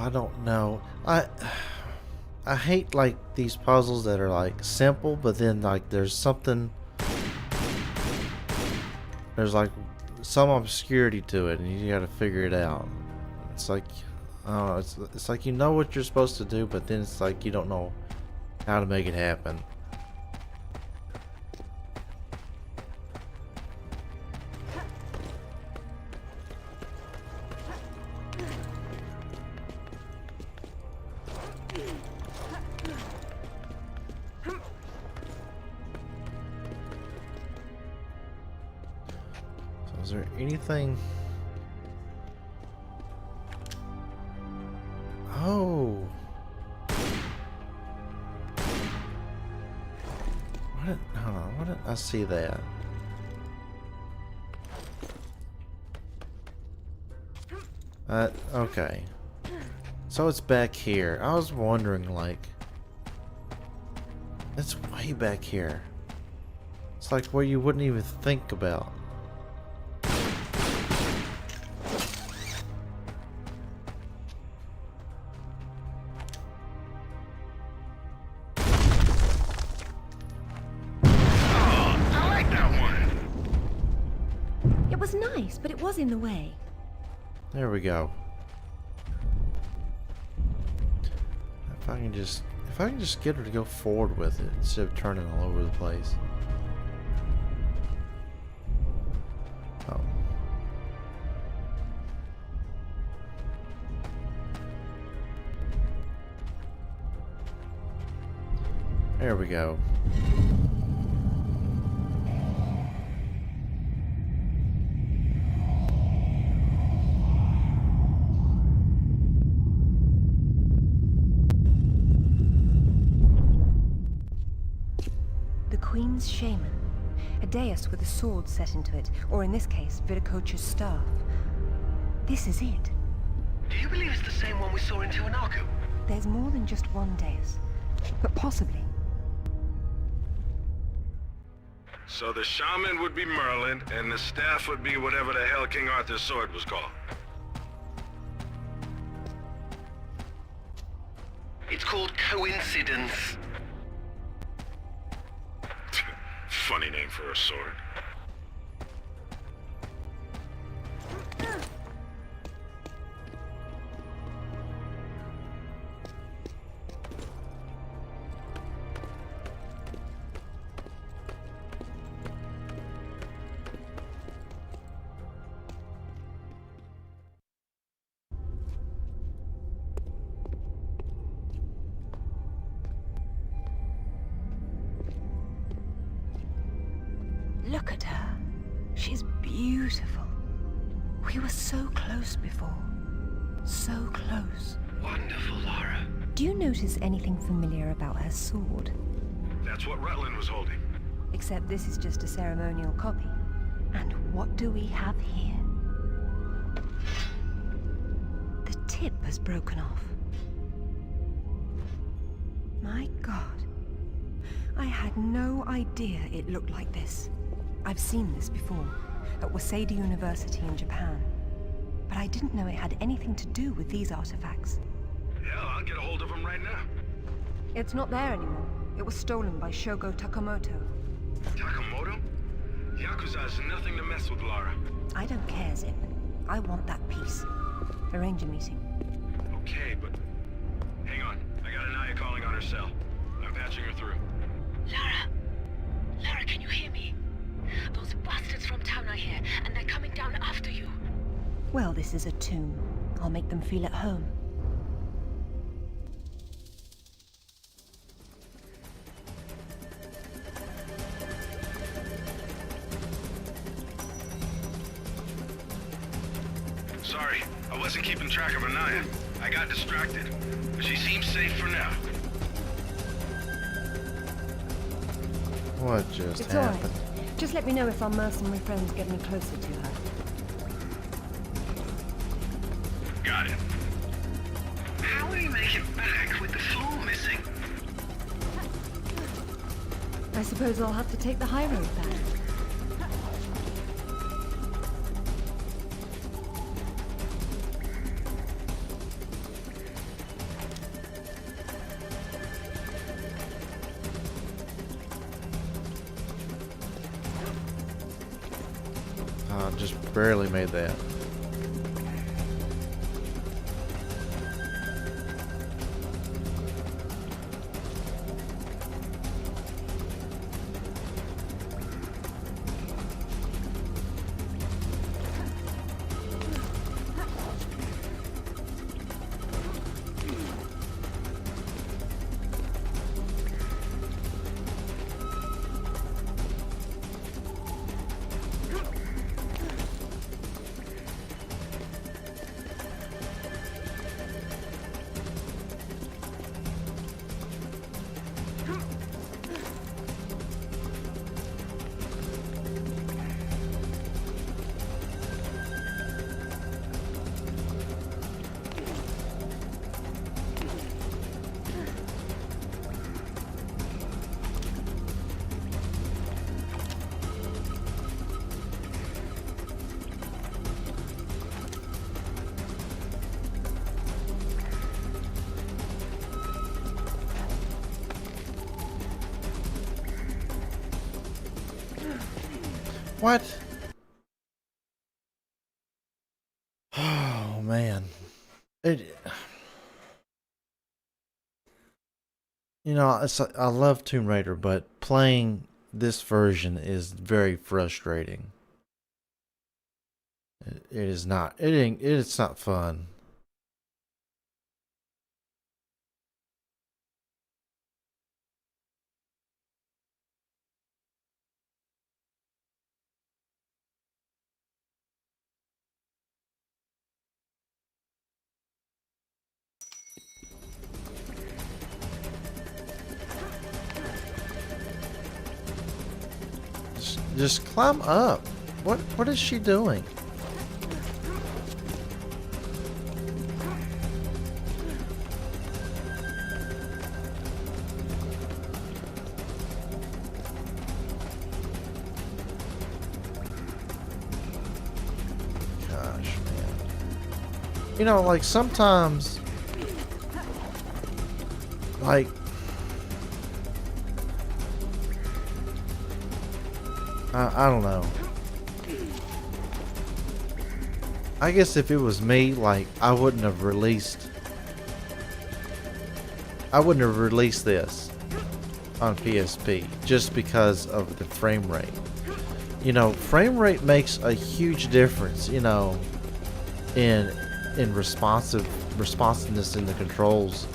I don't know. I hate like these puzzles that are like simple, but then like there's something, there's like some obscurity to it, and you got to figure it out. It's like, I don't know. It's like you know what you're supposed to do, but then it's like you don't know how to make it happen. Is there anything? Oh. What? Hold on. What did I see that? Okay. So it's back here. I was wondering, like, it's way back here. It's like where you wouldn't even think about. It was nice, but it was in the way. There we go. If I can just get her to go forward with it instead of turning all over the place. Oh. There we go. Queen's shaman. A dais with a sword set into it, or in this case, Viracocha's staff. This is it. Do you believe it's the same one we saw in Tiwanaku? There's more than just one dais, but possibly. So the shaman would be Merlin, and the staff would be whatever the hell King Arthur's sword was called. It's called coincidence. Funny name for a sword. Look at her. She's beautiful. We were so close before. So close. Wonderful, Lara. Do you notice anything familiar about her sword? That's what Rutland was holding. Except this is just a ceremonial copy. And what do we have here? The tip has broken off. My God. I had no idea it looked like this. I've seen this before, at Waseda University in Japan. But I didn't know it had anything to do with these artifacts. Yeah, I'll get a hold of him right now. It's not there anymore. It was stolen by Shogo Takamoto. Takamoto? Yakuza is nothing to mess with, Lara. I don't care, Zip. I want that piece. Arrange a meeting. Okay, but... hang on. I got Anaya calling on her cell. I'm patching her through. Lara! Lara, can you hear me? Those bastards from town are here, and they're coming down after you. Well, this is a tomb. I'll make them feel at home. Sorry, I wasn't keeping track of Anaya. I got distracted. But she seems safe for now. What just It's all right. happened? Just let me know if our mercenary friends get any closer to her. Got it. How will you make it back with the floor missing? I suppose I'll have to take the high road back. Just barely made that. What? Oh man. I love Tomb Raider, but playing this version is very frustrating. It is not. It's not fun. Just climb up. What is she doing? Gosh, man. Like sometimes, like, I don't know. I guess if it was me, like, I wouldn't have released this on PSP just because of the frame rate. Frame rate makes a huge difference, in responsiveness in the controls.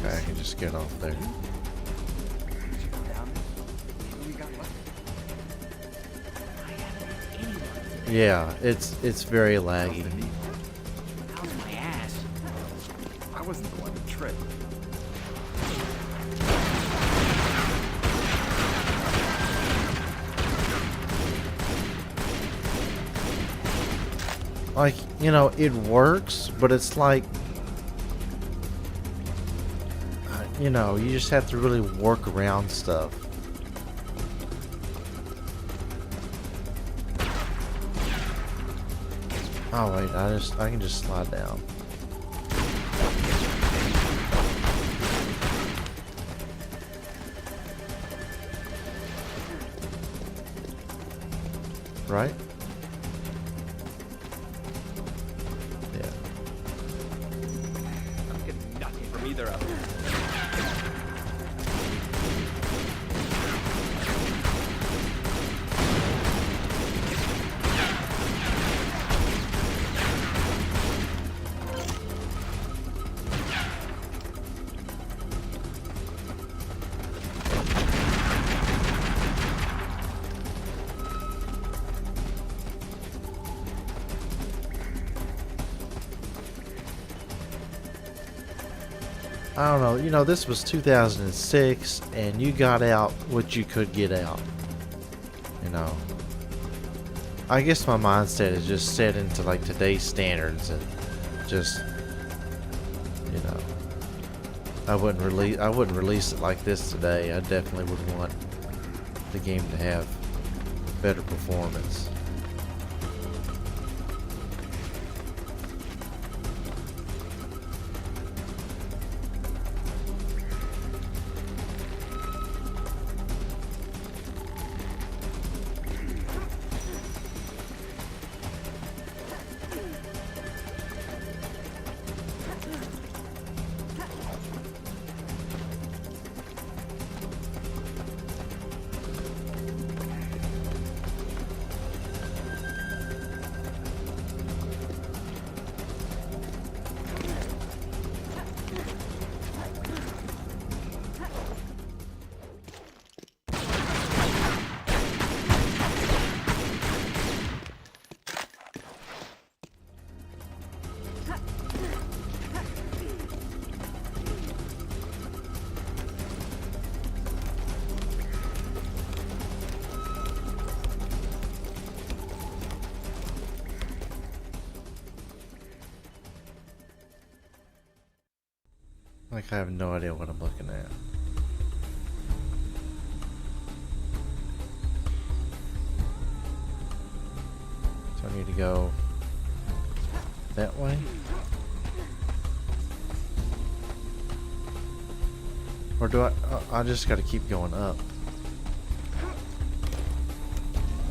I can just get off there. Yeah, it's very laggy. My ass. I wasn't the one who tripped. Like, it works, but it's like, you just have to really work around stuff. Oh wait, I can just slide down. Right? Yeah. I'm getting nothing from either of them. I don't know, this was 2006 and you got out what you could get out. I guess my mindset is just set into like today's standards and just, I wouldn't release it like this today. I definitely would want the game to have better performance. Like, I have no idea what I'm looking at. So I need to go that way? Or do I just gotta keep going up.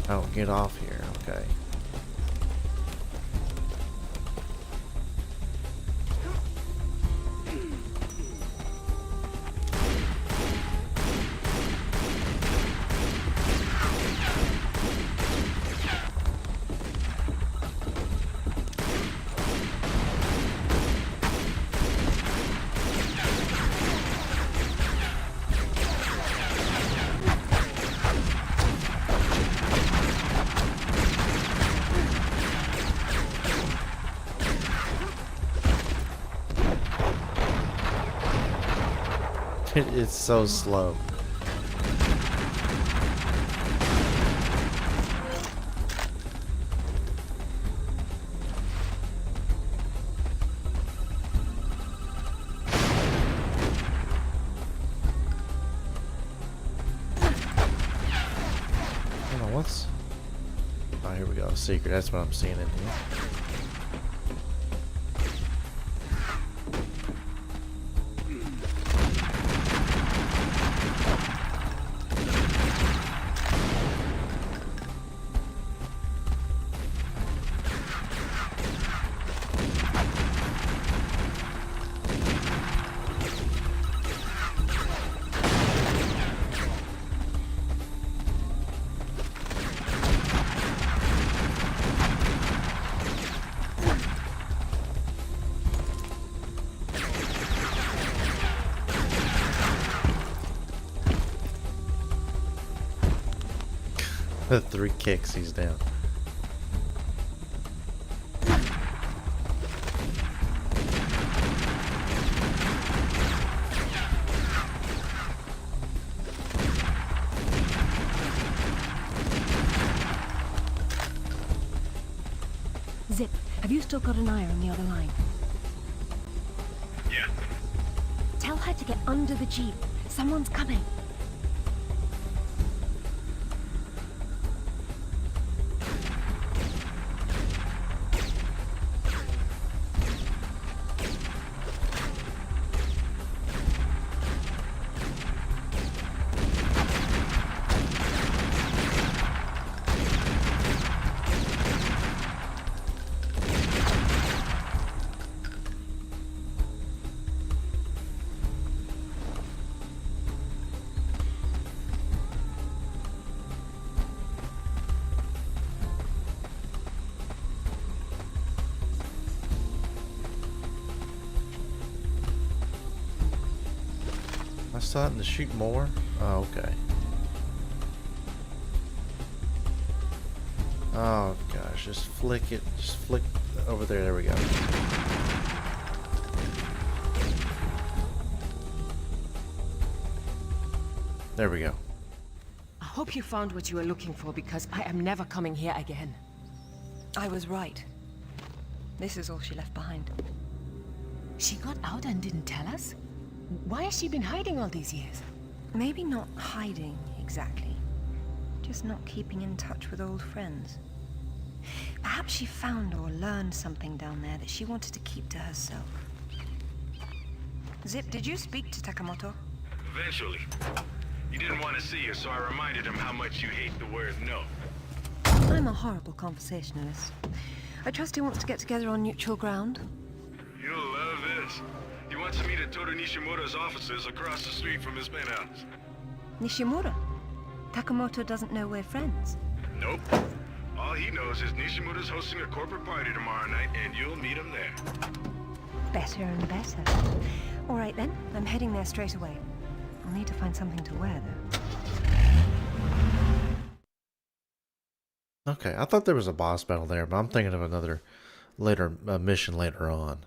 I don't get off here, okay. It's so slow. Hold on, what's... Oh, here we go. Secret. That's what I'm seeing in here. The 3 kicks, he's down. Zip, have you still got an eye on the other line? Yeah. Tell her to get under the jeep. Someone's coming. Am I starting to shoot more? Oh, okay. Oh gosh, just flick it. Just flick over there. There we go. There we go. I hope you found what you were looking for, because I am never coming here again. I was right. This is all she left behind. She got out and didn't tell us? Why has she been hiding all these years? Maybe not hiding, exactly. Just not keeping in touch with old friends. Perhaps she found or learned something down there that she wanted to keep to herself. Zip, did you speak to Takamoto? Eventually. He didn't want to see you, so I reminded him how much you hate the word no. I'm a horrible conversationalist. I trust he wants to get together on neutral ground. You'll love this. He wants to meet at Toru Nishimura's offices across the street from his penthouse. Nishimura? Takamoto doesn't know we're friends. Nope. All he knows is Nishimura's hosting a corporate party tomorrow night, and you'll meet him there. Better and better. All right then, I'm heading there straight away. I'll need to find something to wear, though. Okay, I thought there was a boss battle there, but I'm thinking of another mission later on.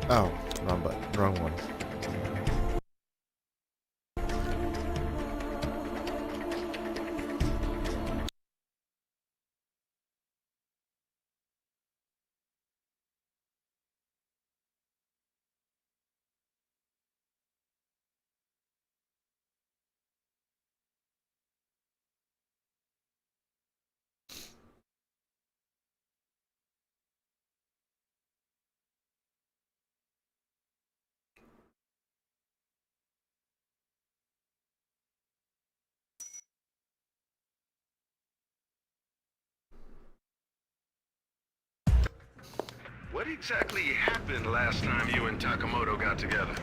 Oh, wrong button, wrong one. What exactly happened last time you and Takamoto got together?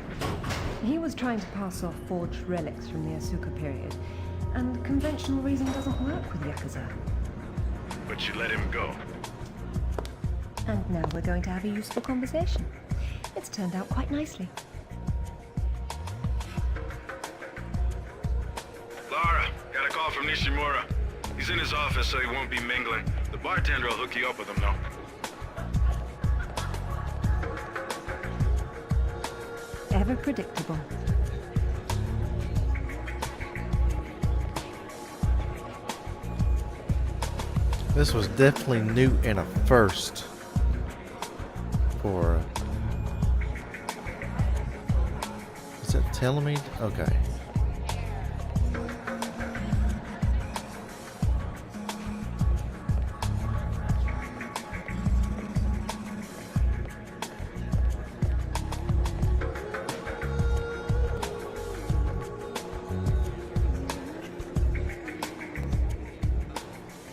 He was trying to pass off forged relics from the Asuka period, and conventional reason doesn't work with Yakuza. But you let him go. And now we're going to have a useful conversation. It's turned out quite nicely. Lara, got a call from Nishimura. He's in his office, so he won't be mingling. The bartender will hook you up with him, though. Ever predictable. This was definitely new and a first for... Is it Telemede? Okay.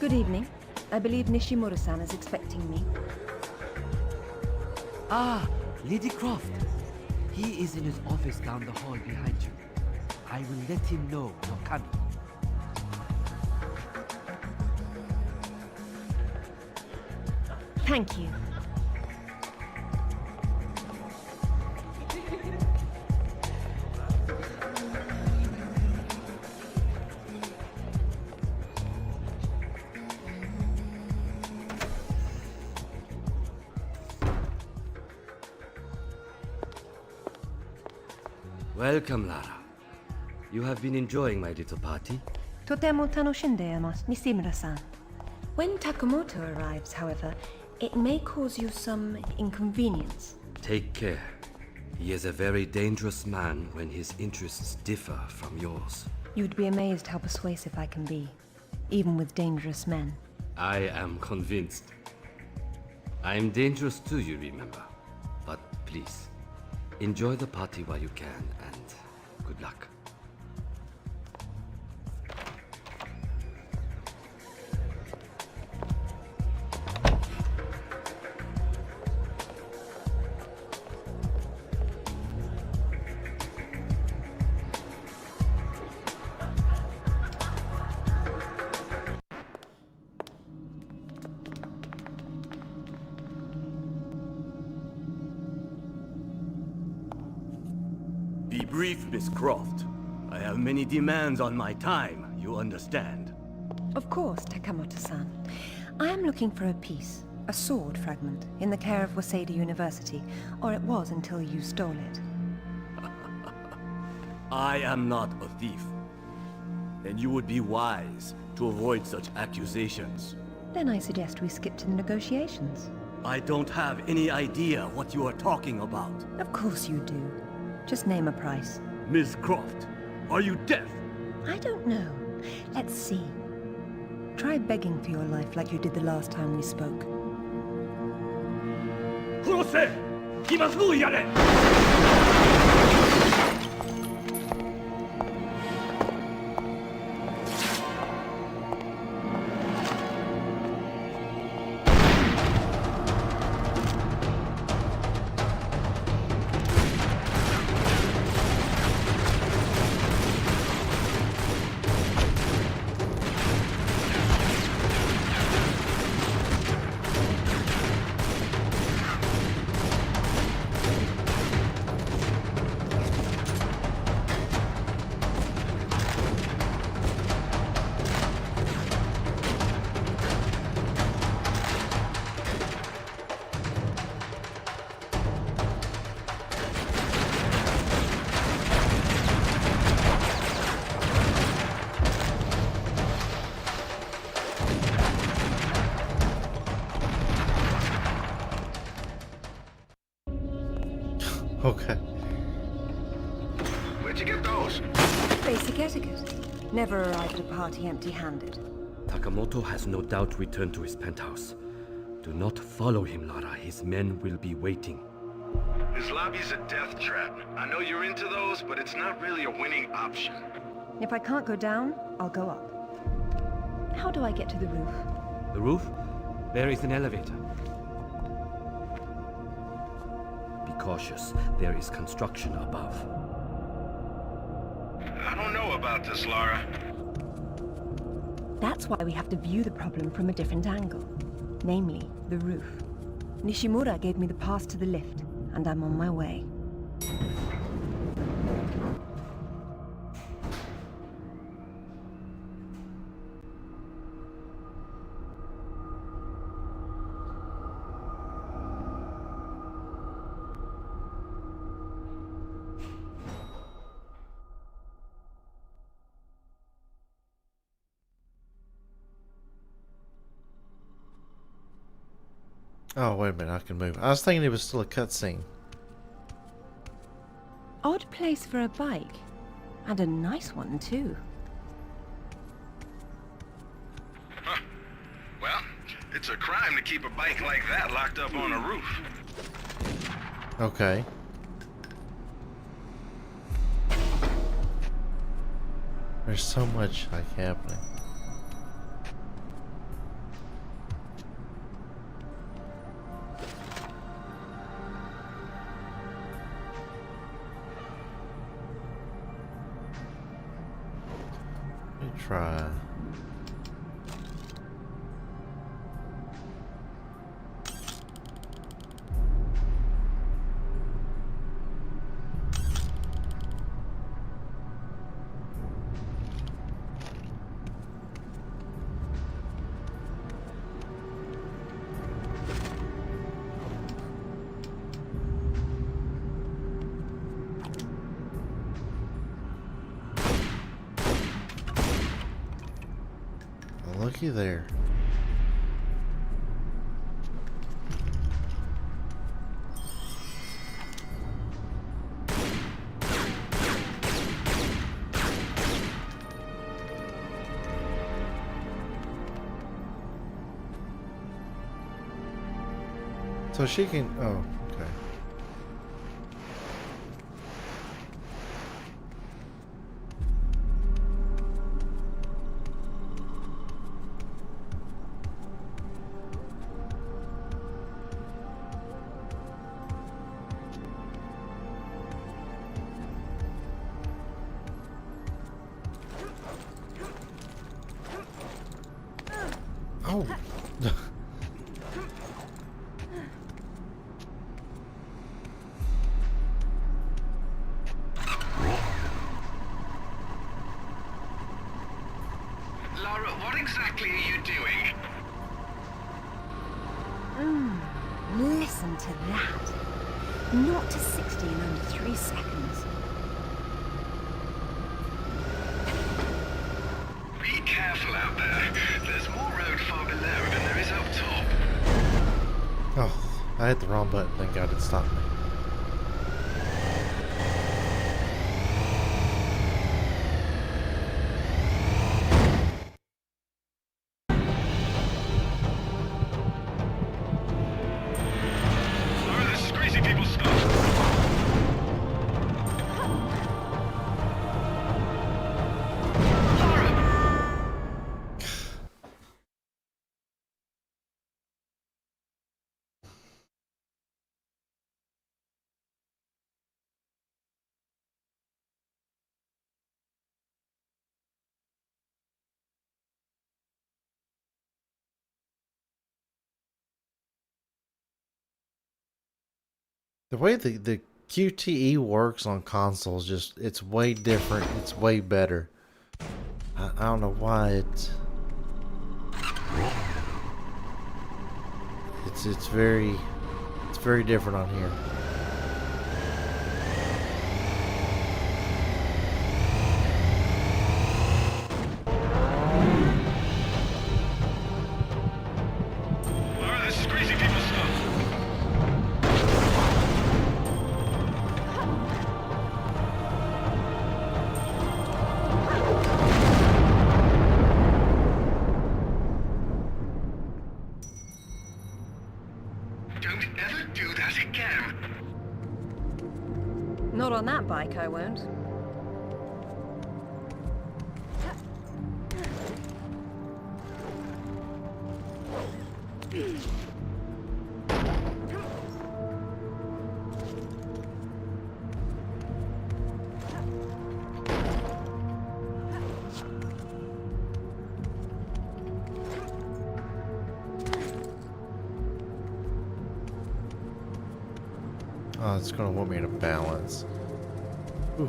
Good evening. I believe Nishimura-san is expecting me. Ah, Lady Croft. He is in his office down the hall behind you. I will let him know you're coming. Thank you. Welcome, Lara. You have been enjoying my little party? Totemo tanoshindeemasu, Nishimura-san. When Takamoto arrives, however, it may cause you some inconvenience. Take care. He is a very dangerous man when his interests differ from yours. You'd be amazed how persuasive I can be, even with dangerous men. I am convinced. I am dangerous too, you remember. But please, enjoy the party while you can, and good luck. Be brief, Miss Croft. I have many demands on my time, you understand. Of course, Takamoto-san. I am looking for a piece, A sword fragment in the care of Waseda University, or it was until you stole it. I am not a thief. And you would be wise to avoid such accusations. Then I suggest we skip to the negotiations. I don't have any idea what you are talking about. Of course you do. Just name a price. Ms. Croft, are you deaf? I don't know. Let's see. Try begging for your life like you did the last time we spoke. 殺せ! 今すぐやれ! Okay. Where'd you get those? Basic etiquette. Never arrive at a party empty-handed. Takamoto has no doubt returned to his penthouse. Do not follow him, Lara. His men will be waiting. His lobby's a death trap. I know you're into those, but it's not really a winning option. If I can't go down, I'll go up. How do I get to the roof? The roof? There is an elevator. Be cautious. There is construction above. I don't know about this, Lara. That's why we have to view the problem from a different angle. Namely, the roof. Nishimura gave me the pass to the lift, and I'm on my way. Oh, wait a minute, I can move. I was thinking it was still a cutscene. Odd place for a bike. And a nice one, too. Huh. Well, it's a crime to keep a bike like that locked up on a roof. Okay. There's so much like happening. Let me try. Looky there. So she can, oh, okay. Oh. Lara, what exactly are you doing? Listen to that. 0 to 60 in under 3 seconds. Be careful out there. There's more road far below than there is up top. Oh, I hit the wrong button. Thank God it stopped me. Laura, this is crazy people stuff. The way the QTE works on consoles, just it's way different. It's way better. I don't know why it's very different on here. Laura, this is crazy people stuff. Don't ever do that again. Not on that bike, I won't. Oh, it's gonna want me to balance. Ooh.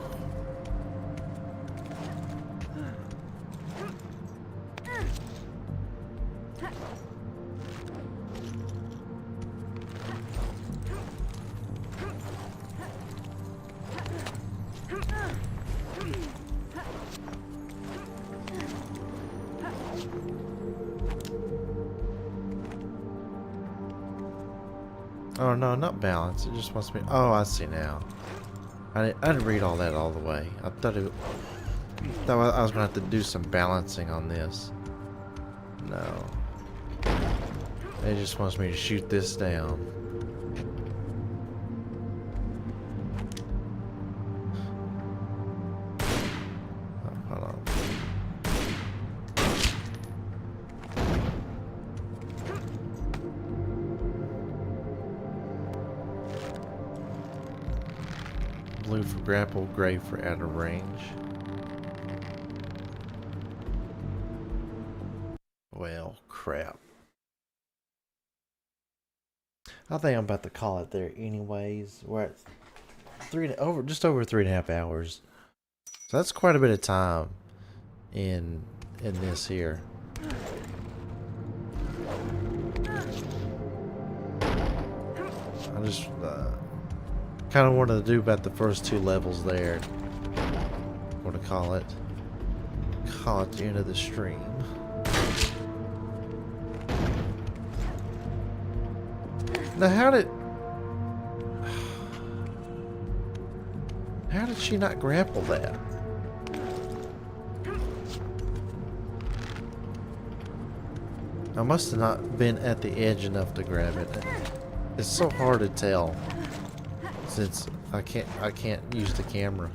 Oh no, not balance. It just wants me. Oh, I see now. I didn't read all that all the way. I thought I was gonna have to do some balancing on this. No. It just wants me to shoot this down. Oh, hold on. Blue for grapple, gray for out of range. Well, crap. I think I'm about to call it there anyways. We're at just over 3.5 hours. So that's quite a bit of time in this here. I just kind of wanted to do about the first 2 levels there. I'm going to call it the end of the stream. Now how did she not grapple that? I must have not been at the edge enough to grab it. It's so hard to tell since I can't use the camera.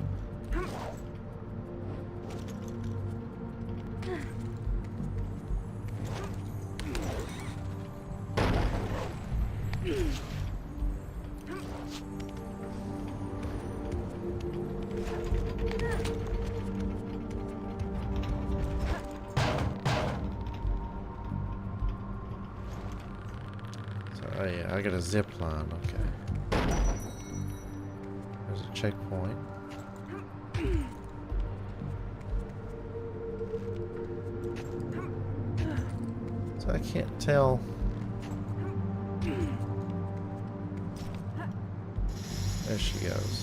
Oh yeah, I got a zip line, okay. There's a checkpoint. So I can't tell. There she goes.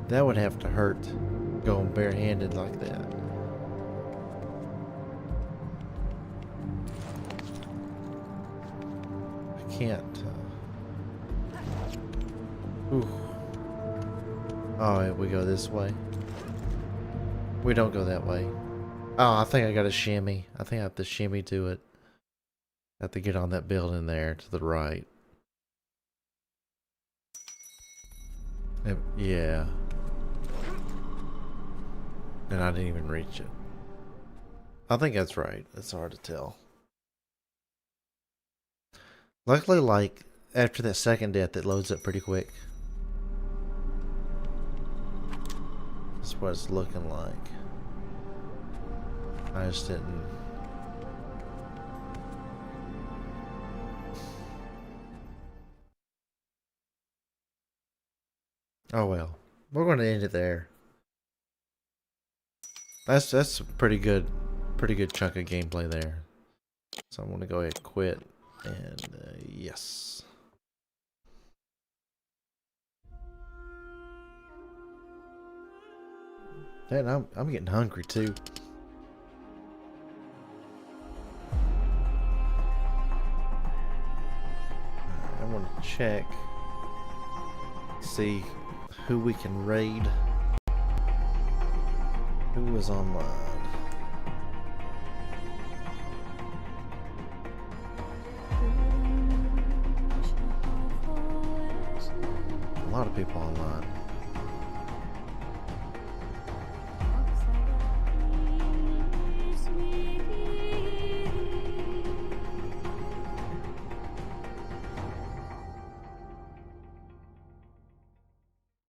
That would have to hurt, going barehanded like that. I can't. Ooh. Oh, we go this way. We don't go that way. Oh, I think I got to shimmy. I think I have to shimmy to it. I have to get on that building there to the right. Yeah. And I didn't even reach it. I think that's right. It's hard to tell. Luckily, like, after that second death, it loads up pretty quick. That's what it's looking like. I just didn't... Oh well. We're going to end it there. That's a pretty good chunk of gameplay there. So I'm going to go ahead and quit. And yes. And I'm getting hungry too. I want to check, see who we can raid. Who is online? A lot of people online.